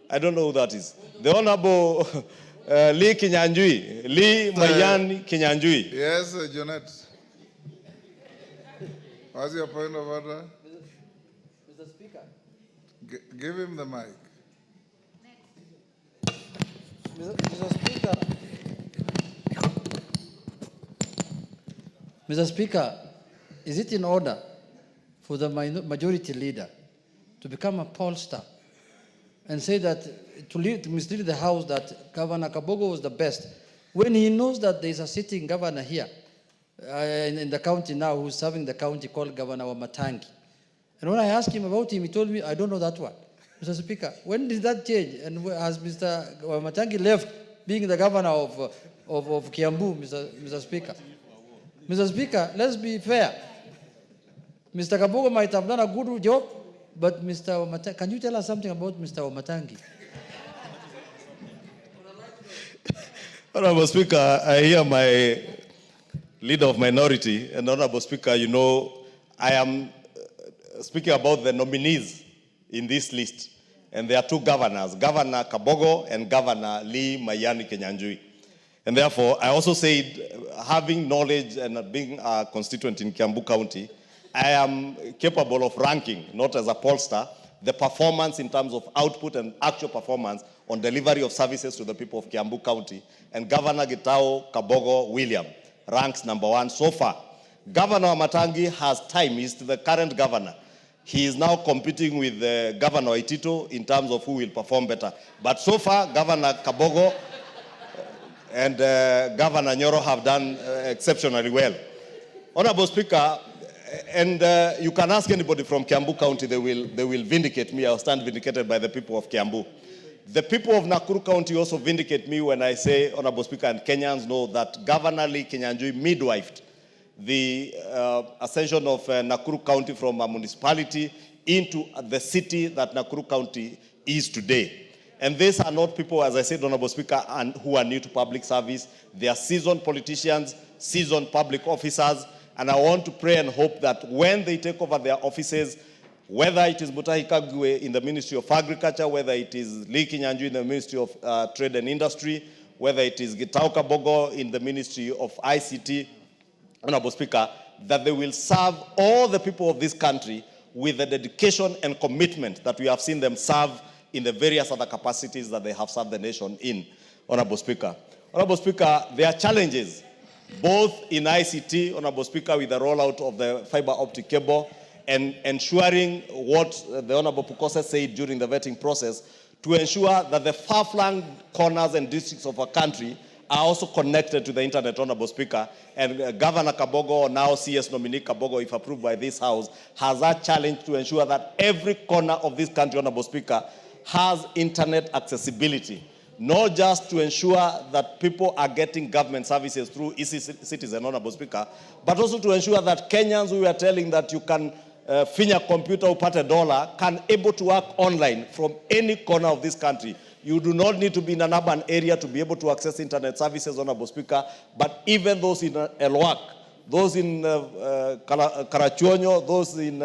I don't know who that is. The Honorable Lee Kinyanjui, Lee Mayan Kinyanjui. Yes, Janet. What's your point of order? Mr. Speaker. Give him the mic. Mr. Speaker, is it in order for the majority leader to become a pollster and say that, to mislead the House that Governor Kabogo was the best, when he knows that there is a sitting governor here in the county now who's serving the county called Governor Wamatangi? And when I asked him about him, he told me, I don't know that one. Mr. Speaker, when did that change? And has Mr. Wamatangi left being the governor of Kiambu, Mr. Speaker? Mr. Speaker, let's be fair. Mr. Kabogo might have done a good job, but Mr. Wamatangi, can you tell us something about Mr. Wamatangi? Honorable Speaker, I hear my leader of minority, and Honorable Speaker, you know, I am speaking about the nominees in this list. And there are two governors, Governor Kabogo and Governor Lee Mayani Kinyanjui. And therefore, I also said, having knowledge and being a constituent in Kiambu County, I am capable of ranking, not as a pollster, the performance in terms of output and actual performance on delivery of services to the people of Kiambu County. And Governor Getao Kabogo William ranks #1 so far. Governor Wamatangi has time. He's the current governor. He is now competing with Governor Waitito in terms of who will perform better. But so far, Governor Kabogo and Governor Nyoro have done exceptionally well. Honorable Speaker, and you can ask anybody from Kiambu County, they will vindicate me. I'll stand vindicated by the people of Kiambu. The people of Nakuru County also vindicate me when I say, Honorable Speaker, and Kenyans know that Governor Lee Kinyanjui midwifed the ascension of Nakuru County from a municipality into the city that Nakuru County is today. And these are not people, as I said, Honorable Speaker, who are new to public service. They are seasoned politicians, seasoned public officers, and I want to pray and hope that when they take over their offices, whether it is Mutahi Kagwe in the Ministry of Agriculture, whether it is Lee Kinyanjui in the Ministry of Trade and Industry, whether it is Getao Kabogo in the Ministry of ICT, Honorable Speaker, that they will serve all the people of this country with the dedication and commitment that we have seen them serve in the various other capacities that they have served the nation in, Honorable Speaker. Honorable Speaker, there are challenges, both in ICT, Honorable Speaker, with the rollout of the fiber optic cable and ensuring what the Honorable Pukose said during the vetting process, to ensure that the far-flung corners and districts of our country are also connected to the internet, Honorable Speaker. And Governor Kabogo, or now CS nominee Kabogo, if approved by this House, has a challenge to ensure that every corner of this country, Honorable Speaker, has internet accessibility. Not just to ensure that people are getting government services through e-citizen, Honorable Speaker, but also to ensure that Kenyans who are telling that you can finya computer upate $1 can able to work online from any corner of this country. You do not need to be in an urban area to be able to access internet services, Honorable Speaker, but even those in Elwak, those in Karachuonyo, those in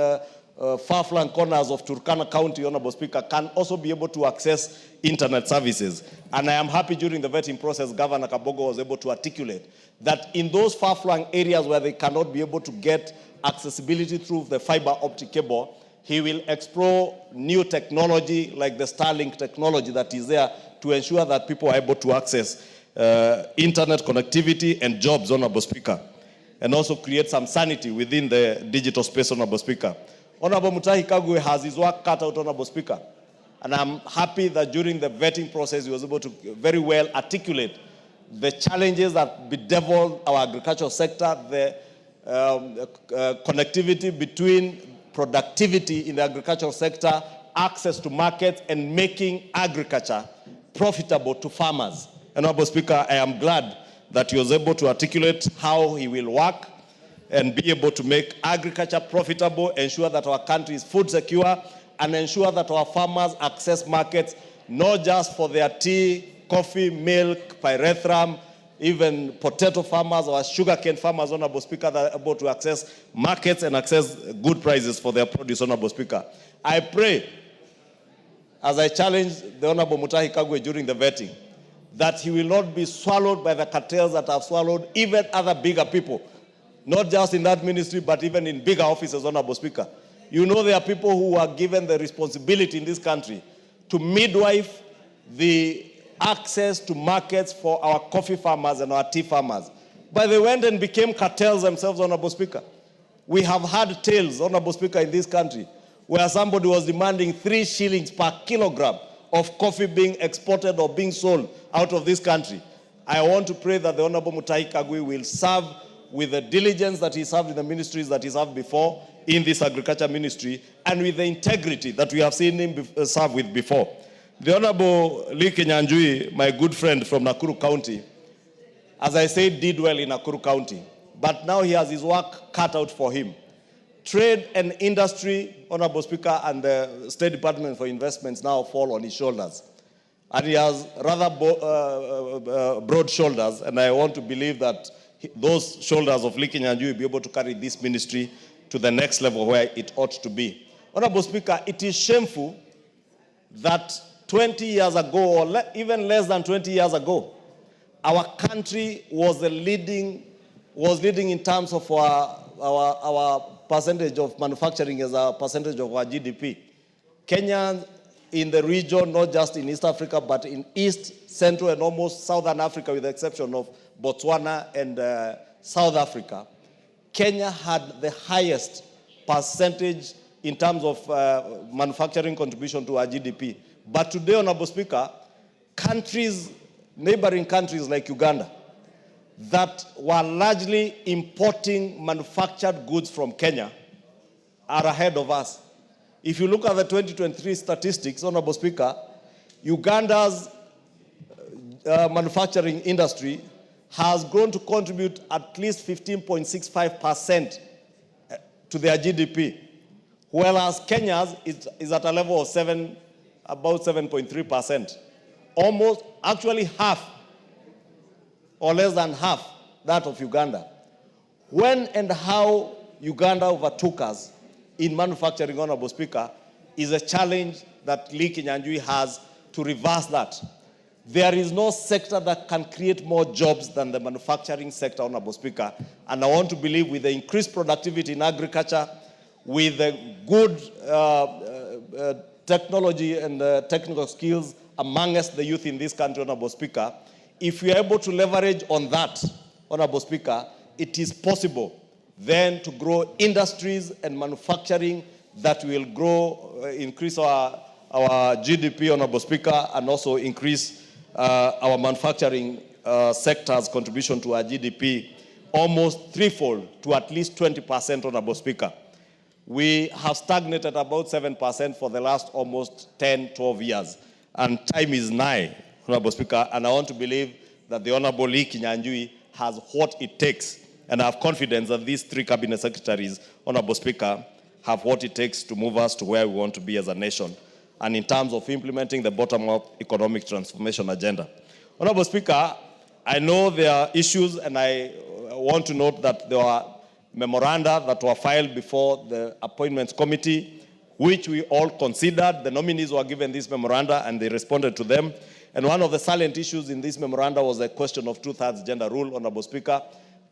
far-flung corners of Turkana County, Honorable Speaker, can also be able to access internet services. And I am happy during the vetting process, Governor Kabogo was able to articulate that in those far-flung areas where they cannot be able to get accessibility through the fiber optic cable, he will explore new technology like the Starlink technology that is there to ensure that people are able to access internet connectivity and jobs, Honorable Speaker, and also create some sanity within the digital space, Honorable Speaker. Honorable Mutahi Kagwe has his work cut out, Honorable Speaker, and I'm happy that during the vetting process he was able to very well articulate the challenges that bedevil our agricultural sector, the connectivity between productivity in the agricultural sector, access to markets, and making agriculture profitable to farmers. Honorable Speaker, I am glad that he was able to articulate how he will work and be able to make agriculture profitable, ensure that our country is food secure, and ensure that our farmers access markets, not just for their tea, coffee, milk, pyrethrum, even potato farmers or sugarcane farmers, Honorable Speaker, that are able to access markets and access good prices for their produce, Honorable Speaker. I pray, as I challenge the Honorable Mutahi Kagwe during the vetting, that he will not be swallowed by the cartels that have swallowed even other bigger people, not just in that ministry, but even in bigger offices, Honorable Speaker. You know there are people who are given the responsibility in this country to midwife the access to markets for our coffee farmers and our tea farmers. But they went and became cartels themselves, Honorable Speaker. We have had tales, Honorable Speaker, in this country, where somebody was demanding 3 shillings per kilogram of coffee being exported or being sold out of this country. I want to pray that the Honorable Mutahi Kagwe will serve with the diligence that he served in the ministries that he served before in this agriculture ministry, and with the integrity that we have seen him serve with before. The Honorable Lee Kinyanjui, my good friend from Nakuru County, as I said, did well in Nakuru County, but now he has his work cut out for him. Trade and industry, Honorable Speaker, and the State Department for Investments now fall on his shoulders. And he has rather broad shoulders, and I want to believe that those shoulders of Lee Kinyanjui will be able to carry this ministry to the next level where it ought to be. Honorable Speaker, it is shameful that 20 years ago, or even less than 20 years ago, our country was leading in terms of our percentage of manufacturing as a percentage of our GDP. Kenya in the region, not just in East Africa, but in East, Central, and almost Southern Africa, with the exception of Botswana and South Africa, Kenya had the highest percentage in terms of manufacturing contribution to our GDP. But today, Honorable Speaker, neighboring countries like Uganda, that were largely importing manufactured goods from Kenya, are ahead of us. If you look at the 2023 statistics, Honorable Speaker, Uganda's manufacturing industry has grown to contribute at least 15.65% to their GDP, whereas Kenya's is at a level of about 7.3%. Almost, actually half, or less than half, that of Uganda. When and how Uganda overtook us in manufacturing, Honorable Speaker, is a challenge that Lee Kinyanjui has to reverse that. There is no sector that can create more jobs than the manufacturing sector, Honorable Speaker. And I want to believe with the increased productivity in agriculture, with the good technology and technical skills amongst the youth in this country, Honorable Speaker, if we are able to leverage on that, Honorable Speaker, it is possible then to grow industries and manufacturing that will grow, increase our GDP, Honorable Speaker, and also increase our manufacturing sector's contribution to our GDP almost threefold to at least 20%, Honorable Speaker. We have stagnated about 7% for the last almost 10, 12 years. And time is nigh, Honorable Speaker, and I want to believe that the Honorable Lee Kinyanjui has what it takes, and I have confidence that these three cabinet secretaries, Honorable Speaker, have what it takes to move us to where we want to be as a nation, and in terms of implementing the bottom-up economic transformation agenda. Honorable Speaker, I know there are issues, and I want to note that there are memoranda that were filed before the Appointments Committee, which we all considered. The nominees were given these memoranda, and they responded to them. And one of the salient issues in this memoranda was the question of two-thirds gender rule, Honorable Speaker.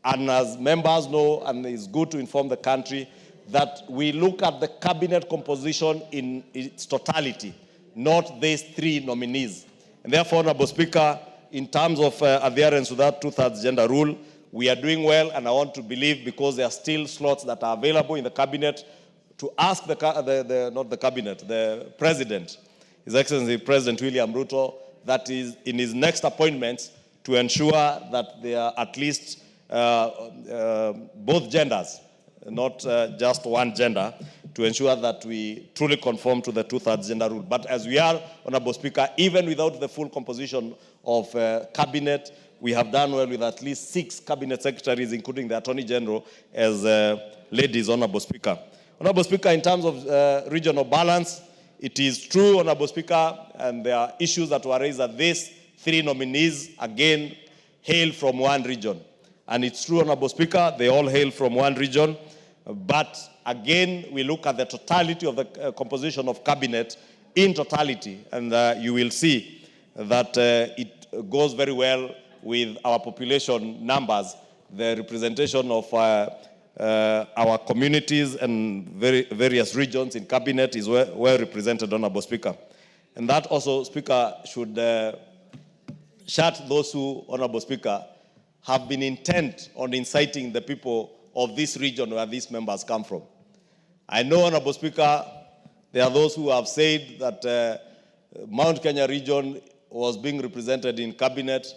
And as members know, and it's good to inform the country, that we look at the cabinet composition in its totality, not these three nominees. And therefore, Honorable Speaker, in terms of adherence to that two-thirds gender rule, we are doing well, and I want to believe, because there are still slots that are available in the cabinet, to ask the President, His Excellency President William Ruto, that is in his next appointments, to ensure that there are at least both genders, not just one gender, to ensure that we truly conform to the two-thirds gender rule. But as we are, Honorable Speaker, even without the full composition of cabinet, we have done well with at least 6 cabinet secretaries, including the Attorney General, as ladies, Honorable Speaker. Honorable Speaker, in terms of regional balance, it is true, Honorable Speaker, and there are issues that were raised that these 3 nominees, again, hail from one region. And it's true, Honorable Speaker, they all hail from one region. But again, we look at the totality of the composition of cabinet in totality, and you will see that it goes very well with our population numbers. The representation of our communities and various regions in cabinet is well represented, Honorable Speaker. And that also, Speaker, should shut those who, Honorable Speaker, have been intent on inciting the people of this region where these members come from. I know, Honorable Speaker, there are those who have said that Mount Kenya region was being represented in cabinet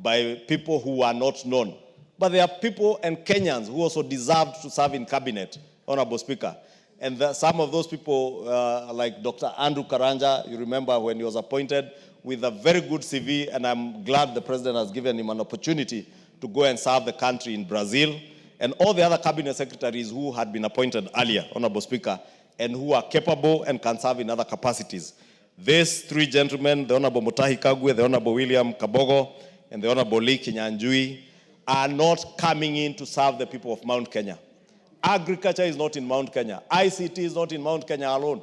by people who are not known. But there are people and Kenyans who also deserve to serve in cabinet, Honorable Speaker. And some of those people, like Dr. Andrew Karanja, you remember when he was appointed, with a very good CV, and I'm glad the President has given him an opportunity to go and serve the country in Brazil, and all the other cabinet secretaries who had been appointed earlier, Honorable Speaker, and who are capable and can serve in other capacities. These 3 gentlemen, the Honorable Mutahi Kagwe, the Honorable William Kabogo, and the Honorable Lee Kinyanjui, are not coming in to serve the people of Mount Kenya. Agriculture is not in Mount Kenya. ICT is not in Mount Kenya alone.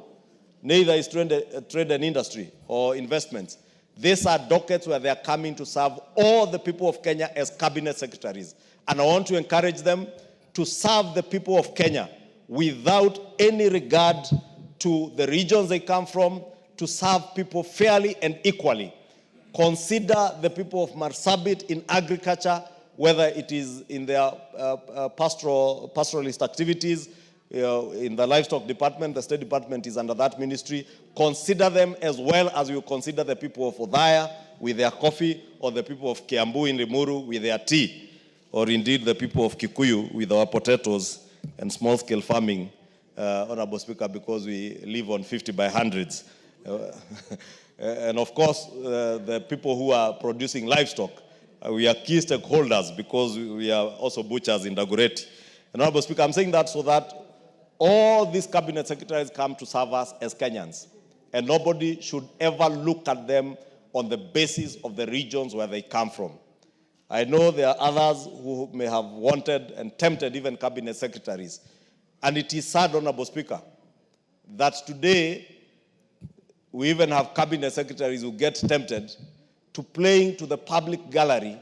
Neither is trade and industry or investments. These are dockets where they are coming to serve all the people of Kenya as cabinet secretaries. And I want to encourage them to serve the people of Kenya without any regard to the regions they come from, to serve people fairly and equally. Consider the people of Marsabit in agriculture, whether it is in their pastoralist activities, in the livestock department, the State Department is under that ministry. Consider them as well as you consider the people of Othaya with their coffee, or the people of Kiambu in Limuru with their tea, or indeed the people of Kikuyu with our potatoes and small-scale farming, Honorable Speaker, because we live on 50 by hundreds. And of course, the people who are producing livestock, we are key stakeholders because we are also butchers in Dagoretti. And Honorable Speaker, I'm saying that so that all these cabinet secretaries come to serve us as Kenyans. And nobody should ever look at them on the basis of the regions where they come from. I know there are others who may have wanted and tempted even cabinet secretaries. And it is sad, Honorable Speaker, that today we even have cabinet secretaries who get tempted to playing to the public gallery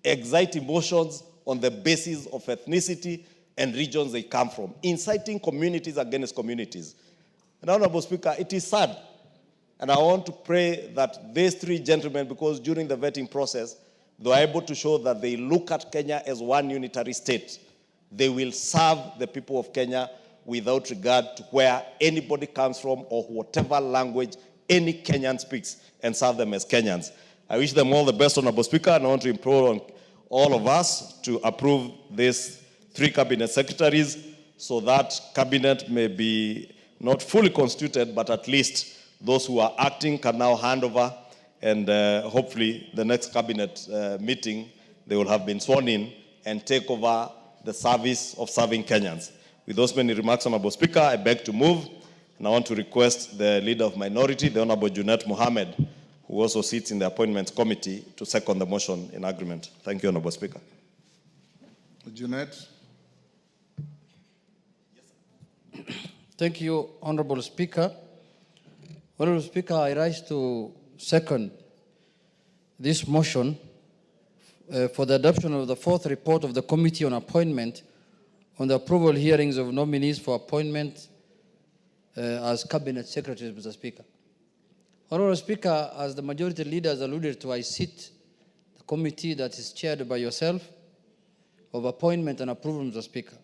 excite emotions on the basis of ethnicity and regions they come from, inciting communities against communities. And Honorable Speaker, it is sad. And I want to pray that these three gentlemen, because during the vetting process, they were able to show that they look at Kenya as one unitary state. They will serve the people of Kenya without regard to where anybody comes from or whatever language any Kenyan speaks, and serve them as Kenyans. I wish them all the best, Honorable Speaker, and I want to implore on all of us to approve these three cabinet secretaries so that cabinet may be not fully constituted, but at least those who are acting can now hand over, and hopefully the next cabinet meeting, they will have been sworn in and take over the service of serving Kenyans. With those many remarks, Honorable Speaker, I beg to move, and I want to request the Leader of Minority, the Honorable Junet Mohammed, who also sits in the Appointments Committee, to second the motion in agreement. Thank you, Honorable Speaker. Junet. Thank you, Honorable Speaker. Honorable Speaker, I rise to second this motion for the adoption of the fourth report of the Committee on Appointment on the approval hearings of nominees for appointment as Cabinet Secretaries, Mr. Speaker. Honorable Speaker, as the Majority Leader has alluded to, I sit the committee that is chaired by yourself of appointment and approval, Mr. Speaker.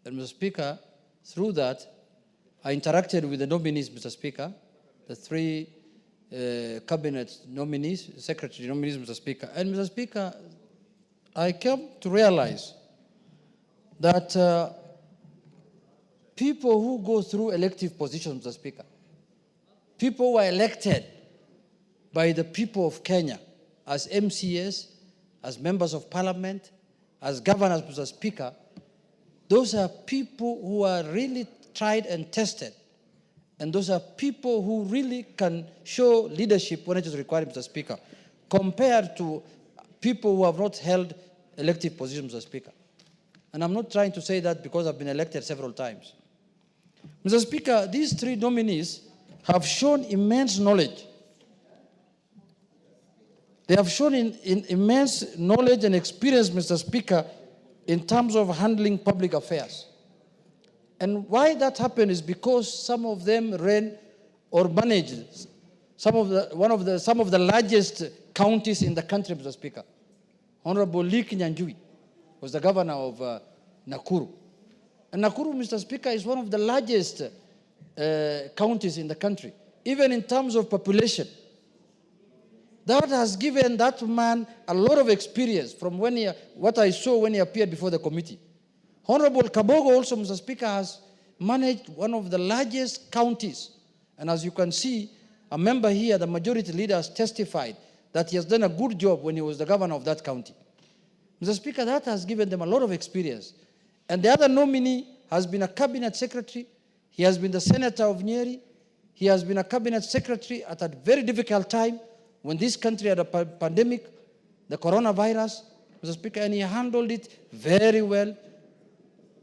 And Mr. Speaker, through that, I interacted with the nominees, Mr. Speaker, the three cabinet nominees, secretary nominees, Mr. Speaker. And Mr. Speaker, I came to realize that people who go through elective positions, Mr. Speaker, people who are elected by the people of Kenya as MCAs, as members of parliament, as governors, Mr. Speaker, those are people who are really tried and tested. And those are people who really can show leadership when it is required, Mr. Speaker, compared to people who have not held elective positions, Mr. Speaker. And I'm not trying to say that because I've been elected several times. Mr. Speaker, these three nominees have shown immense knowledge. They have shown immense knowledge and experience, Mr. Speaker, in terms of handling public affairs. And why that happened is because some of them ran or managed some of the largest counties in the country, Mr. Speaker. Honorable Lee Kinyanjui was the governor of Nakuru. And Nakuru, Mr. Speaker, is one of the largest counties in the country, even in terms of population. That has given that man a lot of experience from what I saw when he appeared before the committee. Honorable Kabogo also, Mr. Speaker, has managed one of the largest counties. And as you can see, a member here, the Majority Leader, has testified that he has done a good job when he was the governor of that county. Mr. Speaker, that has given them a lot of experience. And the other nominee has been a cabinet secretary. He has been the senator of Nyeri. He has been a cabinet secretary at a very difficult time when this country had a pandemic, the coronavirus, Mr. Speaker, and he handled it very well.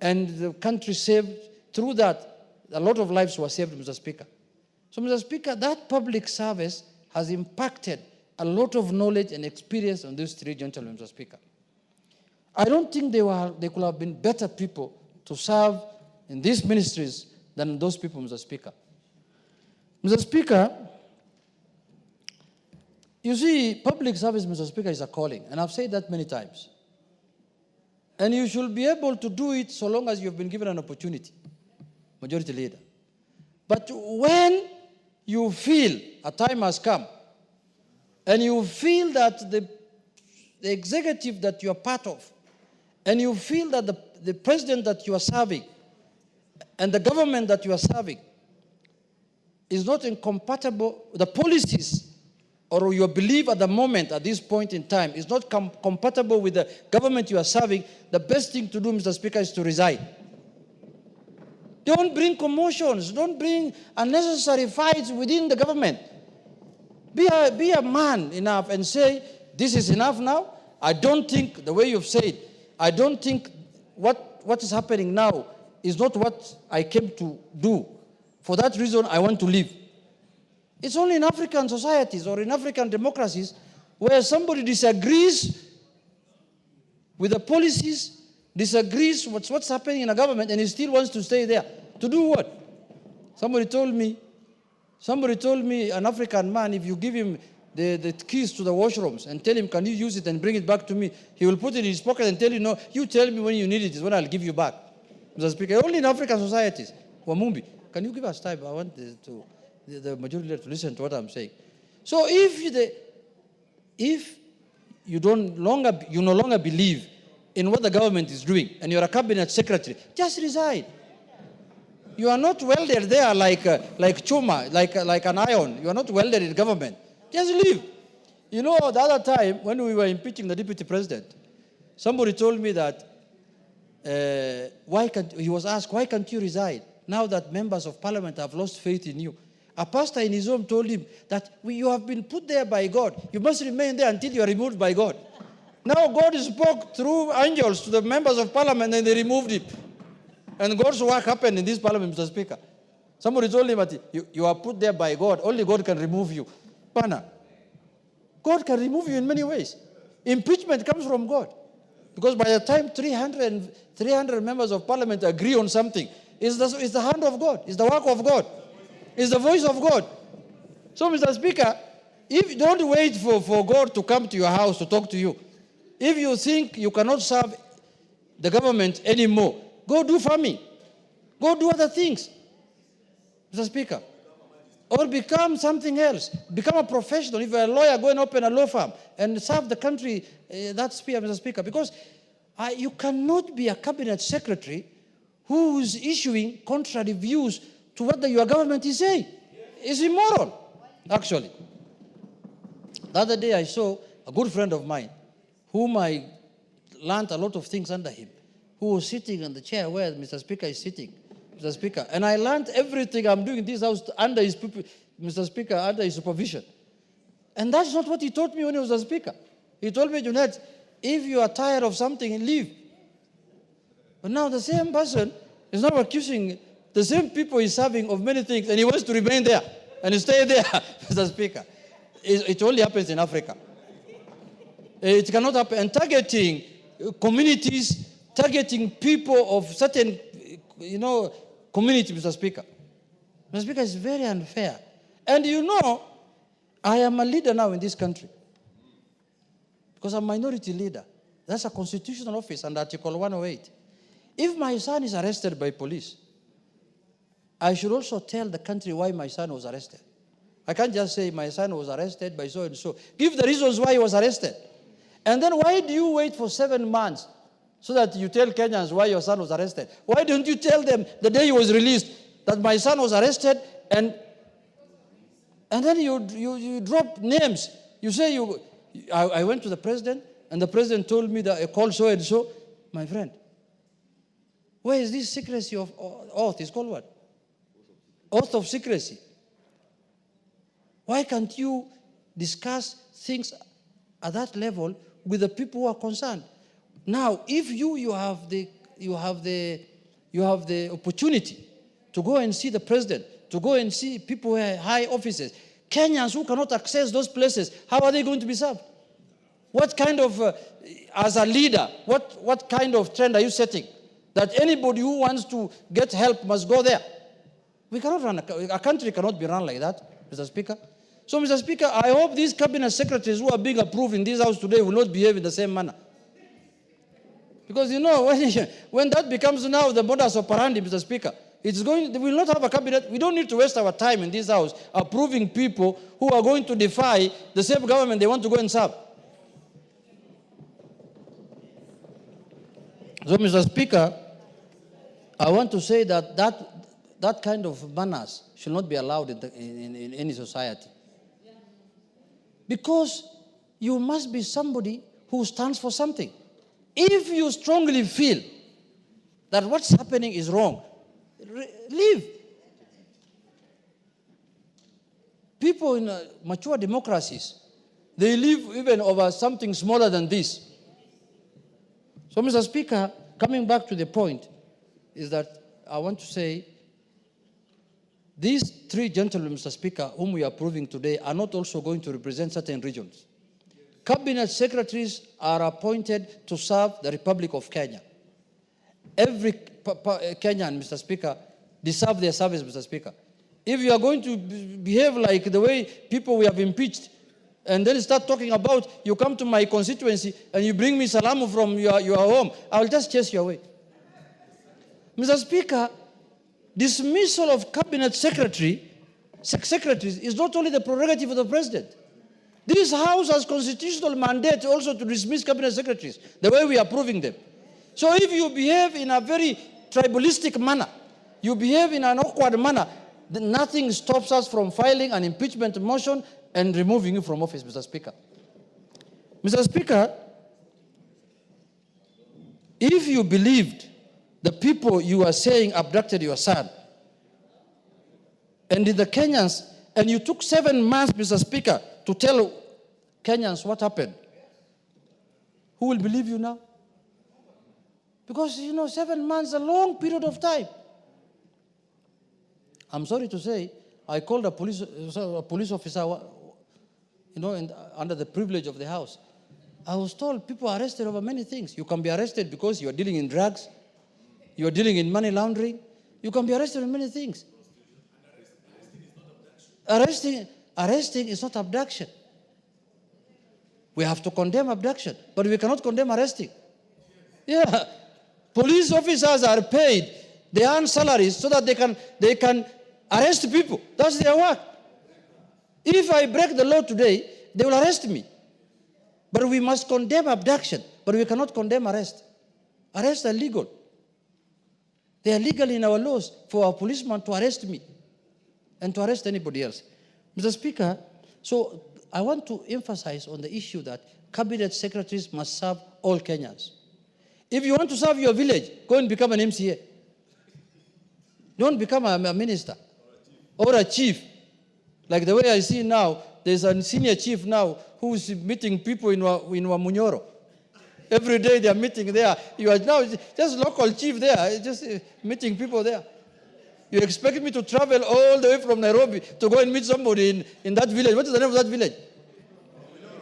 And the country saved, through that, a lot of lives were saved, Mr. Speaker. So, Mr. Speaker, that public service has impacted a lot of knowledge and experience on these three gentlemen, Mr. Speaker. I don't think they could have been better people to serve in these ministries than those people, Mr. Speaker. Mr. Speaker, you see, public service, Mr. Speaker, is a calling, and I've said that many times. And you should be able to do it so long as you've been given an opportunity, Majority Leader. But when you feel a time has come, and you feel that the executive that you are part of, and you feel that the president that you are serving, and the government that you are serving, is not incompatible, the policies or your belief at the moment, at this point in time, is not compatible with the government you are serving, the best thing to do, Mr. Speaker, is to resign. Don't bring commotions. Don't bring unnecessary fights within the government. Be a man enough and say, this is enough now. I don't think, the way you've said, I don't think what is happening now is not what I came to do. For that reason, I want to leave. It's only in African societies or in African democracies where somebody disagrees with the policies, disagrees with what's happening in a government, and he still wants to stay there. To do what? Somebody told me, an African man, if you give him the keys to the washrooms and tell him, can you use it and bring it back to me, he will put it in his pocket and tell you, no, you tell me when you need it is when I'll give you back. Mr. Speaker, only in African societies. Wamumbi, can you give us time? I want the majority leader to listen to what I'm saying. So if you no longer believe in what the government is doing and you're a cabinet secretary, just resign. You are not welded there like chuma, like an iron. You are not welded in government. Just leave. You know, the other time when we were impeaching the deputy president, somebody told me that he was asked, why can't you resign now that members of parliament have lost faith in you? A pastor in his home told him that you have been put there by God. You must remain there until you are removed by God. Now God spoke through angels to the members of parliament and they removed him. And God's work happened in this parliament, Mr. Speaker. Somebody told him that you are put there by God. Only God can remove you. Pana. God can remove you in many ways. Impeachment comes from God. Because by the time 300 members of parliament agree on something, it's the hand of God. It's the work of God. It's the voice of God. So, Mr. Speaker, if you don't wait for God to come to your house to talk to you, if you think you cannot serve the government anymore, go do farming. Go do other things, Mr. Speaker. Or become something else. Become a professional. If you're a lawyer, go and open a law firm and serve the country that sphere, Mr. Speaker. Because you cannot be a cabinet secretary who is issuing contrary views to what your government is saying. It's immoral, actually. The other day I saw a good friend of mine, whom I learned a lot of things under him, who was sitting on the chair where Mr. Speaker is sitting, Mr. Speaker. And I learned everything I'm doing in this house under his, Mr. Speaker, under his supervision. And that's not what he taught me when he was a speaker. He told me, Junaid, if you are tired of something, leave. But now the same person is now accusing the same people he's serving of many things, and he wants to remain there and stay there, Mr. Speaker. It only happens in Africa. It cannot happen. And targeting communities, targeting people of certain, community, Mr. Speaker. Mr. Speaker, is very unfair. And I am a leader now in this country. Because I'm a minority leader. That's a constitutional office under Article 108. If my son is arrested by police, I should also tell the country why my son was arrested. I can't just say my son was arrested by so and so. Give the reasons why he was arrested. And then why do you wait for 7 months so that you tell Kenyans why your son was arrested? Why don't you tell them the day he was released that my son was arrested, and then you drop names. You say I went to the president and the president told me that I called so and so. My friend, where is this secrecy of oath? It's called what? Oath of secrecy. Why can't you discuss things at that level with the people who are concerned? Now, if you have the opportunity to go and see the president, to go and see people who are high offices, Kenyans who cannot access those places, how are they going to be served? What kind of, as a leader, what kind of trend are you setting? That anybody who wants to get help must go there. We cannot run, a country cannot be run like that, Mr. Speaker. So, Mr. Speaker, I hope these cabinet secretaries who are being approved in this house today will not behave in the same manner. Because, when that becomes now the modus operandi, Mr. Speaker, we will not have a cabinet. We don't need to waste our time in this house approving people who are going to defy the same government they want to go and serve. So, Mr. Speaker, I want to say that kind of manners should not be allowed in any society. Because you must be somebody who stands for something. If you strongly feel that what's happening is wrong, leave. People in mature democracies, they live even over something smaller than this. So, Mr. Speaker, coming back to the point, is that I want to say these three gentlemen, Mr. Speaker, whom we are approving today, are not also going to represent certain regions. Cabinet secretaries are appointed to serve the Republic of Kenya. Every Kenyan, Mr. Speaker, deserve their service, Mr. Speaker. If you are going to behave like the way people we have impeached, and then start talking about, you come to my constituency and you bring me salamu from your home, I will just chase you away. Mr. Speaker, dismissal of cabinet secretaries is not only the prerogative of the president. This House has constitutional mandate also to dismiss cabinet secretaries, the way we are approving them. So if you behave in a very tribalistic manner, you behave in an awkward manner, then nothing stops us from filing an impeachment motion and removing you from office, Mr. Speaker. Mr. Speaker, if you believed the people you are saying abducted your son, and the Kenyans, and you took 7 months, Mr. Speaker, to tell Kenyans what happened, who will believe you now? Because, 7 months is a long period of time. I'm sorry to say, I called a police officer, under the privilege of the House. I was told people are arrested over many things. You can be arrested because you are dealing in drugs. You are dealing in money laundering. You can be arrested in many things. Arresting is not abduction. We have to condemn abduction, but we cannot condemn arresting. Yeah. Police officers are paid. They earn salaries so that they can arrest people. That's their work. If I break the law today, they will arrest me. But we must condemn abduction, but we cannot condemn arrest. Arrests are legal. They are legal in our laws for a policeman to arrest me and to arrest anybody else. Mr. Speaker, so I want to emphasize on the issue that cabinet secretaries must serve all Kenyans. If you want to serve your village, go and become an MCA. Don't become a minister or a chief. Like the way I see now, there's a senior chief now who's meeting people in Wamunyoro. Every day they are meeting there. You are now just local chief there, just meeting people there. You expect me to travel all the way from Nairobi to go and meet somebody in that village. What is the name of that village?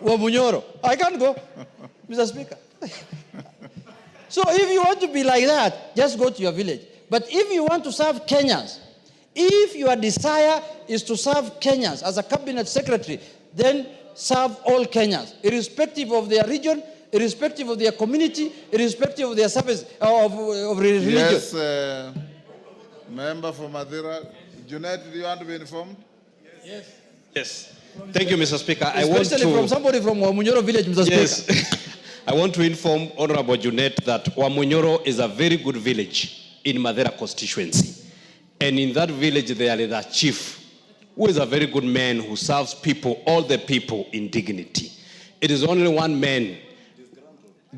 Wamunyoro. I can't go, Mr. Speaker. So if you want to be like that, just go to your village. But if you want to serve Kenyans, if your desire is to serve Kenyans as a cabinet secretary, then serve all Kenyans, irrespective of their region, irrespective of their community, irrespective of their service, of religion. Yes, member for Madeira. Junet, do you want to be informed? Yes. Yes. Thank you, Mr. Speaker. Especially from somebody from Wamunyoro village, Mr. Speaker. Yes. I want to inform Honorable Junet that Wamunyoro is a very good village in Madeira constituency. And in that village there is a chief who is a very good man who serves people, all the people in dignity. It is only one man,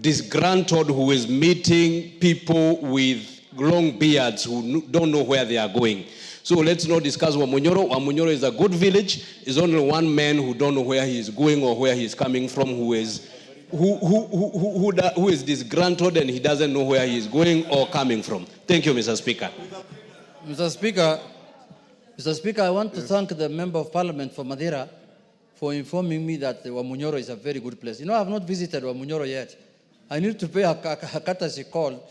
disgruntled, who is meeting people with long beards who don't know where they are going. So let's not discuss Wamunyoro. Wamunyoro is a good village. It's only one man who don't know where he is going or where he is coming from, who is disgruntled and he doesn't know where he is going or coming from. Thank you, Mr. Speaker. Mr. Speaker, I want to thank the Member of Parliament for Madeira for informing me that Wamunyoro is a very good place. I have not visited Wamunyoro yet. I need to pay a courtesy call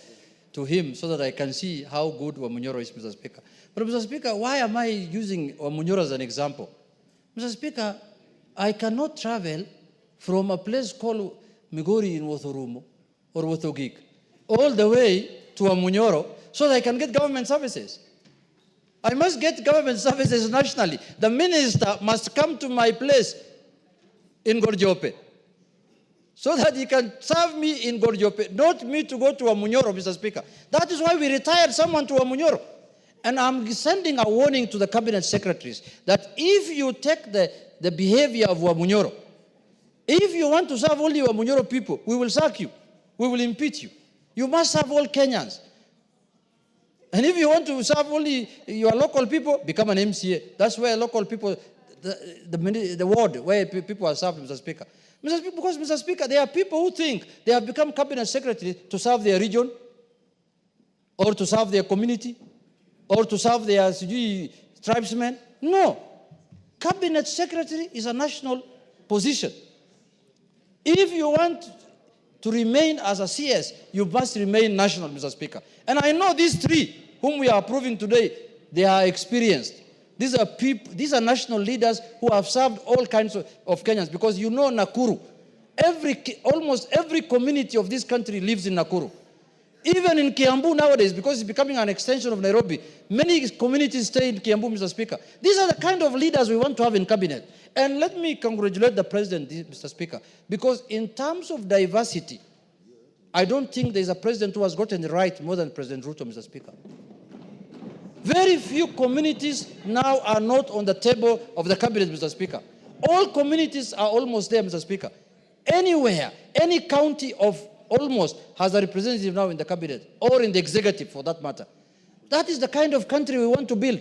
to him so that I can see how good Wamunyoro is, Mr. Speaker. But Mr. Speaker, why am I using Wamunyoro as an example? Mr. Speaker, I cannot travel from a place called Migori in Wothorumo or Wothogik all the way to Wamunyoro so that I can get government services. I must get government services nationally. The minister must come to my place in Gorjope so that he can serve me in Gorjope, not me to go to Wamunyoro, Mr. Speaker. That is why we retired someone to Wamunyoro. And I'm sending a warning to the cabinet secretaries that if you take the behavior of Wamunyoro, if you want to serve only Wamunyoro people, we will sack you. We will impeach you. You must serve all Kenyans. And if you want to serve only your local people, become an MCA. That's where local people, the ward where people are served, Mr. Speaker. Because, Mr. Speaker, there are people who think they have become cabinet secretary to serve their region, or to serve their community, or to serve their tribesmen. No. Cabinet secretary is a national position. If you want to remain as a CS, you must remain national, Mr. Speaker. And I know these three whom we are approving today, they are experienced. These are people, these are national leaders who have served all kinds of Kenyans, because you know Nakuru, almost every community of this country lives in Nakuru. Even in Kiambu nowadays, because it's becoming an extension of Nairobi, many communities stay in Kiambu, Mr. Speaker. These are the kind of leaders we want to have in cabinet. And let me congratulate the president, Mr. Speaker, because in terms of diversity, I don't think there's a president who has gotten it right more than President Ruto, Mr. Speaker. Very few communities now are not on the table of the cabinet, Mr. Speaker. All communities are almost there, Mr. Speaker. Anywhere, any county of almost has a representative now in the cabinet or in the executive for that matter. That is the kind of country we want to build.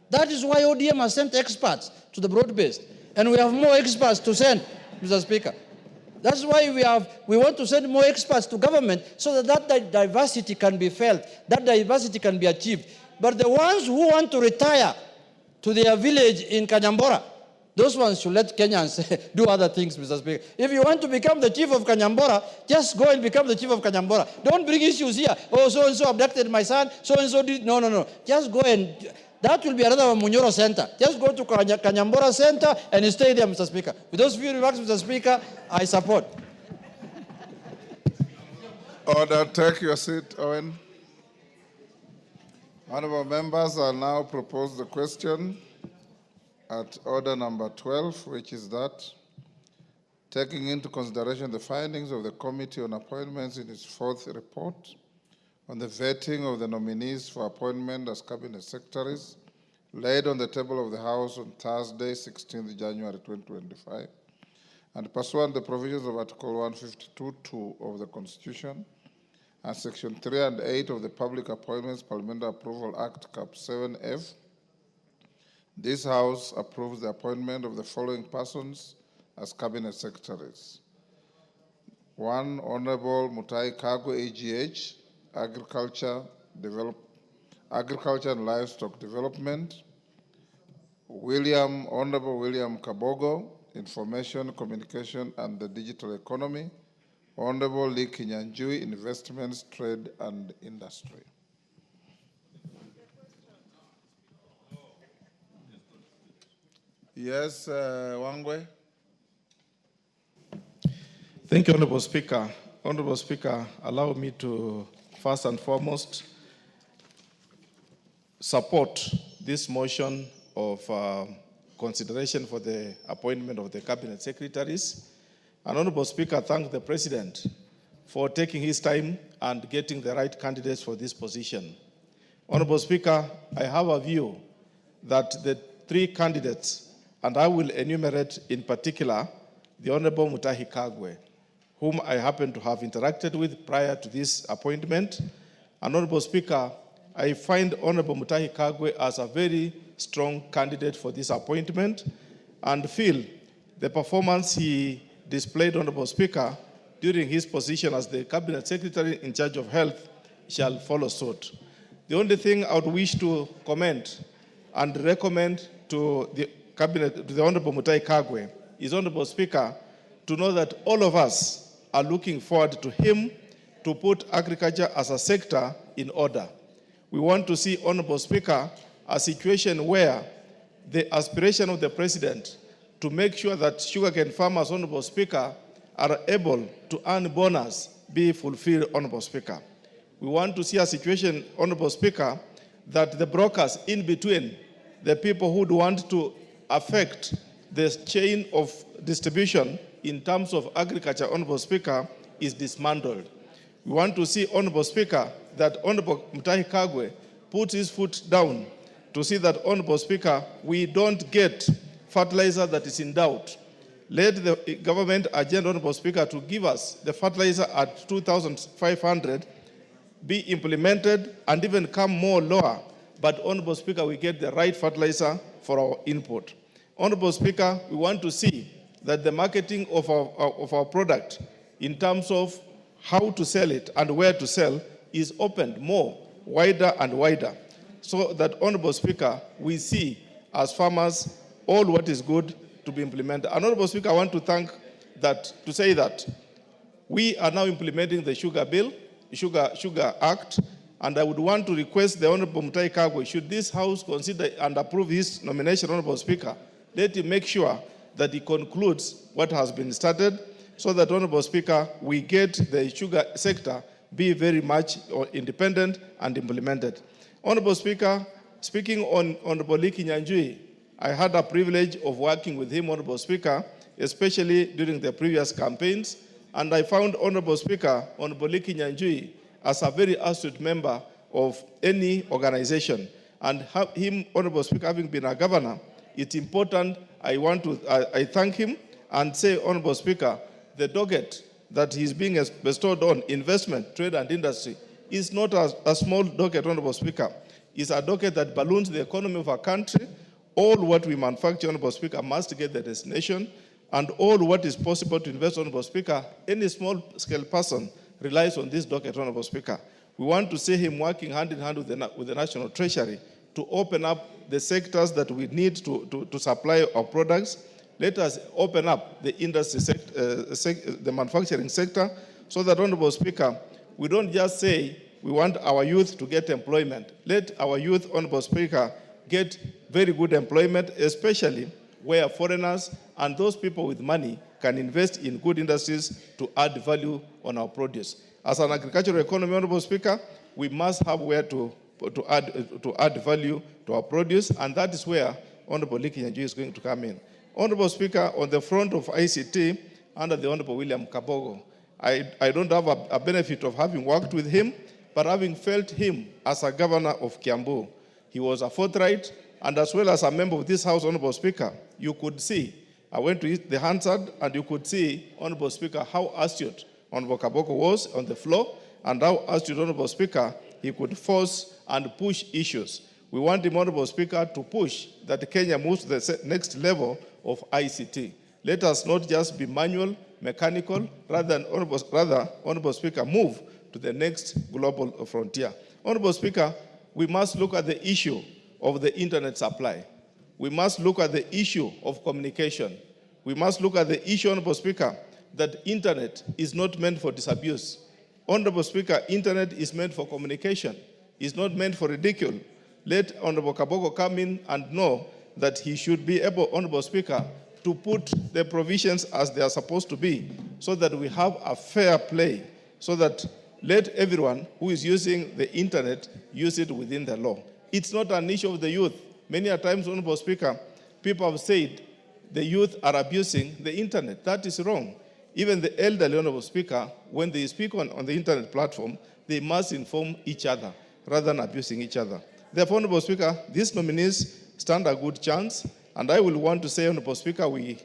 That is why ODM has sent experts to the broad-based. And we have more experts to send, Mr. Speaker. That's why we want to send more experts to government so that diversity can be felt, that diversity can be achieved. But the ones who want to retire to their village in Kanyambora, those ones should let Kenyans do other things, Mr. Speaker. If you want to become the chief of Kanyambora, just go and become the chief of Kanyambora. Don't bring issues here. Oh, so-and-so abducted my son, so-and-so did. No. Just go and, that will be another Munyoro Center. Just go to Kanyambora Center and stay there, Mr. Speaker. With those few remarks, Mr. Speaker, I support. Order, take your seat, Owen. Honorable members, I'll now propose the question at order number 12, which is that, taking into consideration the findings of the Committee on Appointments in its fourth report on the vetting of the nominees for appointment as cabinet secretaries, laid on the table of the House on Thursday, 16th January 2025, and pursuant to the provisions of Article 152(2) of the Constitution and Section 3 and 8 of the Public Appointments Parliamentary Approval Act, Cap 7F, this House approves the appointment of the following persons as cabinet secretaries. 1, Honorable Mutahi Kagwe, AGH, Agriculture and Livestock Development. Honorable William Kabogo, Information, Communication and the Digital Economy. Honorable Lee Kinyanjui, Investments, Trade and Industry. Yes, Wangwe. Thank you, Honorable Speaker. Honorable Speaker, allow me to first and foremost support this motion of consideration for the appointment of the cabinet secretaries. And Honorable Speaker, thank the President for taking his time and getting the right candidates for this position. Honorable Speaker, I have a view that the three candidates, and I will enumerate in particular the Honorable Mutahi Kagwe, whom I happen to have interacted with prior to this appointment. And Honorable Speaker, I find Honorable Mutahi Kagwe as a very strong candidate for this appointment and feel the performance he displayed, Honorable Speaker, during his position as the Cabinet Secretary in charge of health shall follow suit. The only thing I would wish to comment and recommend to the Cabinet, to the Honorable Mutahi Kagwe, is, Honorable Speaker, to know that all of us are looking forward to him to put agriculture as a sector in order. We want to see, Honorable Speaker, a situation where the aspiration of the President to make sure that sugarcane farmers, Honorable Speaker, are able to earn bonus be fulfilled, Honorable Speaker. We want to see a situation, Honorable Speaker, that the brokers in between, the people who would want to affect the chain of distribution in terms of agriculture, Honorable Speaker, is dismantled. We want to see, Honorable Speaker, that Honorable Mutahi Kagwe puts his foot down to see that, Honorable Speaker, we don't get fertilizer that is in doubt. Let the government agenda, Honorable Speaker, to give us the fertilizer at 2,500 be implemented and even come more lower. But, Honorable Speaker, we get the right fertilizer for our input. Honorable Speaker, we want to see that the marketing of our product in terms of how to sell it and where to sell is opened more, wider and wider, so that, Honorable Speaker, we see as farmers all what is good to be implemented. And, Honorable Speaker, I want to thank to say that we are now implementing the Sugar Bill, Sugar Act, and I would want to request the Honorable Mutahi Kagwe, should this House consider and approve his nomination, Honorable Speaker, let him make sure that he concludes what has been started, so that, Honorable Speaker, we get the sugar sector be very much independent and implemented. Honorable Speaker, speaking on Honorable Liki Nyanjui, I had a privilege of working with him, Honorable Speaker, especially during the previous campaigns, and I found, Honorable Speaker, Honorable Liki Nyanjui as a very astute member of any organization. And him, Honorable Speaker, having been a governor, it's important. I thank him and say, Honorable Speaker, the docket that he's being bestowed on investment, trade, and industry is not a small docket, Honorable Speaker. It's a docket that balloons the economy of our country. All what we manufacture, Honorable Speaker, must get the destination, and all what is possible to invest, Honorable Speaker, any small-scale person relies on this docket, Honorable Speaker. We want to see him working hand in hand with the National Treasury to open up the sectors that we need to supply our products. Let us open up the industry the manufacturing sector, so that, Honorable Speaker, we don't just say we want our youth to get employment. Let our youth, Honorable Speaker, get very good employment, especially where foreigners and those people with money can invest in good industries to add value on our produce. As an agricultural economy, Honorable Speaker, we must have where to add value to our produce, and that is where Honorable Liki Nyanjui is going to come in. Honorable Speaker, on the front of ICT, under the Honorable William Kabogo, I don't have a benefit of having worked with him, but having felt him as a governor of Kiambu. He was a forthright, and as well as a member of this House, Honorable Speaker, you could see, I went to the Hansard, and you could see, Honorable Speaker, how astute Honorable Kabogo was on the floor, and how astute, Honorable Speaker, he could force and push issues. We want him, Honorable Speaker, to push that Kenya moves to the next level of ICT. Let us not just be manual, mechanical, rather, Honorable Speaker, move to the next global frontier. Honorable Speaker, we must look at the issue of the internet supply. We must look at the issue of communication. We must look at the issue, Honorable Speaker, that internet is not meant for disabuse. Honorable Speaker, internet is meant for communication. It's not meant for ridicule. Let Honorable Kabogo come in and know that he should be able, Honorable Speaker, to put the provisions as they are supposed to be, so that we have a fair play, so that let everyone who is using the internet use it within the law. It's not an issue of the youth. Many a times, Honorable Speaker, people have said the youth are abusing the internet. That is wrong. Even the elderly, Honorable Speaker, when they speak on the internet platform, they must inform each other rather than abusing each other. Therefore, Honorable Speaker, these nominees stand a good chance, and I will want to say, Honorable Speaker, we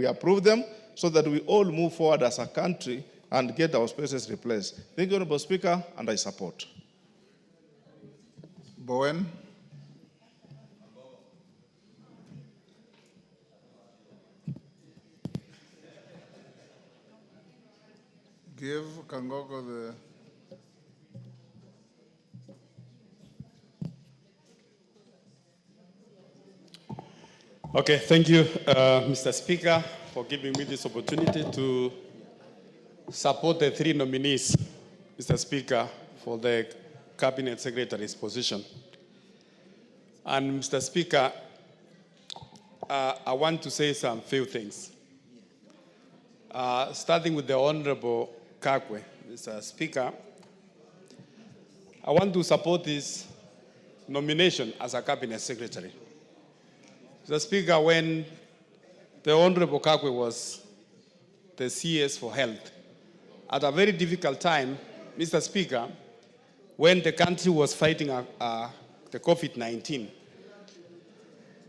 approve them so that we all move forward as a country and get our spaces replaced. Thank you, Honorable Speaker, and I support. Bowen. Give Kangogo the... Okay, thank you, Mr. Speaker, for giving me this opportunity to support the three nominees, Mr. Speaker, for the Cabinet Secretary's position. And Mr. Speaker, I want to say some few things. Starting with the Honorable Kagwe, Mr. Speaker, I want to support this nomination as a Cabinet Secretary. Mr. Speaker, when the Honorable Kagwe was the CS for Health, at a very difficult time, Mr. Speaker, when the country was fighting the COVID-19,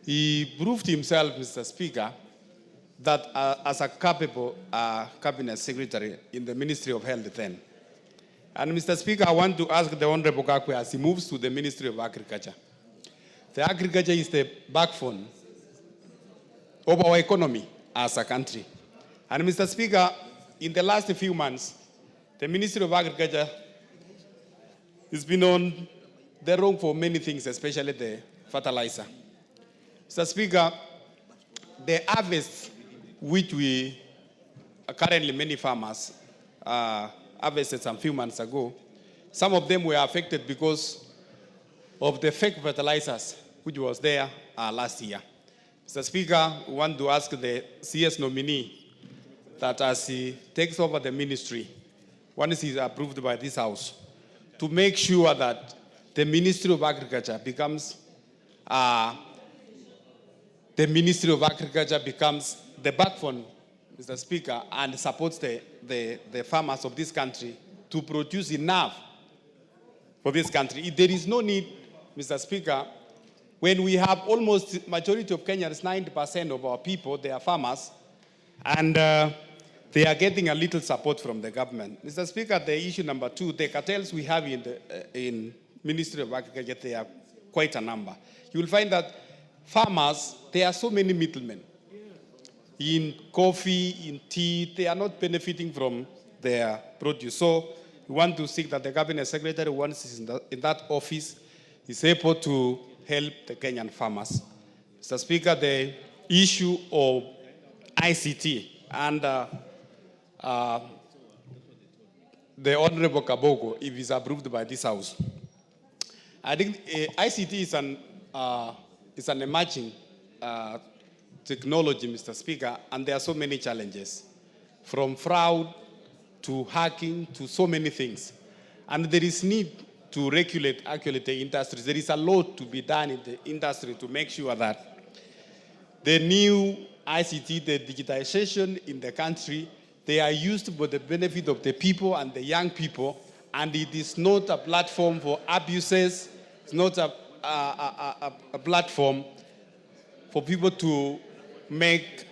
he proved himself, Mr. Speaker, that as a capable Cabinet Secretary in the Ministry of Health then. And Mr. Speaker, I want to ask the Honorable Kagwe as he moves to the Ministry of Agriculture. The agriculture is the backbone of our economy as a country. And Mr. Speaker, in the last few months, the Ministry of Agriculture has been on the wrong for many things, especially the fertilizer. Mr. Speaker, the harvest which we currently many farmers harvested some few months ago. Some of them were affected because of the fake fertilizers which was there last year. Mr. Speaker, we want to ask the CS nominee that as he takes over the ministry, once he's approved by this House, to make sure that the Ministry of Agriculture becomes the backbone, Mr. Speaker, and supports the farmers of this country to produce enough for this country. There is no need, Mr. Speaker, when we have almost majority of Kenyans, 90% of our people, they are farmers, and they are getting a little support from the government. Mr. Speaker, the issue number 2, the cartels we have in Ministry of Agriculture, they are quite a number. You will find that farmers, there are so many middlemen. In coffee, in tea, they are not benefiting from their produce. So we want to seek that the Cabinet Secretary, once he's in that office, is able to help the Kenyan farmers. Mr. Speaker, the issue of ICT and the Honorable Kabogo, if he's approved by this House. I think ICT is an emerging technology, Mr. Speaker, and there are so many challenges, from fraud to hacking to so many things. And there is need to regulate actually the industries. There is a lot to be done in the industry to make sure that the new ICT, the digitization in the country, they are used for the benefit of the people and the young people, and it is not a platform for abuses. It's not a platform for people to make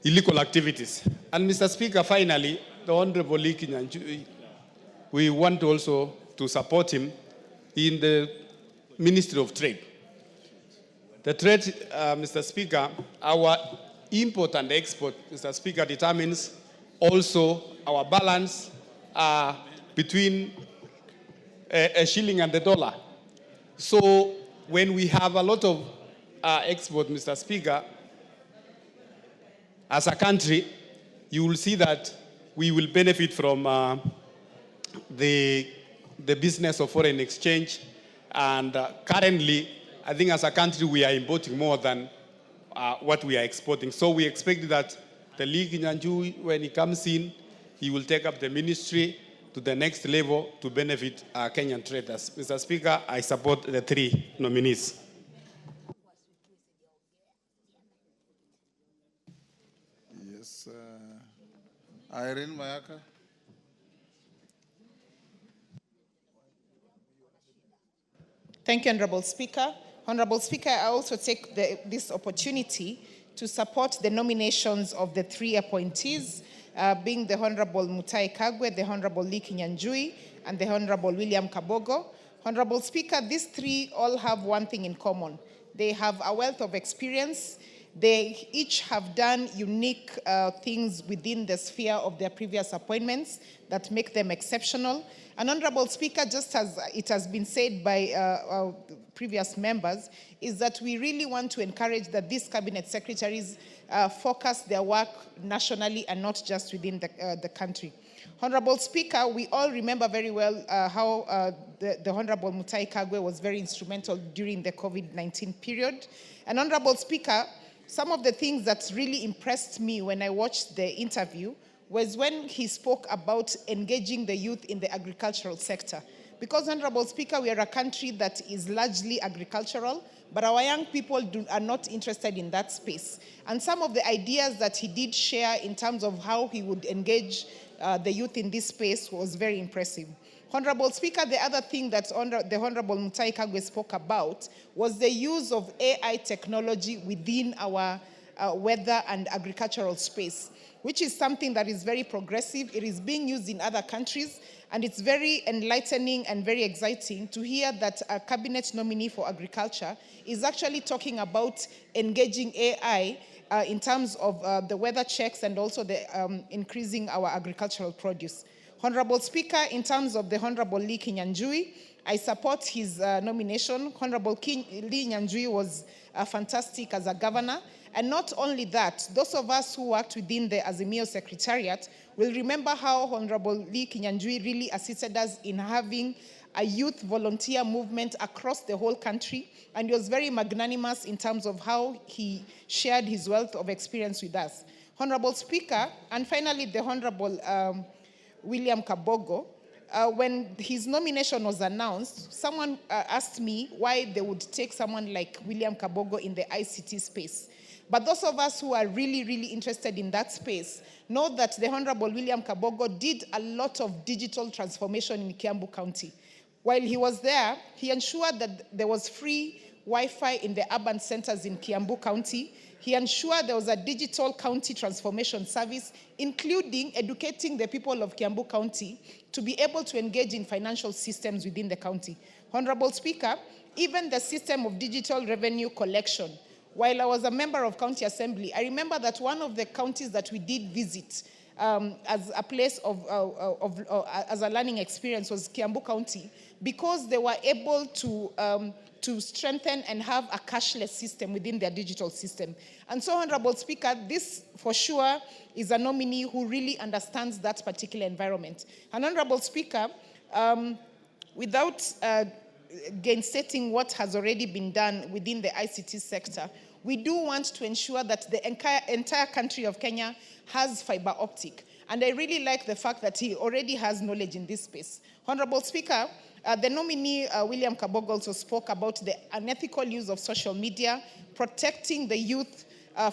illegal activities. And Mr. Speaker, finally, the Honorable Lee Kinyanjui, we want also to support him in the Ministry of Trade. The trade, Mr. Speaker, our import and export, Mr. Speaker, determines also our balance between a shilling and the dollar. So when we have a lot of export, Mr. Speaker, as a country, you will see that we will benefit from the business of foreign exchange. And currently, I think as a country, we are importing more than what we are exporting. So we expect that the League in Anjui, when he comes in, he will take up the ministry to the next level to benefit Kenyan traders. Mr. Speaker, I support the 3 nominees. Yes, Irene Mayaka. Thank you, Honorable Speaker. Honorable Speaker, I also take this opportunity to support the nominations of the 3 appointees, being the Honorable Mutahi Kagwe, the Honorable Lee Kinyanjui, and the Honorable William Kabogo. Honorable Speaker, these 3 all have one thing in common. They have a wealth of experience. They each have done unique things within the sphere of their previous appointments that make them exceptional. And Honorable Speaker, just as it has been said by our previous members, is that we really want to encourage that these cabinet secretaries focus their work nationally and not just within the country. Honorable Speaker, we all remember very well how the Honorable Mutahi Kagwe was very instrumental during the COVID-19 period. And Honorable Speaker, some of the things that really impressed me when I watched the interview was when he spoke about engaging the youth in the agricultural sector. Because, Honorable Speaker, we are a country that is largely agricultural, but our young people are not interested in that space. And some of the ideas that he did share in terms of how he would engage the youth in this space was very impressive. Honorable Speaker, the other thing that the Honorable Mutahi Kagwe spoke about was the use of AI technology within our weather and agricultural space, which is something that is very progressive. It is being used in other countries, and it's very enlightening and very exciting to hear that a cabinet nominee for agriculture is actually talking about engaging AI in terms of the weather checks and also the increasing our agricultural produce. Honorable Speaker, in terms of the Honorable Lee Kinyanjui, I support his nomination. Honorable Lee Kinyanjui was fantastic as a governor, And not only that, those of us who worked within the Azimio Secretariat will remember how Honorable Lee Kinyanjui really assisted us in having a youth volunteer movement across the whole country, and he was very magnanimous in terms of how he shared his wealth of experience with us. Honorable Speaker, and finally the Honorable William Kabogo, when his nomination was announced, someone asked me why they would take someone like William Kabogo in the ICT space. But those of us who are really, really interested in that space know that the Honorable William Kabogo did a lot of digital transformation in Kiambu County. While he was there, he ensured that there was free Wi-Fi in the urban centers in Kiambu County. He ensured there was a digital county transformation service, including educating the people of Kiambu County to be able to engage in financial systems within the county. Honorable Speaker, even the system of digital revenue collection, while I was a member of County Assembly, I remember that one of the counties that we did visit as a place as a learning experience was Kiambu County, because they were able to strengthen and have a cashless system within their digital system. And so, Honorable Speaker, this for sure is a nominee who really understands that particular environment. And Honorable Speaker, without gainsetting what has already been done within the ICT sector, we do want to ensure that the entire country of Kenya has fiber optic. And I really like the fact that he already has knowledge in this space. Honorable Speaker, the nominee, William Kabogo, also spoke about the unethical use of social media, protecting the youth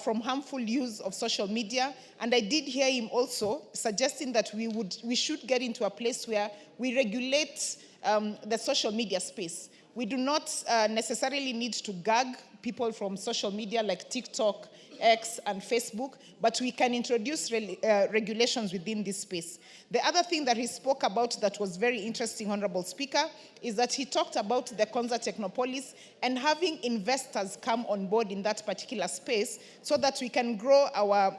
from harmful use of social media. And I did hear him also suggesting that we should get into a place where we regulate the social media space. We do not necessarily need to gag people from social media like TikTok, X, and Facebook, but we can introduce regulations within this space. The other thing that he spoke about that was very interesting, Honorable Speaker, is that he talked about the Konza Technopolis and having investors come on board in that particular space so that we can grow our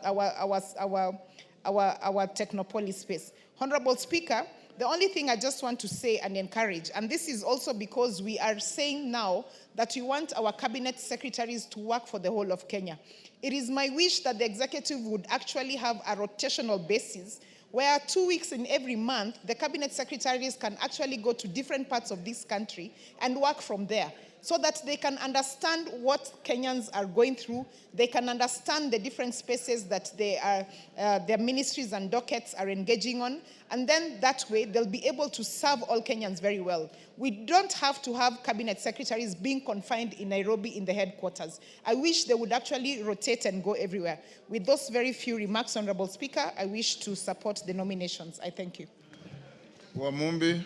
Technopolis space. Honorable Speaker, the only thing I just want to say and encourage, and this is also because we are saying now that we want our cabinet secretaries to work for the whole of Kenya. It is my wish that the executive would actually have a rotational basis where 2 weeks in every month, the cabinet secretaries can actually go to different parts of this country and work from there, so that they can understand what Kenyans are going through. They can understand the different spaces that their ministries and dockets are engaging on. And then that way, they'll be able to serve all Kenyans very well. We don't have to have cabinet secretaries being confined in Nairobi in the headquarters. I wish they would actually rotate and go everywhere. With those very few remarks, Honorable Speaker, I wish to support the nominations. I thank you. Wamumbi.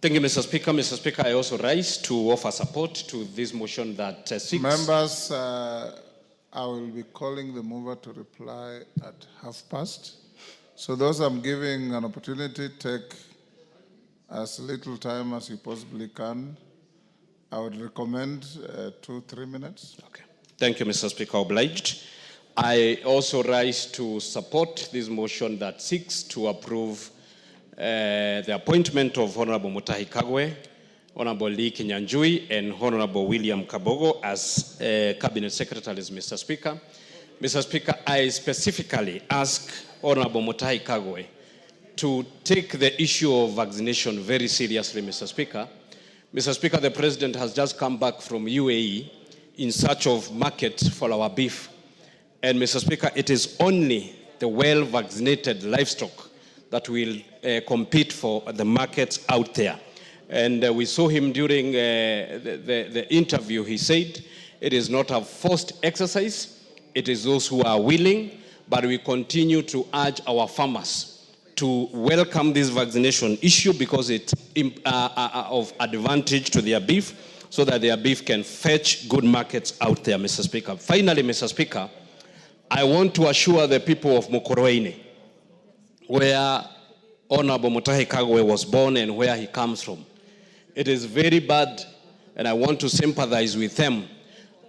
Thank you, Mr. Speaker. Mr. Speaker, I also rise to offer support to this motion that seeks... Members, I will be calling the mover to reply at 2:30. So those I'm giving an opportunity, take as little time as you possibly can. I would recommend 2-3 minutes. Okay. Thank you, Mr. Speaker. Obliged. I also rise to support this motion that seeks to approve the appointment of Honorable Mutahi Kagwe, Honorable Lee Kinyanjui, and Honorable William Kabogo as Cabinet Secretaries, Mr. Speaker. Mr. Speaker, I specifically ask Honorable Mutahi Kagwe to take the issue of vaccination very seriously, Mr. Speaker. Mr. Speaker, the President has just come back from UAE in search of market for our beef. And Mr. Speaker, it is only the well-vaccinated livestock that will compete for the markets out there. And we saw him during the interview. He said it is not a forced exercise. It is those who are willing, but we continue to urge our farmers to welcome this vaccination issue because it's of advantage to their beef so that their beef can fetch good markets out there, Mr. Speaker. Finally, Mr. Speaker, I want to assure the people of Mokoroini, where Honorable Mutahi Kagwe was born and where he comes from. It is very bad, and I want to sympathize with them,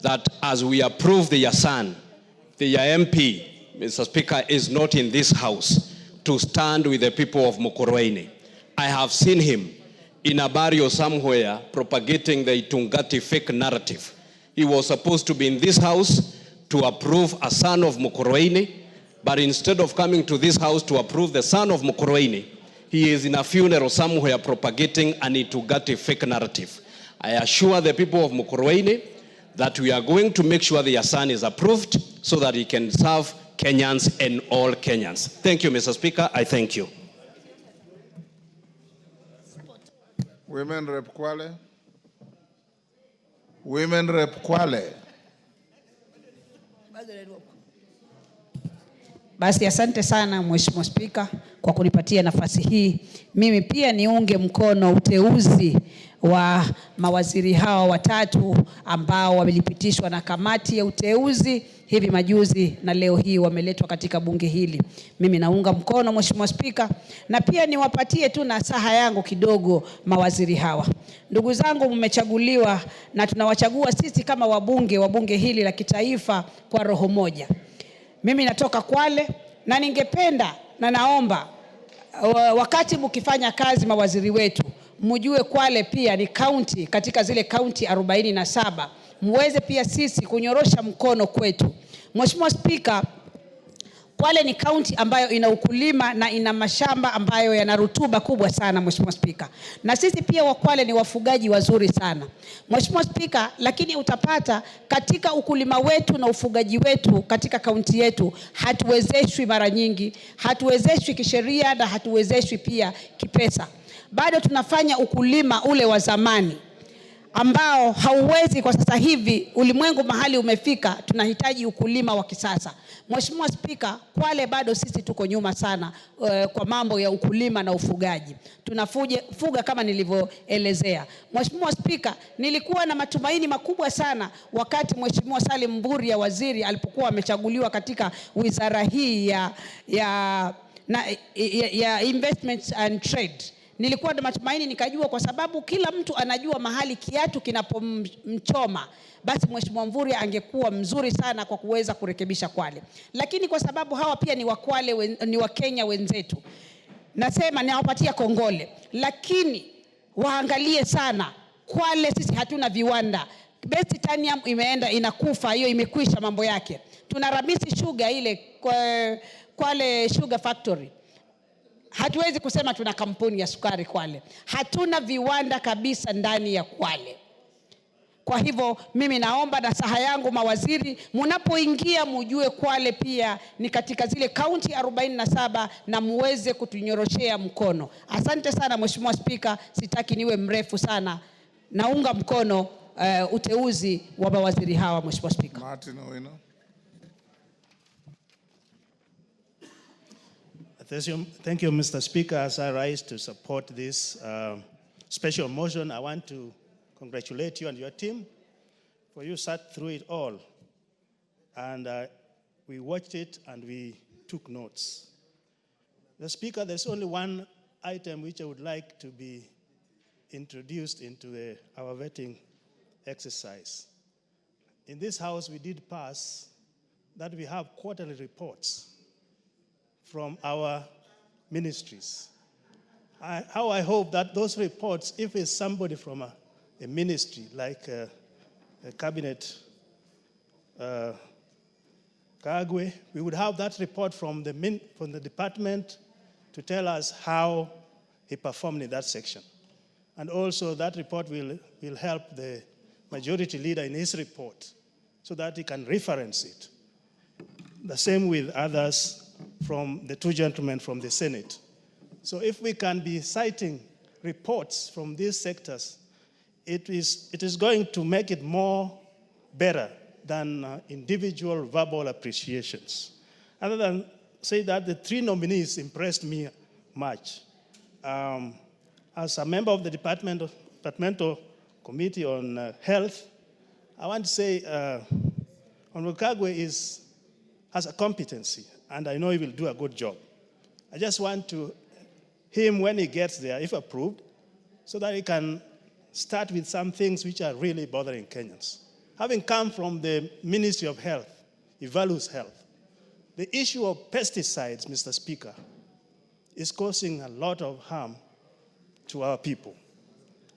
that as we approve the Yasan, the MP, Mr. Speaker, is not in this house to stand with the people of Mokoroini. I have seen him in a barrio somewhere propagating the Itungati fake narrative. He was supposed to be in this house to approve a son of Mukurweini, but instead of coming to this house to approve the son of Mukurweini, he is in a funeral somewhere propagating an Itungati fake narrative. I assure the people of Mukurweini that we are going to make sure their son is approved so that he can serve Kenyans and all Kenyans. Thank you, Mr. Speaker. I thank you. Women Rep Kwale. Women Rep Kwale. Basi asante sana Mheshimiwa Spika kwa kunipatia nafasi hii. Mimi pia niunge mkono uteuzi wa mawaziri hawa watatu ambao wamelipitishwa na kamati ya uteuzi hivi majuzi na leo hii wameletwa katika bunge hili. Mimi naunga mkono Mheshimiwa Spika, na pia niwapatie tu nasaha yangu kidogo mawaziri hawa. Ndugu zangu, mmechaguliwa na tunawachagua sisi kama wabunge wa bunge hili la kitaifa kwa roho moja. Mimi natoka Kwale na ningependa na naomba wakati mkifanya kazi mawaziri wetu, mjue Kwale pia ni county katika zile county 47. Muweze pia sisi kunyorosha mkono kwetu. Mheshimiwa Spika, Kwale ni county ambayo ina ukulima na ina mashamba ambayo yana rutuba kubwa sana Mheshimiwa Spika. Na sisi pia wa Kwale ni wafugaji wazuri sana Mheshimiwa Spika, lakini utapata katika ukulima wetu na ufugaji wetu katika kaunti yetu hatuwezeshwi mara nyingi, hatuwezeshwi kisheria na hatuwezeshwi pia kipesa. Bado tunafanya ukulima ule wa zamani ambao hauwezi kwa sasa hivi. Ulimwengu mahali umefika, tunahitaji ukulima wa kisasa. Mheshimiwa Spika, Kwale bado sisi tuko nyuma sana kwa mambo ya ukulima na ufugaji. Tunafuga kama nilivyoelezea. Mheshimiwa Spika, nilikuwa na matumaini makubwa sana wakati Mheshimiwa Salim Mvurya waziri alipokuwa amechaguliwa katika wizara hii ya investments and trade. Nilikuwa na matumaini, nikajua kwa sababu kila mtu anajua mahali kiatu kinapomchoma, basi Mheshimiwa Mvurya angekuwa mzuri sana kwa kuweza kurekebisha Kwale. Lakini kwa sababu hawa pia ni Wakwale, ni Wakenya wenzetu, nasema nawapatia kongole, lakini waangalie sana Kwale. Sisi hatuna viwanda. Best Titanium imeenda inakufa, hiyo imekwisha mambo yake. Tuna Ramisi Sugar ile Kwale Sugar Factory. Hatuwezi kusema tuna kampuni ya sukari Kwale. Hatuna viwanda kabisa ndani ya Kwale. Kwa hivyo mimi naomba nasaha yangu mawaziri, mnapoingia mjue Kwale pia ni katika zile kaunti 47 na muweze kutunyoroshea mkono. Asante sana Mheshimiwa Spika, sitaki niwe mrefu sana. Naunga mkono uteuzi wa mawaziri hawa Mheshimiwa Spika. Martin Owino. Thank you, Mr. Speaker. As I rise to support this special motion, I want to congratulate you and your team for you sat through it all. And we watched it and we took notes. The Speaker, there's only one item which I would like to be introduced into our vetting exercise. In this House, we did pass that we have quarterly reports from our ministries. How I hope that those reports, if it's somebody from a ministry like a cabinet, Kagwe, we would have that report from the department to tell us how he performed in that section. And also that report will help the majority leader in his report so that he can reference it. The same with others from the two gentlemen from the Senate. So if we can be citing reports from these sectors, it is going to make it more better than individual verbal appreciations. Other than say that the three nominees impressed me much. As a member of the departmental committee on health, I want to say Honorable Kagwe has a competency, and I know he will do a good job. I just want him, when he gets there, if approved, so that he can start with some things which are really bothering Kenyans. Having come from the Ministry of Health, he values health. The issue of pesticides, Mr. Speaker, is causing a lot of harm to our people.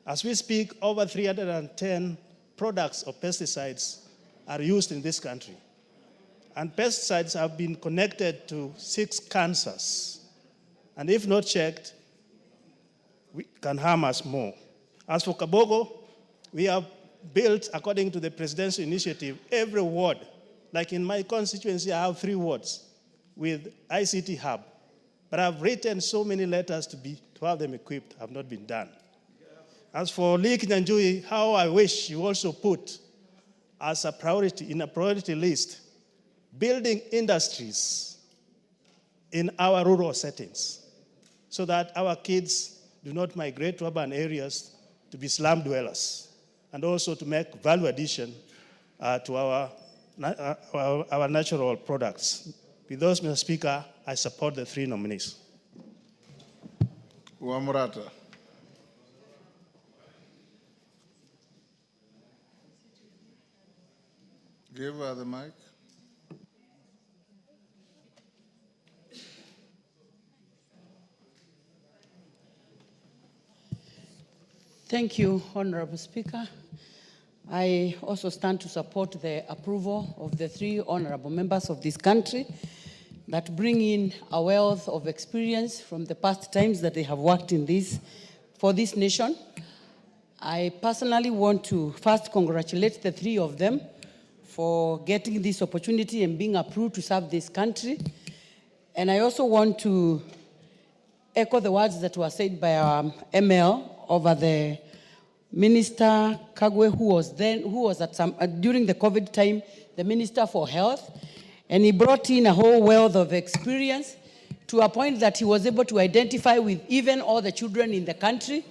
As we speak, over 310 products of pesticides are used in this country. And pesticides have been connected to 6 cancers. And if not checked, we can harm us more. As for Kabogo, we have built, according to the presidential initiative, every ward. Like in my constituency, I have 3 wards with ICT hub. But I've written so many letters to have them equipped, have not been done. As for Lee Kinyanjui, how I wish you also put as a priority, in a priority list, building industries in our rural settings so that our kids do not migrate to urban areas to be slum dwellers, and also to make value addition to our natural products. With those, Mr. Speaker, I support the 3 nominees. Wamrata. Give her the mic. Thank you, Honorable Speaker. I also stand to support the approval of the 3 honorable members of this country that bring in a wealth of experience from the past times that they have worked for this nation. I personally want to first congratulate the 3 of them for getting this opportunity and being approved to serve this country. And I also want to echo the words that were said by our ML over the Minister Kagwe, who was at during the COVID time, the Minister for Health, and he brought in a whole wealth of experience to a point that he was able to identify with even all the children in the country,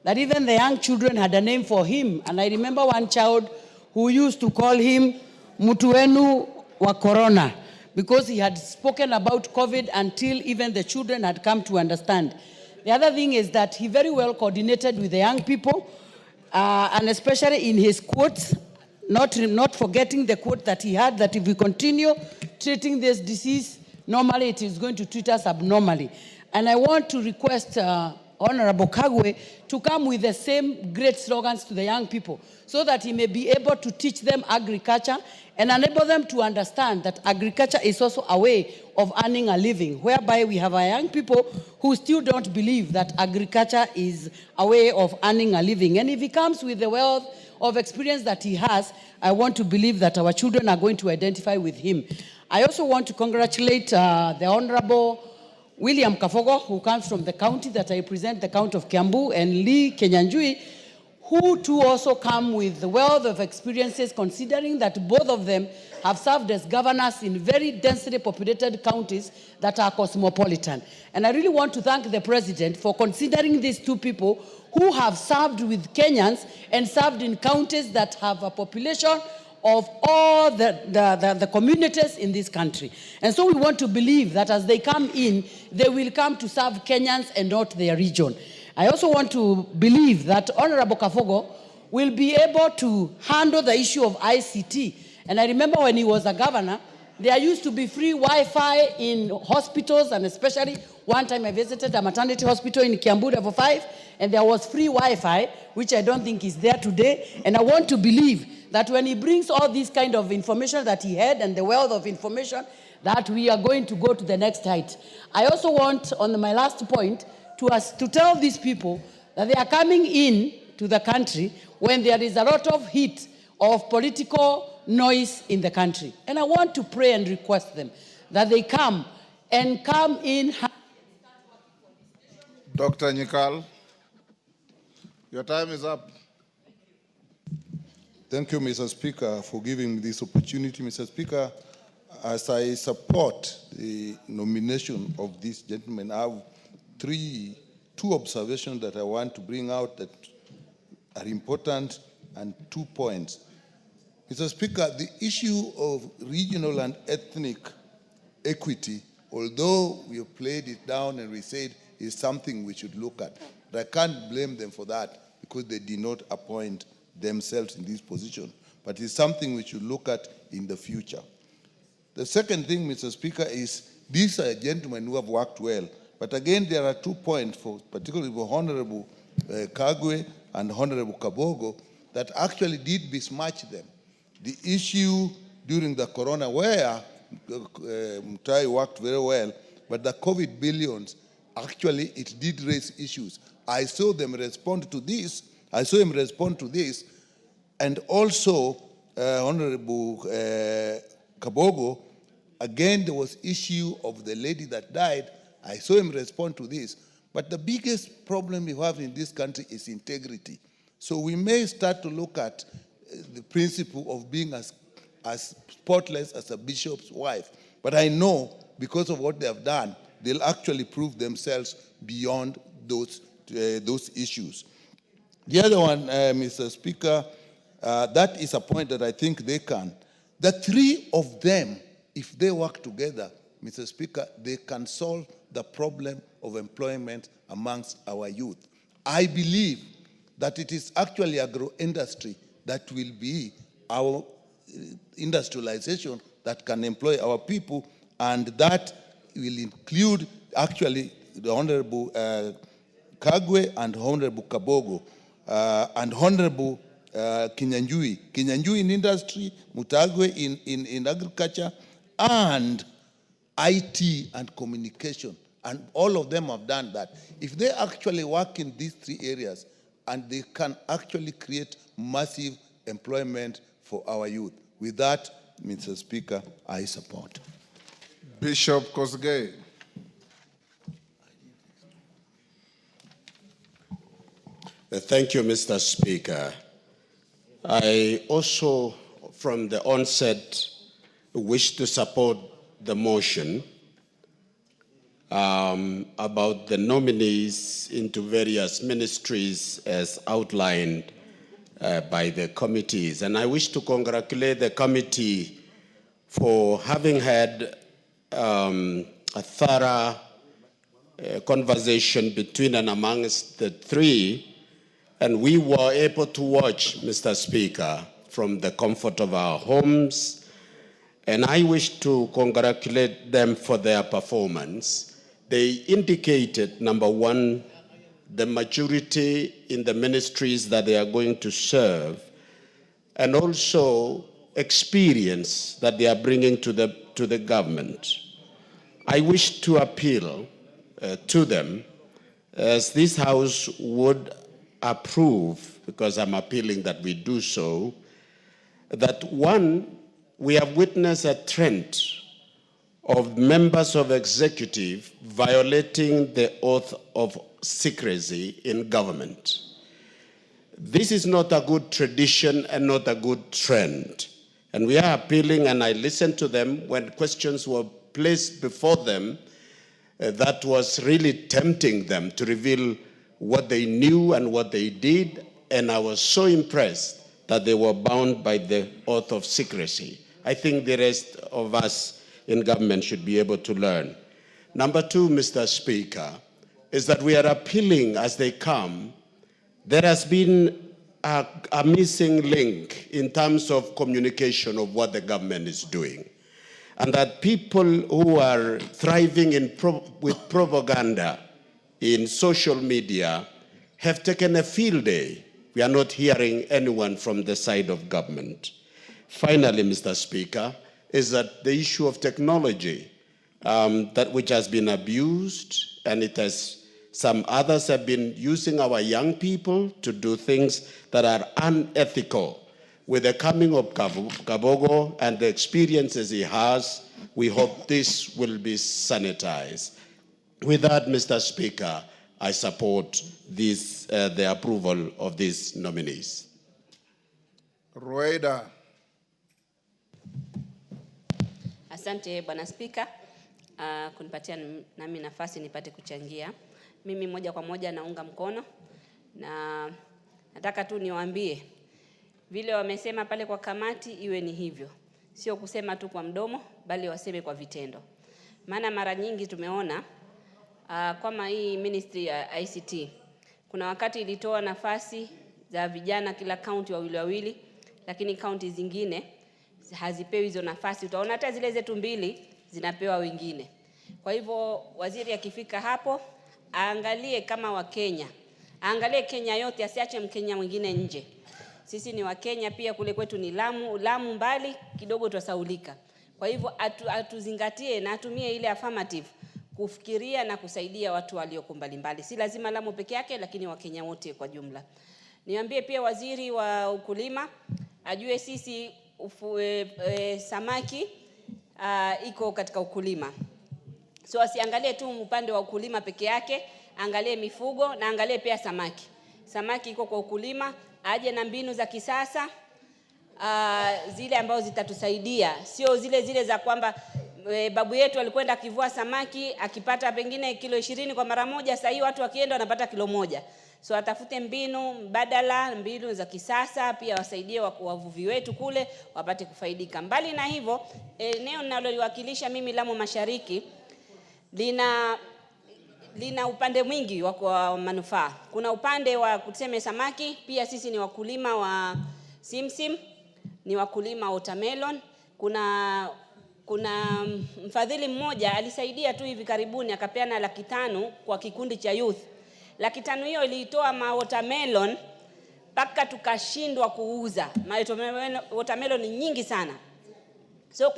that even the young children had a name for him. And I remember one child who used to call him Mutuenu wa Corona, because he had spoken about COVID until even the children had come to understand. The other thing is that he very well coordinated with the young people, and especially in his quotes, not forgetting the quote that he had, that if we continue treating this disease normally, it is going to treat us abnormally. And I want to request Honorable Kagwe to come with the same great slogans to the young people, so that he may be able to teach them agriculture and enable them to understand that agriculture is also a way of earning a living, whereby we have our young people who still don't believe that agriculture is a way of earning a living. And if he comes with the wealth of experience that he has, I want to believe that our children are going to identify with him. I also want to congratulate the Honorable William Kafogo, who comes from the county that I represent, the county of Kiambu, and Lee Kinyanjui, who too also come with the wealth of experiences, considering that both of them have served as governors in very densely populated counties that are cosmopolitan. And I really want to thank the President for considering these 2 people who have served with Kenyans and served in counties that have a population of all the communities in this country. And so we want to believe that as they come in, they will come to serve Kenyans and not their region. I also want to believe that Honorable Kafogo will be able to handle the issue of ICT. And I remember when he was a governor, there used to be free Wi-Fi in hospitals, and especially one time I visited a maternity hospital in Kiambu Level 5, and there was free Wi-Fi, which I don't think is there today. And I want to believe that when he brings all this kind of information that he had and the wealth of information, that we are going to go to the next height. I also want, on my last point, to tell these people that they are coming in to the country when there is a lot of heat of political noise in the country. And I want to pray and request them that they come in. Dr. Nyikal, your time is up. Thank you, Mr. Speaker, for giving me this opportunity. Mr. Speaker, as I support the nomination of this gentleman, I have two observations that I want to bring out that are important, and 2 points. Mr. Speaker, the issue of regional and ethnic equity, although we have played it down and we said is something we should look at, but I can't blame them for that because they did not appoint themselves in this position. But it's something we should look at in the future. The second thing, Mr. Speaker, is these are gentlemen who have worked well. But again, there are 2 points, particularly for Honorable Kagwe and Honorable Kabogo that actually did besmirch them. The issue during the corona where Mutai worked very well, but the COVID billions, actually it did raise issues. I saw them respond to this. I saw him respond to this. And also, Honorable Kabogo, again, there was issue of the lady that died. I saw him respond to this. But the biggest problem we have in this country is integrity. So we may start to look at the principle of being as spotless as a bishop's wife. But I know, because of what they have done, they'll actually prove themselves beyond those issues. The other one, Mr. Speaker, that is a point that I think they can. The three of them, if they work together, Mr. Speaker, they can solve the problem of employment amongst our youth. I believe that it is actually agro-industry that will be our industrialization that can employ our people, and that will include actually the Honorable Kagwe and Honorable Kabogo and Honorable Kinyanjui. Kinyanjui in industry, Mutagwe in agriculture, and IT and communication. And all of them have done that. If they actually work in these three areas, and they can actually create massive employment for our youth. With that, Mr. Speaker, I support. Bishop Kosgei. Thank you, Mr. Speaker. I also, from the onset, wish to support the motion about the nominees into various ministries as outlined by the committees. And I wish to congratulate the committee for having had a thorough conversation between and amongst the three, and we were able to watch, Mr. Speaker, from the comfort of our homes. And I wish to congratulate them for their performance. They indicated, number one, the maturity in the ministries that they are going to serve, and also experience that they are bringing to the government. I wish to appeal to them, as this House would approve, because I'm appealing that we do so, that one, we have witnessed a trend of members of executive violating the oath of secrecy in government. This is not a good tradition and not a good trend. And we are appealing, and I listened to them when questions were placed before them that was really tempting them to reveal what they knew and what they did. And I was so impressed that they were bound by the oath of secrecy. I think the rest of us in government should be able to learn. Number two, Mr. Speaker, is that we are appealing as they come. There has been a missing link in terms of communication of what the government is doing. And that people who are thriving with propaganda in social media have taken a field day. We are not hearing anyone from the side of government. Finally, Mr. Speaker, is that the issue of technology, which has been abused, and some others have been using our young people to do things that are unethical. With the coming of Kabogo and the experiences he has, we hope this will be sanitized. With that, Mr. Speaker, I support the approval of these nominees. Rueda. Asante Bwana Spika, kunipatia nami nafasi nipate kuchangia. Mimi moja kwa moja naunga mkono, na nataka tu niwaambie vile wamesema pale kwa kamati iwe ni hivyo. Sio kusema tu kwa mdomo, bali waseme kwa vitendo. Maana mara nyingi tumeona kama hii ministry ya ICT, kuna wakati ilitoa nafasi za vijana kila county wawili, lakini county zingine hazipewi hizo nafasi. Utaona hata zile zetu 2 zinapewa wengine. Kwa hivyo waziri akifika hapo, aangalie kama Wakenya Aangalie Kenya yote, asiache Mkenya mwingine nje. Sisi ni Wakenya pia, kule kwetu ni Lamu mbali kidogo tutasaulika. Kwa hivyo atuzingatie na atumie ile affirmative kufikiria na kusaidia watu walioko mbalimbali. Si lazima Lamu peke yake, lakini Wakenya wote kwa jumla. Niambie pia waziri wa ukulima ajue sisi samaki iko katika ukulima. So asiangalie tu upande wa ukulima peke yake, angalie mifugo na angalie pia samaki. Samaki iko kwa ukulima, aje na mbinu za kisasa zile ambazo zitatusaidia, sio zile za kwamba babu yetu alikwenda akivua samaki akipata pengine kilo 20 kwa mara moja, sasa hivi watu wakienda wanapata kilo 1. So atafute mbinu mbadala, mbinu za kisasa, pia wasaidie wavuvi wetu kule wapate kufaidika. Mbali na hivyo, eneo ninaloliwakilisha mimi Lamu Mashariki lina upande mwingi wa manufaa. Kuna upande wa kuseme samaki, pia sisi ni wakulima wa simsim, ni wakulima wa watermelon. Kuna mfadhili mmoja alisaidia tu hivi karibuni akapeana 500,000 kwa kikundi cha youth. 500,000 hiyo iliitoa watermelon mpaka tukashindwa kuuza. Watermelon ni nyingi sana. So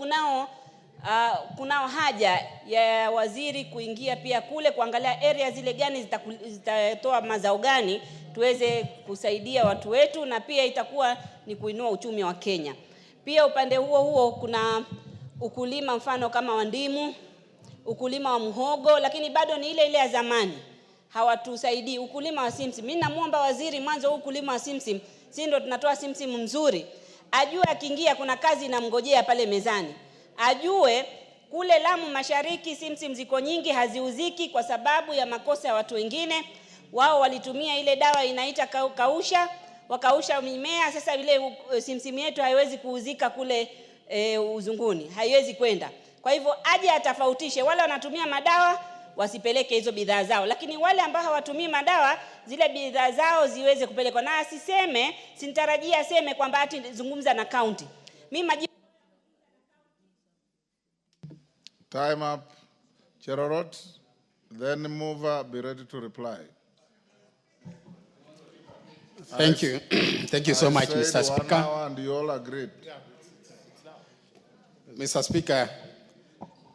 kunao haja ya waziri kuingia pia kule kuangalia area zile gani zitatoa mazao gani tuweze kusaidia watu wetu, na pia itakuwa ni kuinua uchumi wa Kenya. Pia upande huo kuna ukulima mfano kama wa ndimu, ukulima wa muhogo, lakini bado ni ile ya zamani. Hawatusaidii ukulima wa simsim. Mimi namuomba waziri mwanzo ukulima wa simsim, si ndio tunatoa simsim mzuri. Ajue akiingia kuna kazi inamngojea pale mezani. Ajue kule Lamu Mashariki simsim ziko nyingi haziuziki kwa sababu ya makosa ya watu wengine. Wao walitumia ile dawa inaita wakausha mimea, sasa ile simsim yetu haiwezi kuuzika kule uzunguni, haiwezi kwenda. Kwa hivyo aje atafautishe, wale wanatumia madawa wasipeleke hizo bidhaa zao, lakini wale ambao hawatumii madawa zile bidhaa zao ziweze kupelekwa. Na asiseme, sinitarajia aseme kwamba ati zungumza na county. Mimi Time up. Cherorot, then mover, be ready to reply. Thank you. Thank you so much, Mr. Speaker. 1 hour and you all agreed. Mr. Speaker,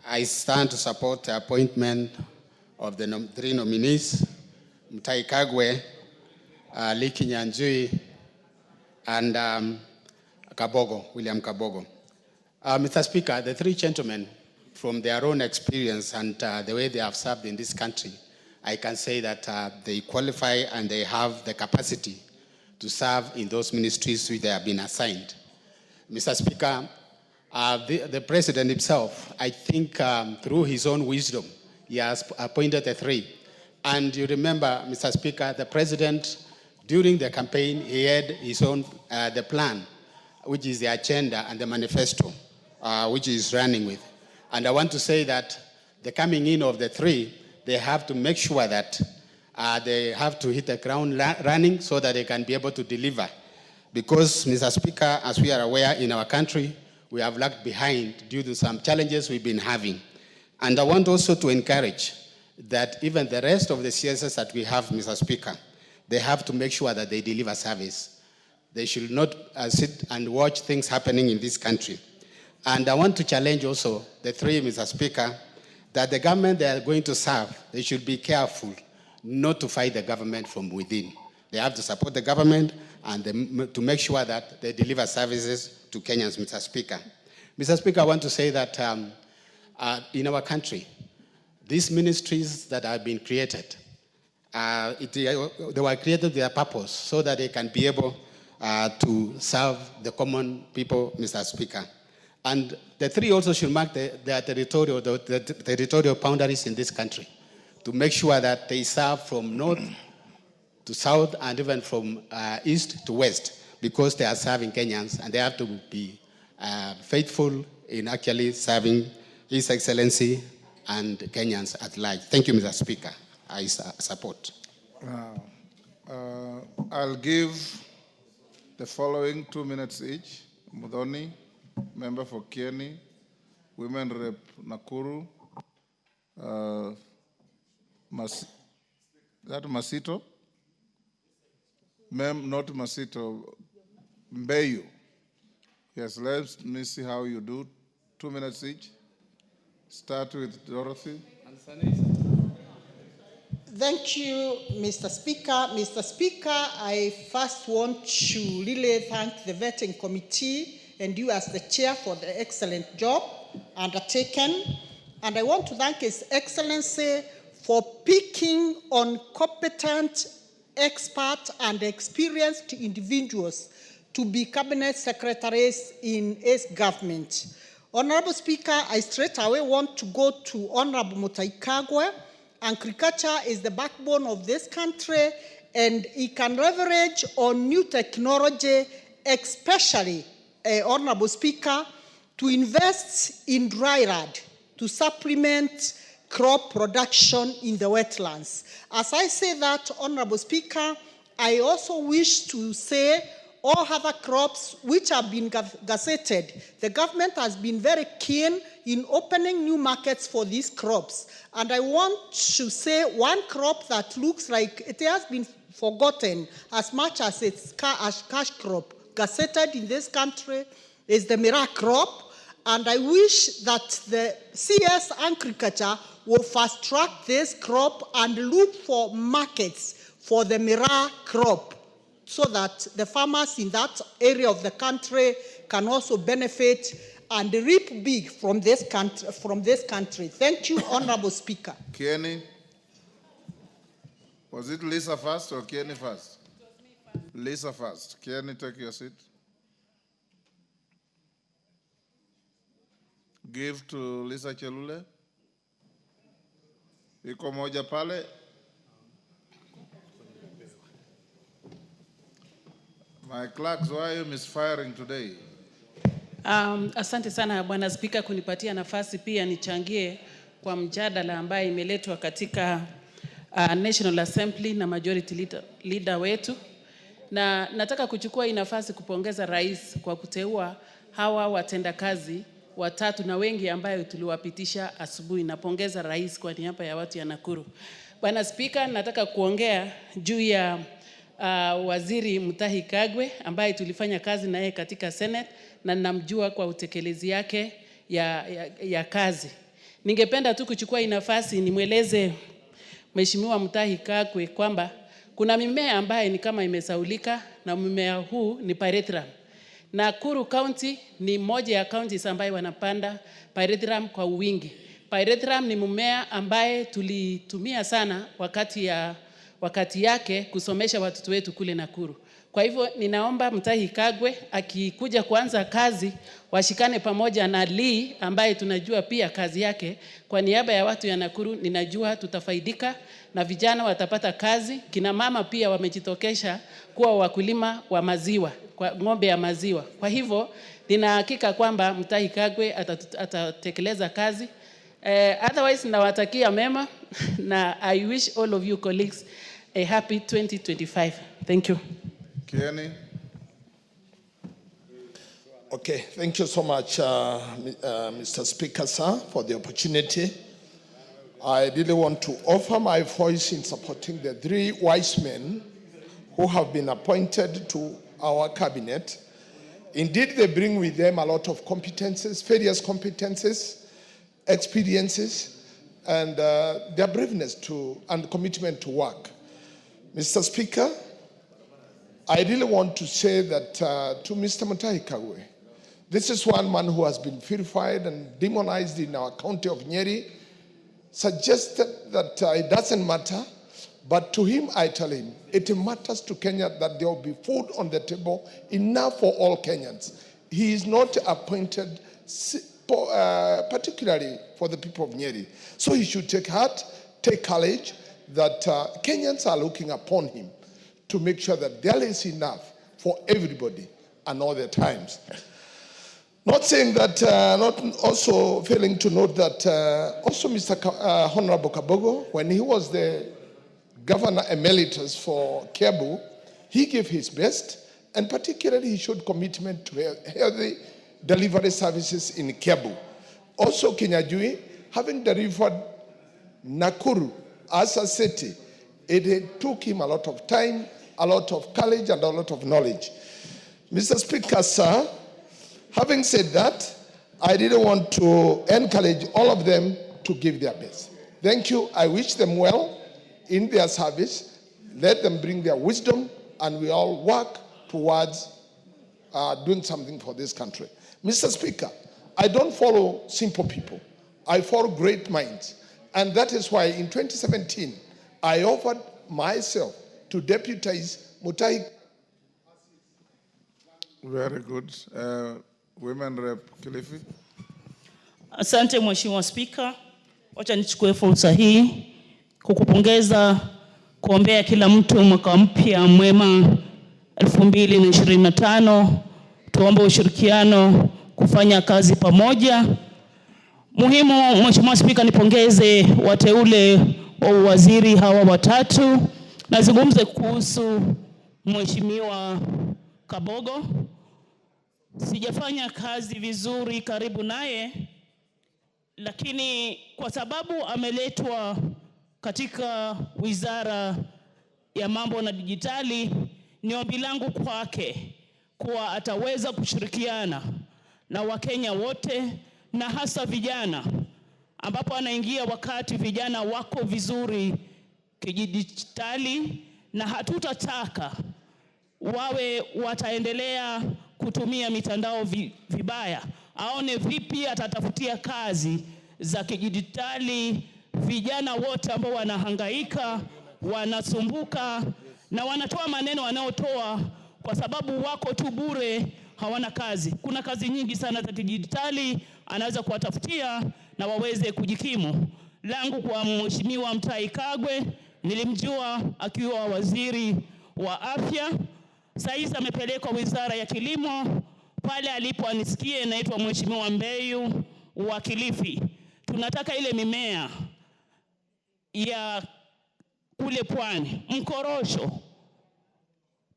I stand to support the appointment of the 3 nominees, Mutahi Kagwe, Liki Nyanjui, and William Kabogo. Mr. Speaker, the 3 gentlemen, from their own experience and the way they have served in this country, I can say that they qualify and they have the capacity to serve in those ministries which they have been assigned. Mr. Speaker, the President himself, I think through his own wisdom, he has appointed the 3. And you remember, Mr. Speaker, the President, during the campaign, he had his own, the plan, which is the agenda and the manifesto, which he is running with. And I want to say that the coming in of the 3, they have to make sure that they have to hit the ground running so that they can be able to deliver. Because, Mr. Speaker, as we are aware in our country, we have lagged behind due to some challenges we've been having. And I want also to encourage that even the rest of the CSS that we have, Mr. Speaker, they have to make sure that they deliver service. They should not sit and watch things happening in this country. And I want to challenge also the 3, Mr. Speaker, that the government they are going to serve, they should be careful not to fight the government from within. They have to support the government and to make sure that they deliver services to Kenyans, Mr. Speaker. Mr. Speaker, I want to say that in our country, these ministries that have been created, they were created with a purpose so that they can be able to serve the common people, Mr. Speaker. And the 3 also should mark the territorial boundaries in this country to make sure that they serve from north to south and even from east to west, because they are serving Kenyans and they have to be faithful in actually serving His Excellency and Kenyans at large. Thank you, Mr. Speaker. I support. I'll give the following 2 minutes each. Mudhoni, member for Kieni, Women Rep Nakuru, Masito, not Masito, Mbeyu. Yes, let me see how you do. 2 minutes each. Start with Dorothy. Thank you, Mr. Speaker. Mr. Speaker, I first want to really thank the vetting committee and you as the chair for the excellent job undertaken. And I want to thank His Excellency for picking on competent, expert, and experienced individuals to be cabinet secretaries in his government. Honorable Speaker, I straight away want to go to Honorable Mutahi Kagwe. Agriculture is the backbone of this country, and it can leverage on new technology, especially, Honorable Speaker, to invest in dry land to supplement crop production in the wetlands. As I say that, Honorable Speaker, I also wish to say all other crops which have been gazetted, the government has been very keen in opening new markets for these crops. And I want to say one crop that looks like it has been forgotten as much as it's cash crop gazetted in this country is the Miraa crop. And I wish that the CS Agriculture will fast track this crop and look for markets for the Miraa crop, so that the farmers in that area of the country can also benefit and reap big from this country. Thank you, Honorable Speaker. Kieni? Was it Lisa first or Kieni first? Lisa first. Kieni, take your seat. Give to Lisa Chelule. Iko moja pale. My clerks, why are you misfiring today? Asante sana Bwana Spika kunipatia nafasi pia nichangie kwa mjadala ambaye imeletwa katika National Assembly na Majority Leader wetu. Na nataka kuchukua hii nafasi kupongeza Rais kwa kuteua hawa watendakazi watatu na wengi ambayo tuliwapitisha asubuhi. Napongeza Rais kwa niaba ya watu ya Nakuru. Bwana Spika, nataka kuongea juu ya Waziri Mutahi Kagwe ambaye tulifanya kazi na yeye katika Senate na namjua kwa utekelezi yake ya kazi. Ningependa tu kuchukua hii nafasi nimweleze Mheshimiwa Mutahi Kagwe kwamba kuna mimea ambaye ni kama imesaulika na mimea huu ni pyrethrum. Nakuru County ni moja ya counties ambaye wanapanda pyrethrum kwa wingi. Pyrethrum ni mmea ambaye tulitumia sana wakati yake kusomesha watoto wetu kule Nakuru. Kwa hivyo ninaomba Mutahi Kagwe akikuja kuanza kazi washikane pamoja na Lee ambaye tunajua pia kazi yake. Kwa niaba ya watu ya Nakuru ninajua tutafaidika na vijana watapata kazi. Kina mama pia wamejitokesha kuwa wakulima wa maziwa, kwa ng'ombe ya maziwa. Kwa hivyo nina hakika kwamba Mutahi Kagwe atatekeleza kazi. Otherwise nawatakia mema na I wish all of you colleagues a happy 2025. Thank you. Kieni. Okay, thank you so much, Mr. Speaker, sir, for the opportunity. I really want to offer my voice in supporting the three wise men who have been appointed to our cabinet. Indeed, they bring with them a lot of competences, various competences, experiences, and their braveness and commitment to work. Mr. Speaker, I really want to say that to Mr. Mutahi Kagwe, this is one man who has been vilified and demonized in our county of Nyeri, suggested that it doesn't matter, but to him I tell him, it matters to Kenya that there will be food on the table, enough for all Kenyans. He is not appointed particularly for the people of Nyeri. So he should take heart, take courage, that Kenyans are looking upon him to make sure that there is enough for everybody and all the times. Not saying that, not also failing to note that also Mr. Honorable Kabogo, when he was the Governor Emeritus for Kiambu, he gave his best, and particularly he showed commitment to healthy delivery services in Kiambu. Also Kenyajui, having delivered Nakuru as a city, it took him a lot of time a lot of courage and a lot of knowledge. Mr. Speaker, sir, having said that, I really want to encourage all of them to give their best. Thank you. I wish them well in their service. Let them bring their wisdom, and we all work towards doing something for this country. Mr. Speaker, I don't follow simple people. I follow great minds. And that is why in 2017, I offered myself to deputize Mutahi. Very good. Women Rep Kilifi. Asante Mheshimiwa Spika. Wacha nichukue fursa hii kukupongeza, kuombea kila mtu mwaka mpya mwema 2025. Tuombe ushirikiano, kufanya kazi pamoja. Muhimu Mheshimiwa Spika, nipongeze wateule wa waziri hawa watatu. Nazungumze kuhusu Mheshimiwa Kabogo. Sijafanya kazi vizuri karibu naye, lakini kwa sababu ameletwa katika wizara ya mambo na dijitali, ni ombi langu kwake kuwa ataweza kushirikiana na Wakenya wote na hasa vijana, ambapo anaingia wakati vijana wako vizuri kidijitali, na hatutataka wawe wataendelea kutumia mitandao vibaya. Aone vipi atatafutia kazi za kidijitali vijana wote ambao wanahangaika, wanasumbuka na wanatoa maneno wanaotoa kwa sababu wako tu bure, hawana kazi. Kuna kazi nyingi sana za kidijitali anaweza kuwatafutia na waweze kujikimu. Langu kwa Mheshimiwa Mutahi Kagwe, nilimjua akiwa waziri wa afya. Sasa amepelekwa wizara ya kilimo, pale alipo anisikie naitwa Mheshimiwa Mbeyu wa Kilifi. Tunataka ile mimea ya kule pwani, mkorosho,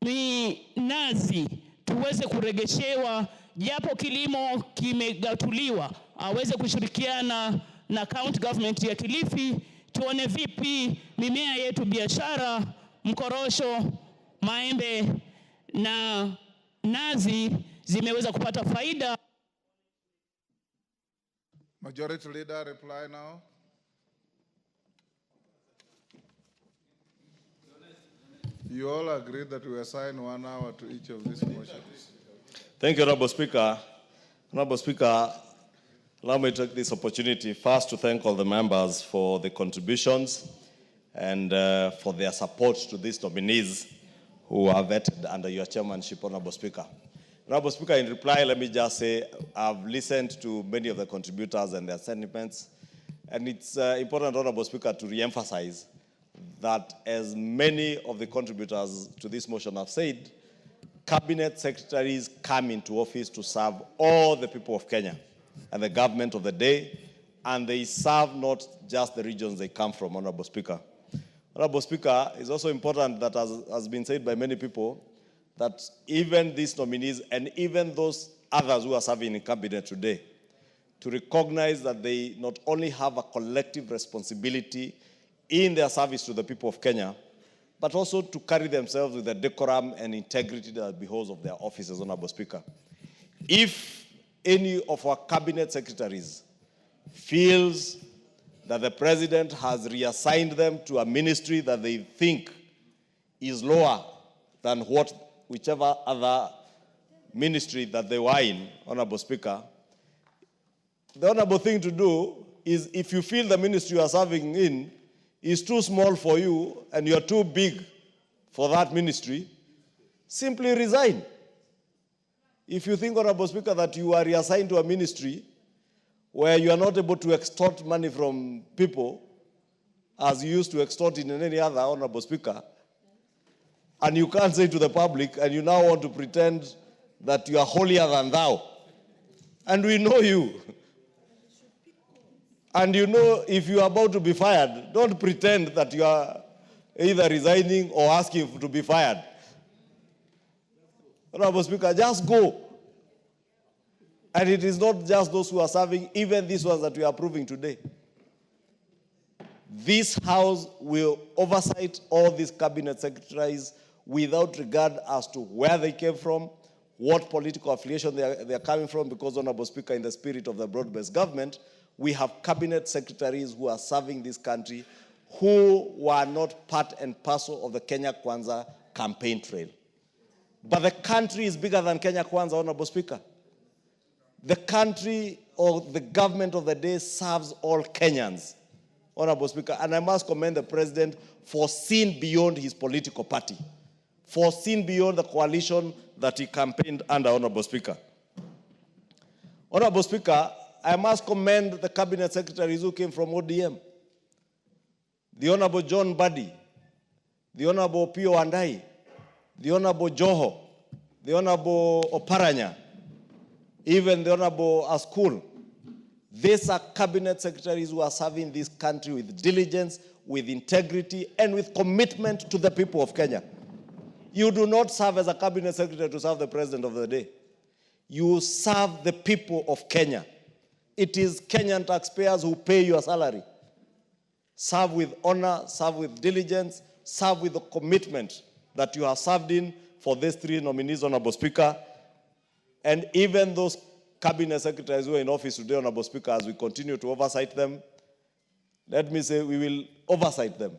minazi, tuweze kuregeshewa, japo kilimo kimegatuliwa, aweze kushirikiana na county government ya Kilifi, tuone vipi mimea yetu biashara, mkorosho, maembe na nazi zimeweza kupata faida. Majority Leader, reply now. You all agree that we assign 1 hour to each of these motions. Thank you, Honorable Speaker. Honorable Speaker, allow me to take this opportunity first to thank all the members for the contributions and for their support to these nominees who are vetted under your chairmanship, Honorable Speaker. Honorable Speaker, in reply, let me just say I've listened to many of the contributors and their sentiments, and it's important, Honorable Speaker, to re-emphasize that as many of the contributors to this motion have said, cabinet secretaries come into office to serve all the people of Kenya and the government of the day, and they serve not just the regions they come from, Honorable Speaker. Honorable Speaker, it's also important that, as has been said by many people, that even these nominees and even those others who are serving in cabinet today, to recognize that they not only have a collective responsibility in their service to the people of Kenya, but also to carry themselves with the decorum and integrity that behoves of their offices, Honorable Speaker. If any of our cabinet secretaries feels that the president has reassigned them to a ministry that they think is lower than whichever other ministry that they were in, Honorable Speaker, the honorable thing to do is, if you feel the ministry you are serving in is too small for you and you're too big for that ministry, simply resign. If you think, Honorable Speaker, that you are reassigned to a ministry where you are not able to extort money from people as you used to extort in any other, Honorable Speaker, and you can't say to the public, and you now want to pretend that you are holier than thou, and we know you, and you know if you are about to be fired, don't pretend that you are either resigning or asking to be fired. Honorable Speaker, just go. And it is not just those who are serving, even these ones that we are approving today. This House will oversight all these cabinet secretaries without regard as to where they came from, what political affiliation they are coming from, because, Honorable Speaker, in the spirit of the broad-based government, we have cabinet secretaries who are serving this country who were not part and parcel of the Kenya Kwanza campaign trail. But the country is bigger than Kenya Kwanza, Honorable Speaker. The country or the government of the day serves all Kenyans, Honorable Speaker. And I must commend the President for seeing beyond his political party, for seeing beyond the coalition that he campaigned under, Honorable Speaker. Honorable Speaker, I must commend the cabinet secretaries who came from ODM. The Honorable John Buddy, the Honorable Pio Andai, the Honorable Joho, the Honorable Oparanya, even the Honorable Askul. These are cabinet secretaries who are serving this country with diligence, with integrity, and with commitment to the people of Kenya. You do not serve as a cabinet secretary to serve the president of the day. You serve the people of Kenya. It is Kenyan taxpayers who pay your salary. Serve with honor, serve with diligence, serve with the commitment that you have served in for these three nominees, Honorable Speaker. And even those cabinet secretaries who are in office today, Honorable Speaker, as we continue to oversight them, let me say we will oversight them.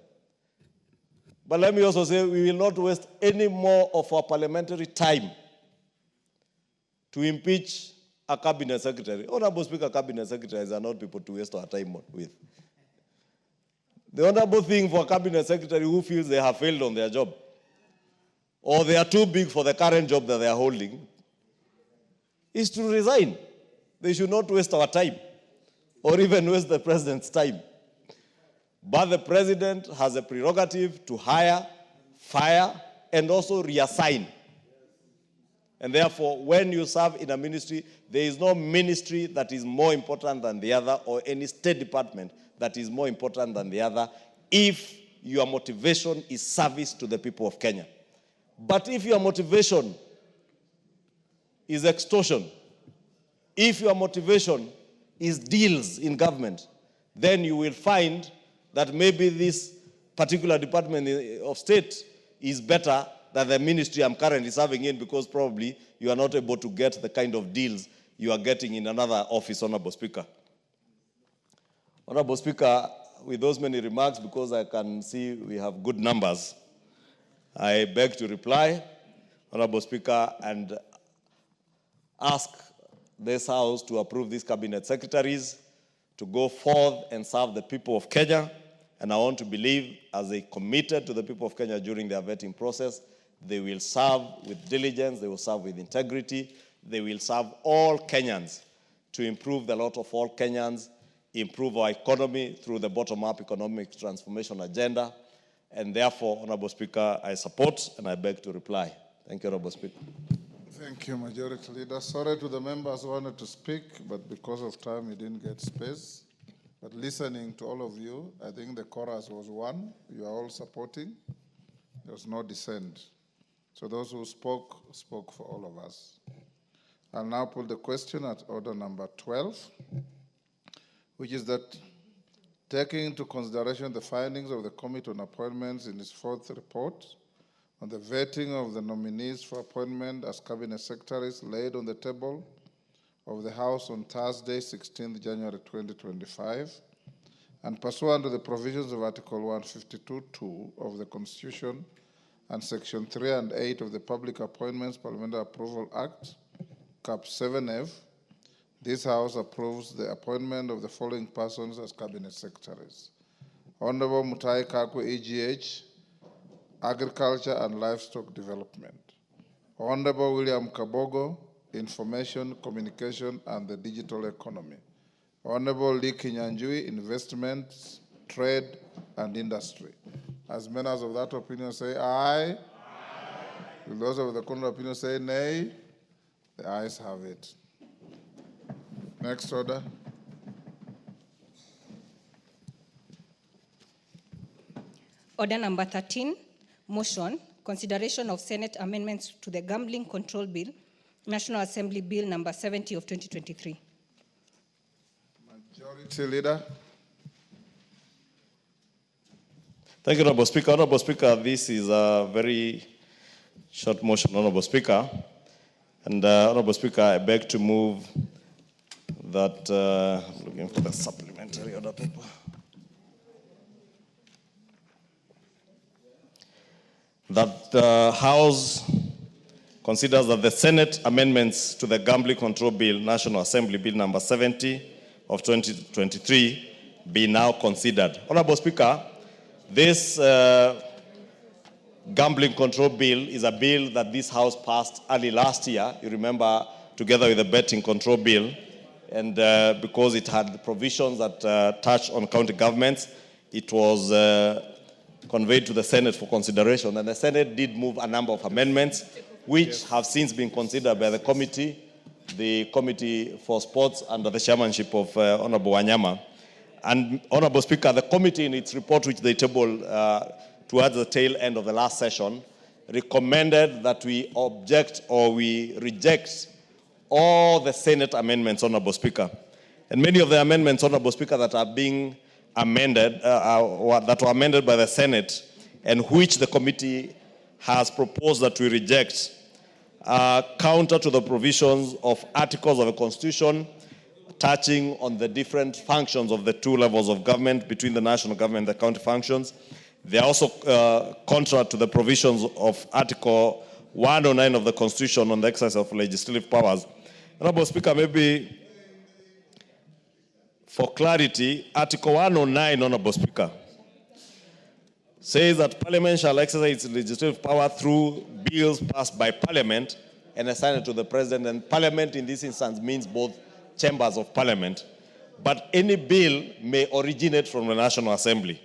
But let me also say we will not waste any more of our parliamentary time to impeach a cabinet secretary. Honorable Speaker, cabinet secretaries are not people to waste our time with. The honorable thing for a cabinet secretary who feels they have failed on their job, or they are too big for the current job that they are holding, is to resign. They should not waste our time, or even waste the president's time. But the president has a prerogative to hire, fire, and also reassign. And therefore, when you serve in a ministry, there is no ministry that is more important than the other, or any state department that is more important than the other, if your motivation is service to the people of Kenya. But if your motivation is extortion, if your motivation is deals in government, then you will find that maybe this particular department of state is better than the ministry I'm currently serving in, because probably you are not able to get the kind of deals you are getting in another office, Honorable Speaker. Honorable Speaker, with those many remarks, because I can see we have good numbers, I beg to reply, Honorable Speaker, and ask this House to approve these cabinet secretaries to go forth and serve the people of Kenya. And I want to believe, as they committed to the people of Kenya during their vetting process, they will serve with diligence, they will serve with integrity, they will serve all Kenyans to improve the lot of all Kenyans, improve our economy through the bottom-up economic transformation agenda. And therefore, Honorable Speaker, I support and I beg to reply. Thank you, Honorable Speaker. Thank you, Majority Leader. Sorry to the members who wanted to speak, but because of time, you didn't get space. But listening to all of you, I think the chorus was one. You are all supporting. There was no dissent. So those who spoke, spoke for all of us. I'll now put the question at order number 12, which is that taking into consideration the findings of the Committee on Appointments in its fourth report on the vetting of the nominees for appointment as cabinet secretaries laid on the table of the House on Thursday, 16th January 2025, and pursuant to the provisions of Article 152(2) of the Constitution and Section 3 and 8 of the Public Appointments Parliamentary Approval Act, Cap 7F, this House approves the appointment of the following persons as cabinet secretaries: Honorable Mutai Kakwe, AGH, Agriculture and Livestock Development; Honorable William Kabogo, Information, Communication and the Digital Economy; Honorable Lee Kinyanjui, Investments, Trade and Industry. As members of that opinion say aye. Will those of the contrary opinion say nay? The ayes have it. Next order. Order number 13, motion, consideration of Senate amendments to the Gambling Control Bill, National Assembly Bill number 70 of 2023. Majority Leader. Thank you, Honorable Speaker. Honorable Speaker, this is a very Short motion, Honorable Speaker. And Honorable Speaker, I beg to move that, I'm looking for the supplementary order paper. That the House considers that the Senate amendments to the Gambling Control Bill, National Assembly Bill number 70 of 2023 be now considered. Honorable Speaker, this Gambling Control Bill is a bill that this House passed early last year, you remember, together with the Betting Control Bill, and because it had provisions that touched on county governments, it was conveyed to the Senate for consideration, and the Senate did move a number of amendments which have since been considered by the Committee for Sports under the chairmanship of Honorable Wanyama. And Honorable Speaker, the committee in its report which they tabled towards the tail end of the last session recommended that we object or we reject all the Senate amendments, Honorable Speaker. And many of the amendments, Honorable Speaker, that are being amended, that were amended by the Senate and which the committee has proposed that we reject, counter to the provisions of articles of the Constitution touching on the different functions of the two levels of government between the national government and the county functions. They are also contrary to the provisions of Article 109 of the Constitution on the exercise of legislative powers. Honorable Speaker, maybe for clarity, Article 109, Honorable Speaker, says that Parliament shall exercise its legislative power through bills passed by Parliament and assigned to the President. And Parliament in this instance means both chambers of Parliament. But any bill may originate from the National Assembly.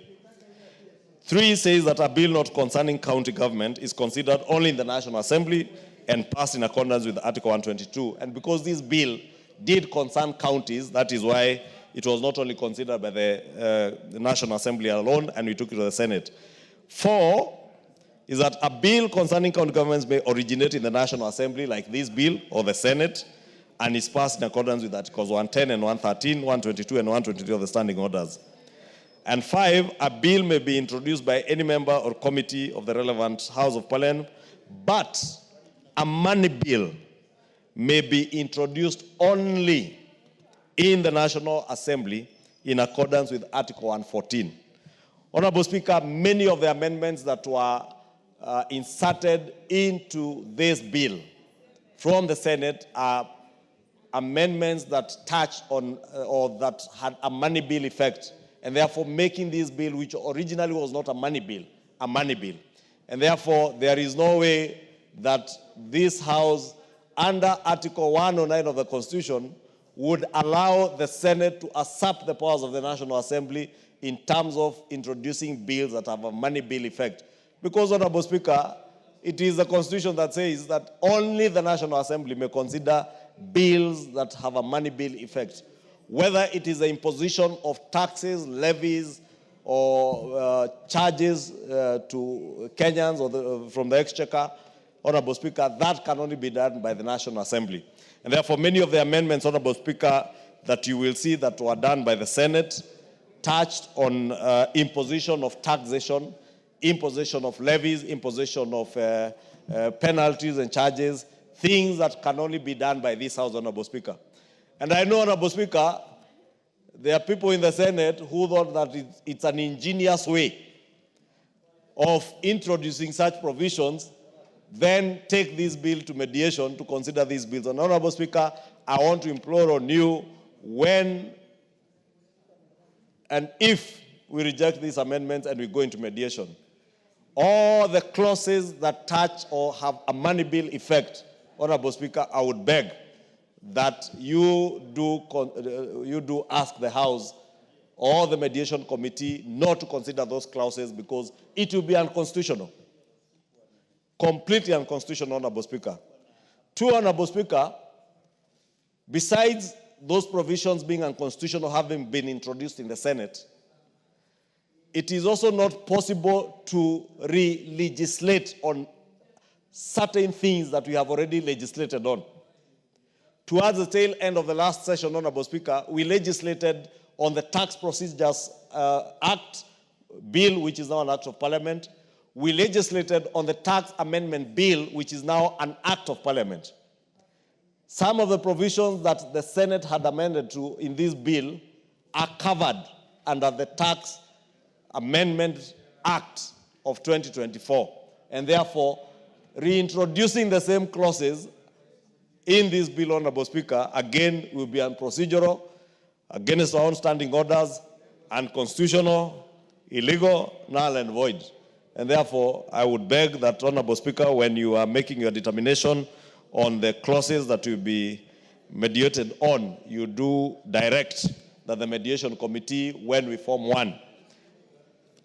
3 says that a bill not concerning county government is considered only in the National Assembly and passed in accordance with Article 122. And because this bill did concern counties, that is why it was not only considered by the National Assembly alone, and we took it to the Senate. 4 is that a bill concerning county governments may originate in the National Assembly, like this bill, or the Senate, and is passed in accordance with Articles 110 and 113, 122 and 123 of the standing orders. And 5, a bill may be introduced by any member or committee of the relevant House of Parliament, but a money bill may be introduced only in the National Assembly in accordance with Article 114. Honorable Speaker, many of the amendments that were inserted into this bill from the Senate are amendments that touch on or that had a money bill effect, and therefore making this bill, which originally was not a money bill, a money bill. And therefore, there is no way that this House, under Article 109 of the Constitution, would allow the Senate to usurp the powers of the National Assembly in terms of introducing bills that have a money bill effect. Because, Honorable Speaker, it is the Constitution that says that only the National Assembly may consider bills that have a money bill effect. Whether it is the imposition of taxes, levies, or charges to Kenyans or from the Exchequer, Honorable Speaker, that can only be done by the National Assembly. And therefore, many of the amendments, Honorable Speaker, that you will see that were done by the Senate touched on imposition of taxation, imposition of levies, imposition of penalties and charges, things that can only be done by this House, Honorable Speaker. And I know, Honorable Speaker, there are people in the Senate who thought that it's an ingenious way of introducing such provisions, then take this bill to mediation to consider these bills. And Honorable Speaker, I want to implore on you, when and if we reject these amendments and we go into mediation, all the clauses that touch or have a money bill effect, Honorable Speaker, I would beg that you do ask the House or the mediation committee not to consider those clauses, because it will be unconstitutional. Completely unconstitutional, Honorable Speaker. 2, Honorable Speaker, besides those provisions being unconstitutional having been introduced in the Senate, it is also not possible to re-legislate on certain things that we have already legislated on. Towards the tail end of the last session, Honorable Speaker, we legislated on the Tax Procedures Act bill, which is now an Act of Parliament. we legislated on the tax amendment bill, which is now an act of parliament. Some of the provisions that the Senate had amended to in this bill are covered under the Tax Amendment Act of 2024, and therefore reintroducing the same clauses in this bill, Honorable Speaker, again will be unprocedural, against our own standing orders, unconstitutional, illegal, null and void. And therefore, I would beg that, Honorable Speaker, when you are making your determination on the clauses that will be mediated on, you do direct that the mediation committee, when we form one,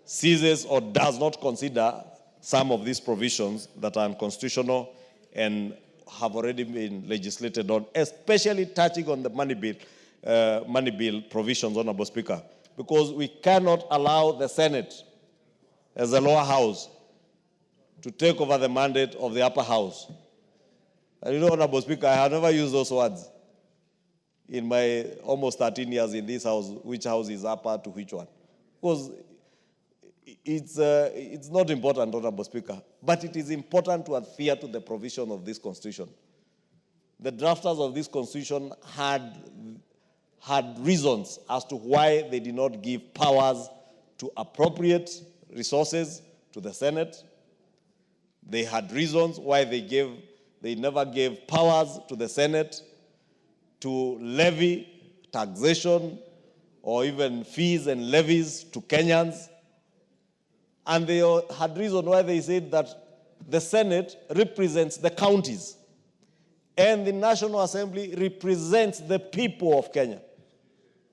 ceases or does not consider some of these provisions that are unconstitutional and have already been legislated on, especially touching on the money bill provisions, Honorable Speaker, because we cannot allow the Senate as a lower house to take over the mandate of the upper house. And you know, Honorable Speaker, I have never used those words in my almost 13 years in this house, which house is upper to which one. Because it's not important, Honorable Speaker, but it is important to adhere to the provision of this Constitution. The drafters of this Constitution had reasons as to why they did not give powers to appropriate resources to the Senate. They had reasons why they never gave powers to the Senate to levy taxation or even fees and levies to Kenyans. And they had reason why they said that the Senate represents the counties and the National Assembly represents the people of Kenya.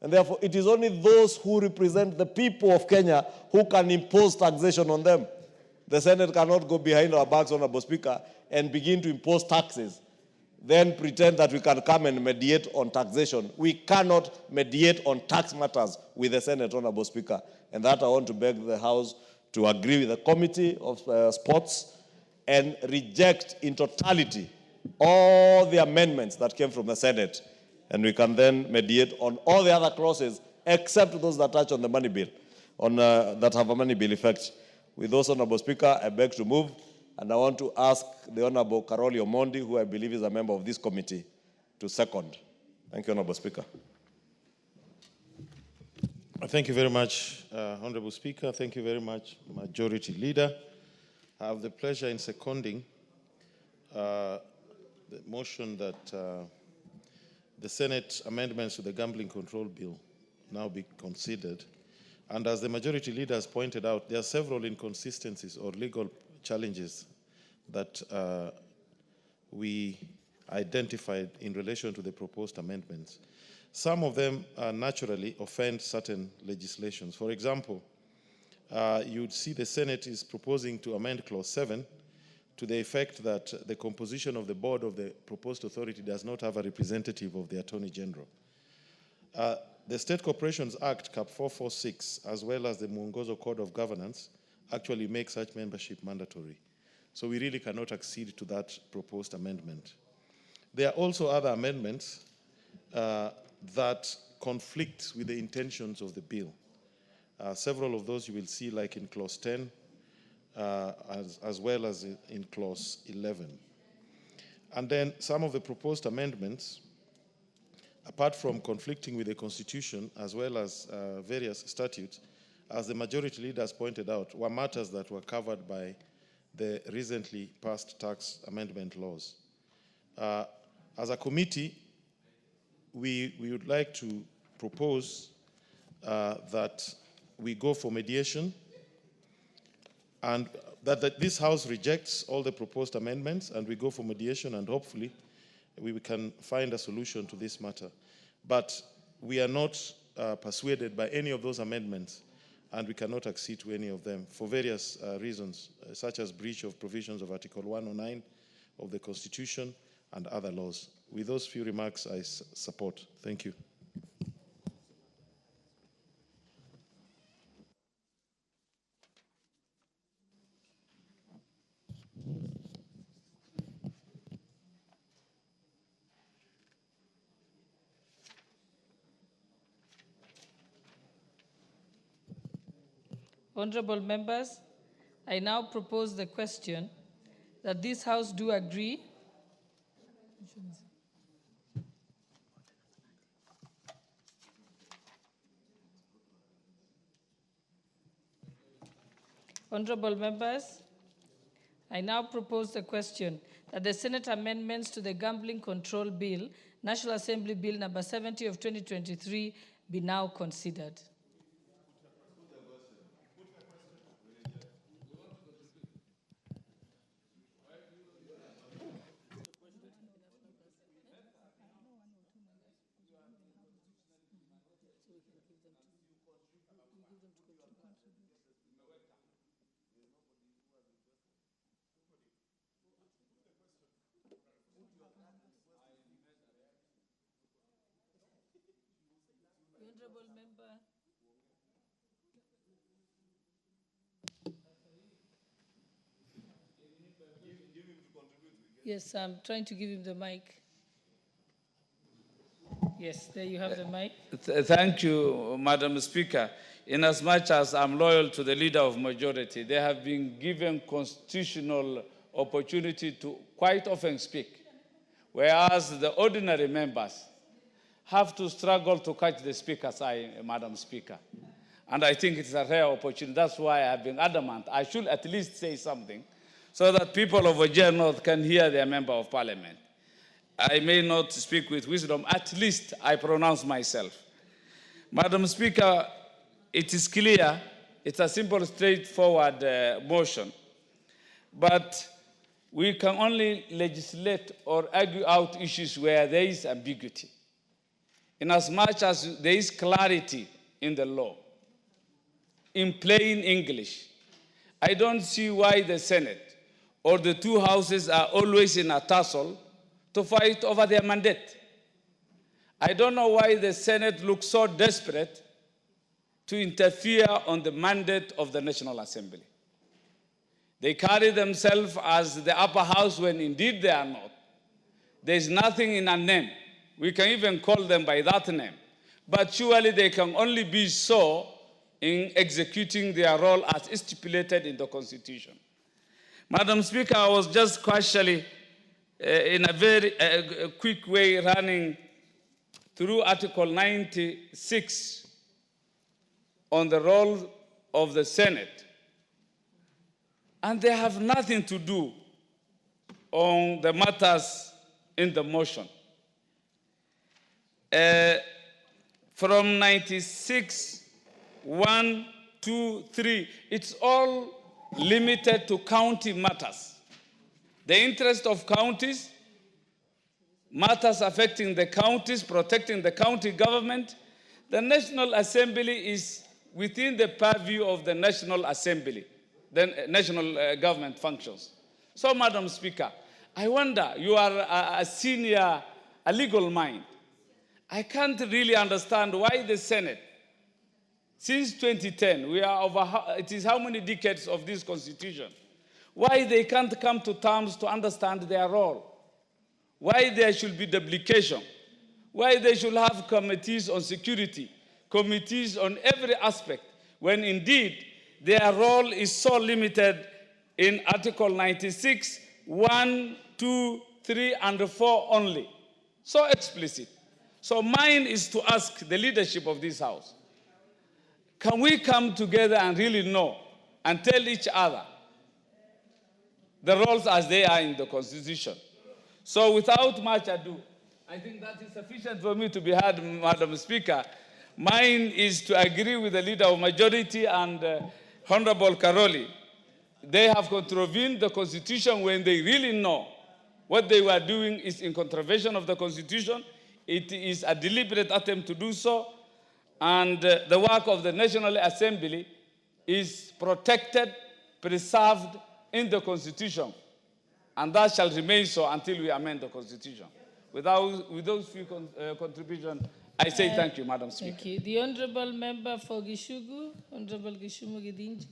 And therefore, it is only those who represent the people of Kenya who can impose taxation on them. The Senate cannot go behind our backs, Honorable Speaker, and begin to impose taxes, then pretend that we can come and mediate on taxation. We cannot mediate on tax matters with the Senate, Honorable Speaker. And that I want to beg the House to agree with the Committee of Sports and reject in totality all the amendments that came from the Senate. And we can then mediate on all the other clauses except those that touch on the money bill, that have a money bill effect. With those, Honorable Speaker, I beg to move, and I want to ask the Honorable Karoli Omondi, who I believe is a member of this committee, to second. Thank you, Honorable Speaker. Thank you very much, Honorable Speaker. Thank you very much, Majority Leader. I have the pleasure in seconding the motion that the Senate amendments to the Gambling Control Bill now be considered. And as the Majority Leader has pointed out, there are several inconsistencies or legal challenges that we identified in relation to the proposed amendments. Some of them naturally offend certain legislations. For example, you'd see the Senate is proposing to amend Clause 7 to the effect that the composition of the board of the proposed authority does not have a representative of the Attorney General. The State Corporations Act, Cap 446, as well as the Mwongozo Code of Governance, actually make such membership mandatory. So we really cannot accede to that proposed amendment. There are also other amendments that conflict with the intentions of the bill. Several of those you will see, like in Clause 10, as well as in Clause 11. And then some of the proposed amendments, apart from conflicting with the Constitution as well as various statutes, as the Majority Leader has pointed out, were matters that were covered by the recently passed tax amendment laws. As a committee, we would like to propose that we go for mediation and that this House rejects all the proposed amendments and we go for mediation, and hopefully we can find a solution to this matter. But we are not persuaded by any of those amendments, and we cannot accede to any of them for various reasons, such as breach of provisions of Article 109 of the Constitution and other laws. With those few remarks, I support. Thank you. Honorable members, I now propose the question that this House do agree Honorable members, I now propose the question that the Senate amendments to the Gambling Control Bill, National Assembly Bill number 70 of 2023, be now considered. The honorable member. Yes, I'm trying to give him the mic. Yes, there you have the mic. Thank you, Madam Speaker. Inasmuch as I'm loyal to the leader of majority, they have been given constitutional opportunity to quite often speak, whereas the ordinary members have to struggle to catch the speaker's eye, Madam Speaker. And I think it's a rare opportunity. That's why I have been adamant. I should at least say something so that people of Wajir North can hear their member of parliament. I may not speak with wisdom, at least I pronounce myself. Madam Speaker, it is clear, it's a simple, straightforward motion, but we can only legislate or argue out issues where there is ambiguity. Inasmuch as there is clarity in the law, in plain English, I don't see why the Senate or the two houses are always in a tussle to fight over their mandate. I don't know why the Senate looks so desperate to interfere on the mandate of the National Assembly. They carry themselves as the upper house when indeed they are not. There is nothing in a name. We can even call them by that name. But surely they can only be so in executing their role as stipulated in the Constitution. Madam Speaker, I was just casually, in a very quick way, running through Article 96 on the role of the Senate. And they have nothing to do on the matters in the motion. From 96, 1, 2, 3, it's all limited to county matters. The interest of counties, matters affecting the counties, protecting the county government. The National Assembly is within the purview of the National Assembly, the national government functions. So, Madam Speaker, I wonder, you are a senior, a legal mind. I can't really understand why the Senate, since 2010, we are over, it is how many decades of this Constitution, why they can't come to terms to understand their role, why there should be duplication, why they should have committees on security, committees on every aspect, when indeed their role is so limited in Article 96, 1, 2, 3, and 4 only. So explicit. So mine is to ask the leadership of this House, can we come together and really know and tell each other the roles as they are in the Constitution? So without much ado, I think that is sufficient for me to be heard, Madam Speaker. Mine is to agree with the leader of majority and Honorable Karoli. They have contravened the Constitution when they really know what they were doing is in contravention of the Constitution. It is a deliberate attempt to do so. And the work of the National Assembly is protected, preserved in the Constitution. And that shall remain so until we amend the Constitution. With those few contributions, I say thank you, Madam Speaker. Thank you. The Honorable Member for Gishugu, Honorable Gishumu Gidinji.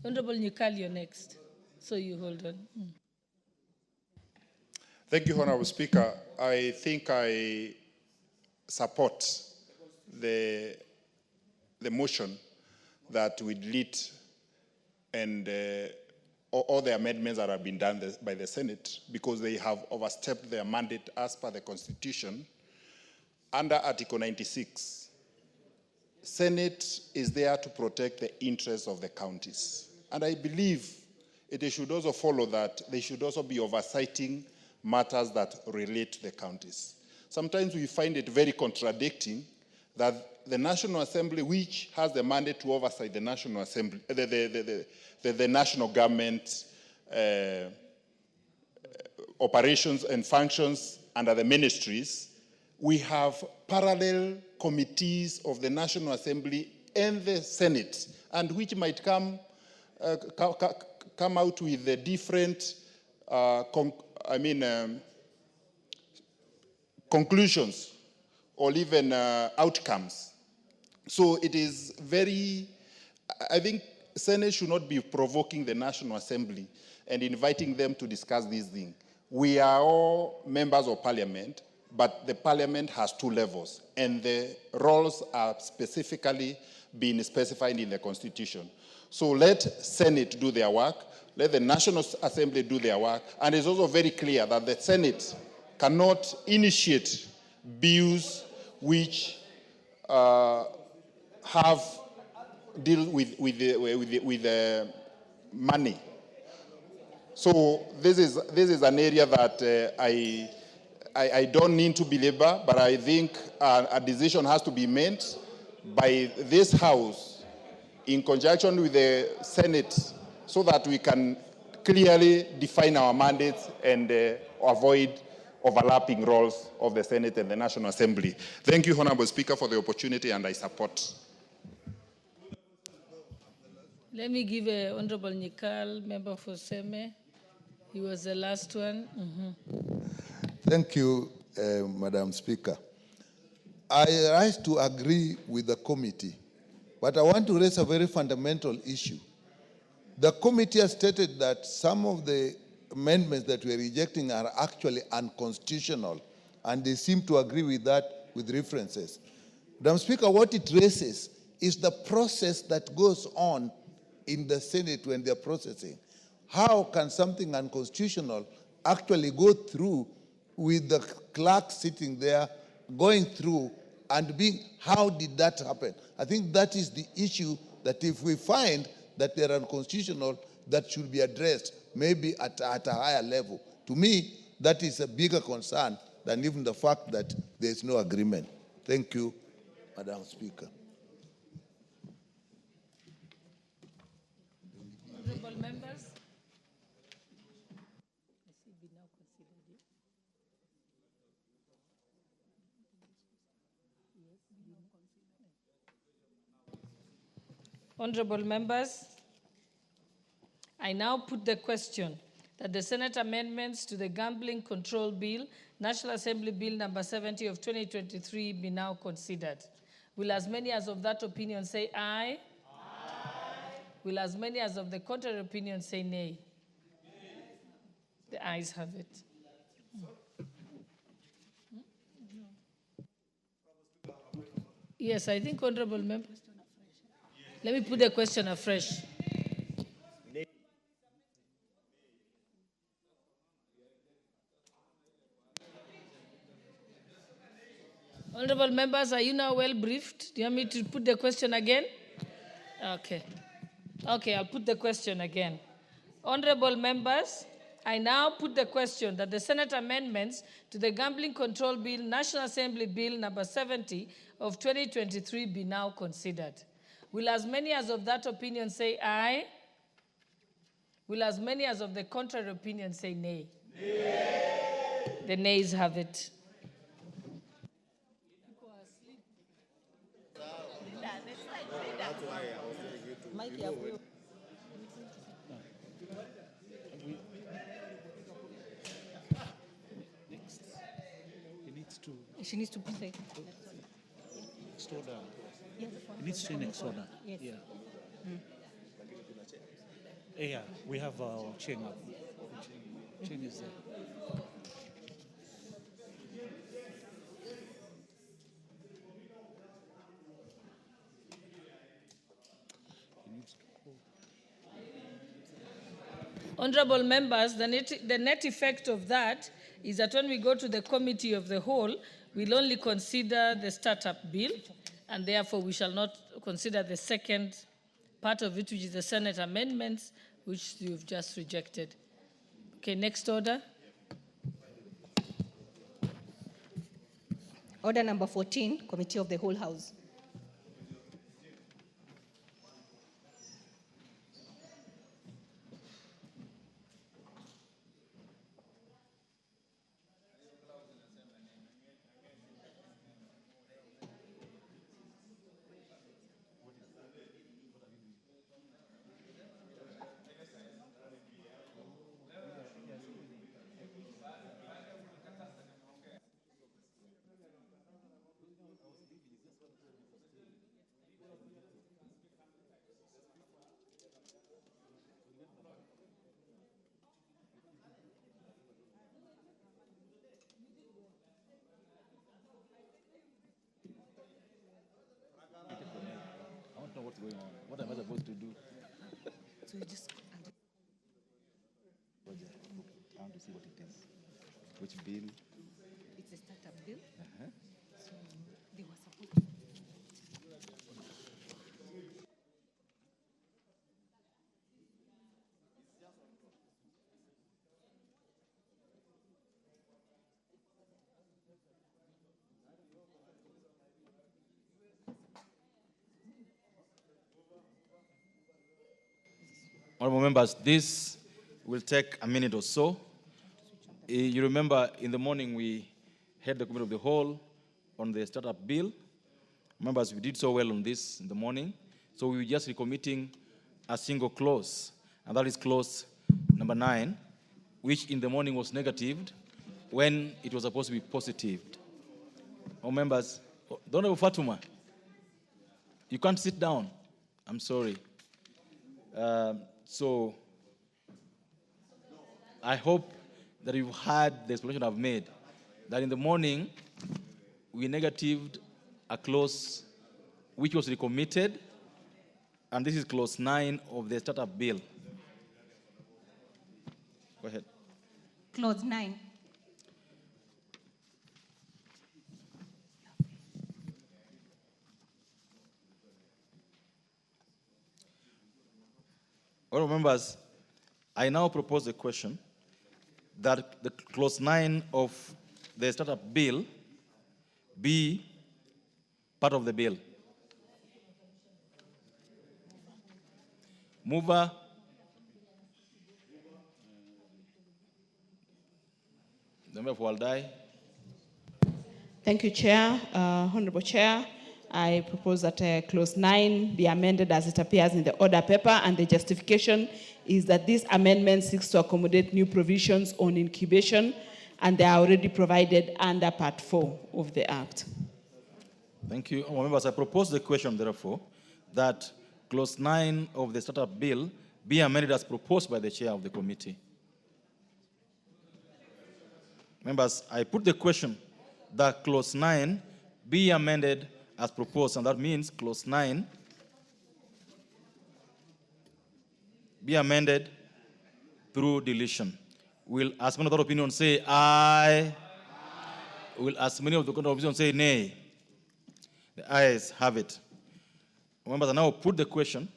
Honorable Nyikali, you're next. So you hold on. Thank you, Honorable Speaker. I think I support the motion that we delete and all the amendments that have been done by the Senate, because they have overstepped their mandate as per the Constitution. Under Article 96, Senate is there to protect the interests of the counties. And I believe it should also follow that they should also be oversighting matters that relate to the counties. Sometimes we find it very contradicting that the National Assembly, which has the mandate to oversight the National Assembly, the national government operations and functions under the ministries, we have parallel committees of the National Assembly and the Senate, and which might come out with the different conclusions or even outcomes. So it is very, I think Senate should not be provoking the National Assembly and inviting them to discuss these things. We are all members of Parliament, but the Parliament has two levels, and the roles are specifically being specified in the Constitution. So let Senate do their work, let the National Assembly do their work, and it's also very clear that the Senate cannot initiate bills which deal with the money. So this is an area that I don't need to belabor, but I think a decision has to be made by this House in conjunction with the Senate so that we can clearly define our mandates and avoid overlapping roles of the Senate and the National Assembly. Thank you, Honorable Speaker, for the opportunity, and I support. Let me give Honorable Nyikal, member for Seme. He was the last one. Thank you, Madam Speaker. I rise to agree with the committee, but I want to raise a very fundamental issue. The committee has stated that some of the amendments that we're rejecting are actually unconstitutional, and they seem to agree with that with references. Madam Speaker, what it raises is the process that goes on in the Senate when they're processing. How can something unconstitutional actually go through with the clerk sitting there, going through and being, how did that happen? I think that is the issue, that if we find that they're unconstitutional, that should be addressed, maybe at a higher level. To me, that is a bigger concern than even the fact that there's no agreement. Thank you, Madam Speaker. Honorable members. Honorable members, I now put the question that the Senate amendments to the Gambling Control Bill, National Assembly Bill number 70 of 2023 be now considered. Will as many as of that opinion say aye? Aye. Will as many as of the contrary opinion say nay? Nay. The ayes have it. Yes, I think, honorable members. Let me put the question afresh. Honorable members, are you now well briefed? Do you want me to put the question again? Okay. Okay, I'll put the question again. Honorable members, I now put the question that the Senate amendments to the Gambling Control Bill, National Assembly Bill number 70 of 2023 be now considered. Will as many as of that opinion say aye? Will as many as of the contrary opinion say nay? Nay. The nays have it. She needs to say. Next order. It needs to next order. Yes. Yeah. Yeah, we have our chain up. Chain is there. He needs to hold. Honorable members, the net effect of that is that when we go to the committee of the whole, we'll only consider the startup bill, and therefore we shall not consider the second part of it, which is the Senate amendments, which you've just rejected. Okay, next order. Order number 14, Committee of the Whole House. What's going on? What am I supposed to do? So you just... I want to see what it is. Which bill? It's a startup bill. So they were supposed to... Honorable members, this will take a minute or so. You remember in the morning we had the committee of the whole on the startup bill. Members, we did so well on this in the morning. So we were just recommitting a single clause, and that is clause number 9, which in the morning was negatived when it was supposed to be positived. Oh, members, don't have Fatuma. You can't sit down. I'm sorry. So I hope that you've heard the explanation I've made, that in the morning we negatived a clause which was recommitted, and this is clause 9 of the startup bill. Go ahead. Clause 9. Honourable members, I now propose the question that the clause 9 of the startup bill be part of the bill. Mover. The member for Waldai. Thank you, Chair. Honorable Chair, I propose that clause 9 be amended as it appears in the order paper, and the justification is that this amendment seeks to accommodate new provisions on incubation, and they are already provided under Part 4 of the Act. Thank you. Honourable members, I propose the question, therefore, that clause 9 of the startup bill be amended as proposed by the chair of the committee. Members, I put the question that clause 9 be amended as proposed, and that means clause 9 be amended through deletion. Will as many of the opinion say aye? Will as many of the opinion say nay? The ayes have it. Members, I now put the question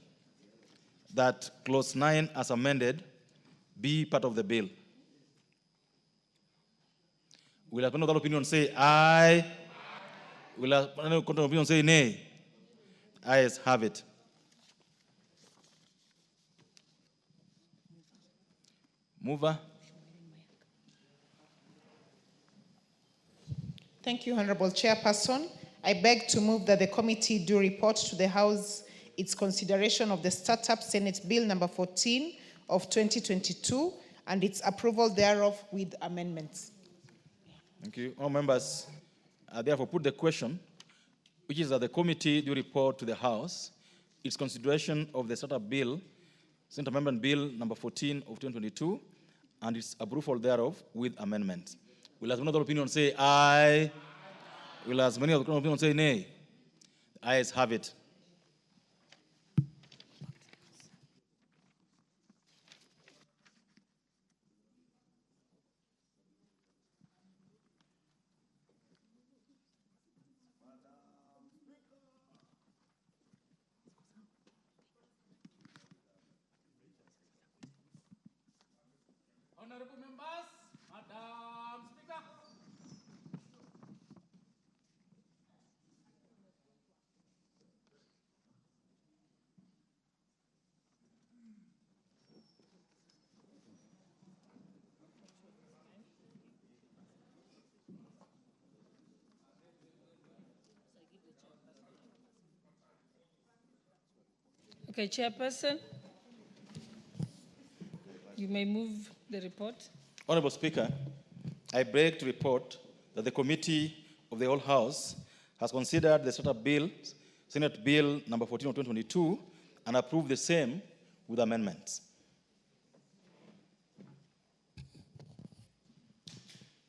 that clause 9 as amended be part of the bill. Will as many of the opinion say aye? Will as many of the opinion say nay? The ayes have it. Mover. Thank you, Honorable Chairperson. I beg to move that the committee do report to the House its consideration of the Startup Senate Bill number 14 of 2022 and its approval thereof with amendments. Thank you. All members, therefore put the question, which is that the committee do report to the House its consideration of the Startup Bill, Senate Amendment Bill number 14 of 2022, and its approval thereof with amendments. Will as many of the opinion say aye? Will as many of the opinion say nay? The ayes have it. Honorable members, Madam Speaker. Okay, Chairperson, you may move the report. Honorable Speaker, I beg to report that the Committee of the Whole House has considered the Startup Bill, Senate Bill number 14 of 2022, and approved the same with amendments.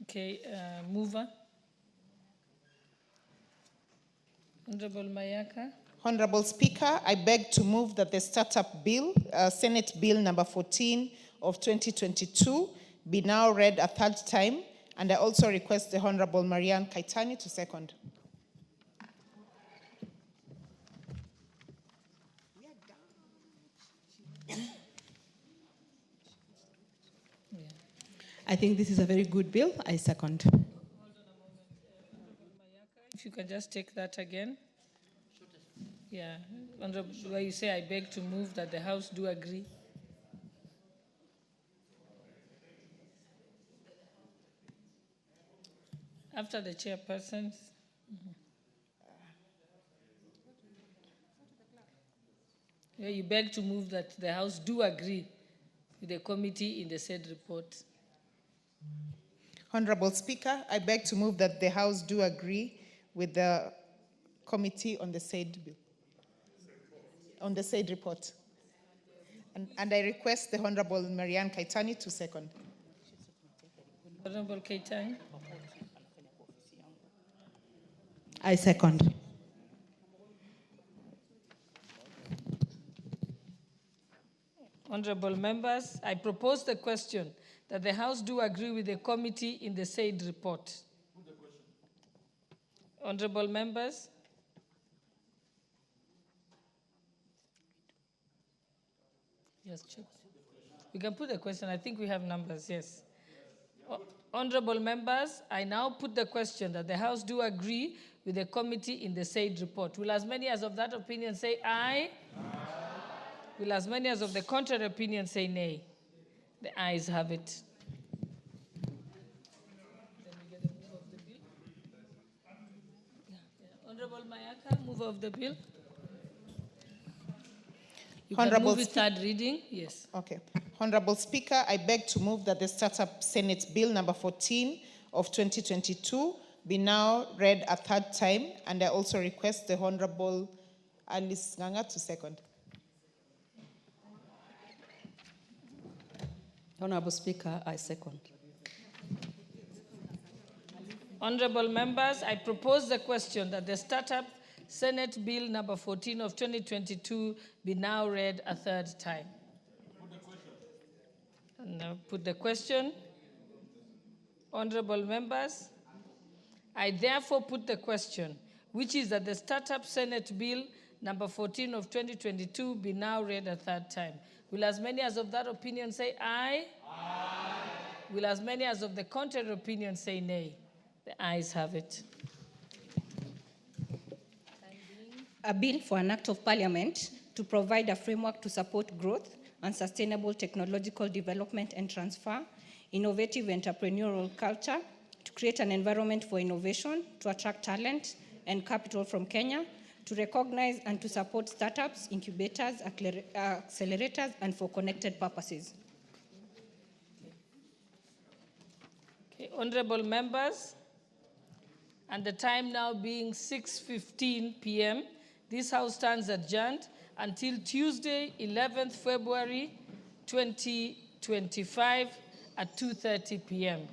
Okay, mover. Honorable Mayaka. Honorable Speaker, I beg to move that the Startup Bill, Senate Bill number 14 of 2022, be now read a third time, and I also request the Honorable Marianne Kaitani to second. I think this is a very good bill. I second. If you can just take that again. Yeah, Honorable, where you say I beg to move that the House do agree. After the chairpersons. Yeah, you beg to move that the House do agree with the committee in the said report. Honorable Speaker, I beg to move that the House do agree with the committee on the said bill, on the said report. And I request the Honorable Marianne Kaitani to second. Honorable Kaitani. I second. Honorable members, I propose the question that the House do agree with the committee in the said report. Honorable members. Yes, check. We can put the question. I think we have numbers, yes. Honorable members, I now put the question that the House do agree with the committee in the said report. Will as many as of that opinion say aye? Aye. Will as many as of the contrary opinion say nay? The ayes have it. Then we get a move of the bill. Honorable Mayaka, move of the bill. You can move it third reading, yes. Okay. Honorable Speaker, I beg to move that the Startup Senate Bill number 14 of 2022 be now read a third time, and I also request the Honorable Alice Nganga to second. Honorable Speaker, I second. Honorable members, I propose the question that the Startup Senate Bill number 14 of 2022 be now read a third time. And now put the question. Honorable members, I therefore put the question, which is that the Startup Senate Bill number 14 of 2022 be now read a third time. Will as many as of that opinion say aye? Aye. Will as many as of the contrary opinion say nay? The ayes have it. A bill for an act of parliament to provide a framework to support growth and sustainable technological development and transfer, innovative entrepreneurial culture, to create an environment for innovation, to attract talent and capital from Kenya, to recognize and to support startups, incubators, accelerators, and for connected purposes. Okay, honorable members, and the time now being 6:15 p.m., this House stands adjourned until Tuesday, 11th February 2025 at 2:30 p.m.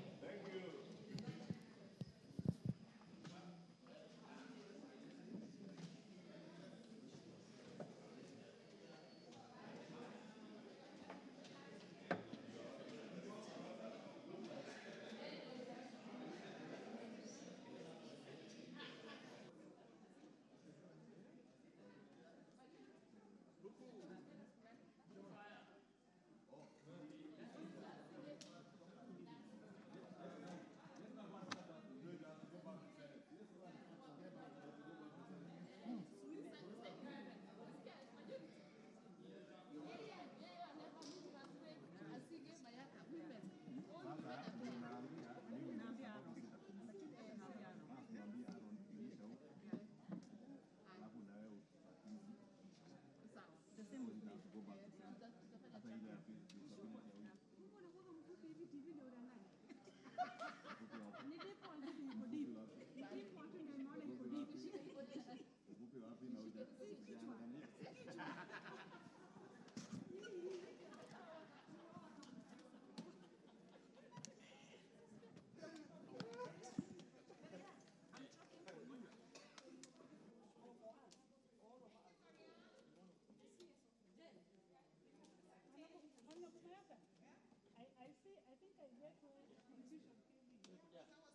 I think I get confusion.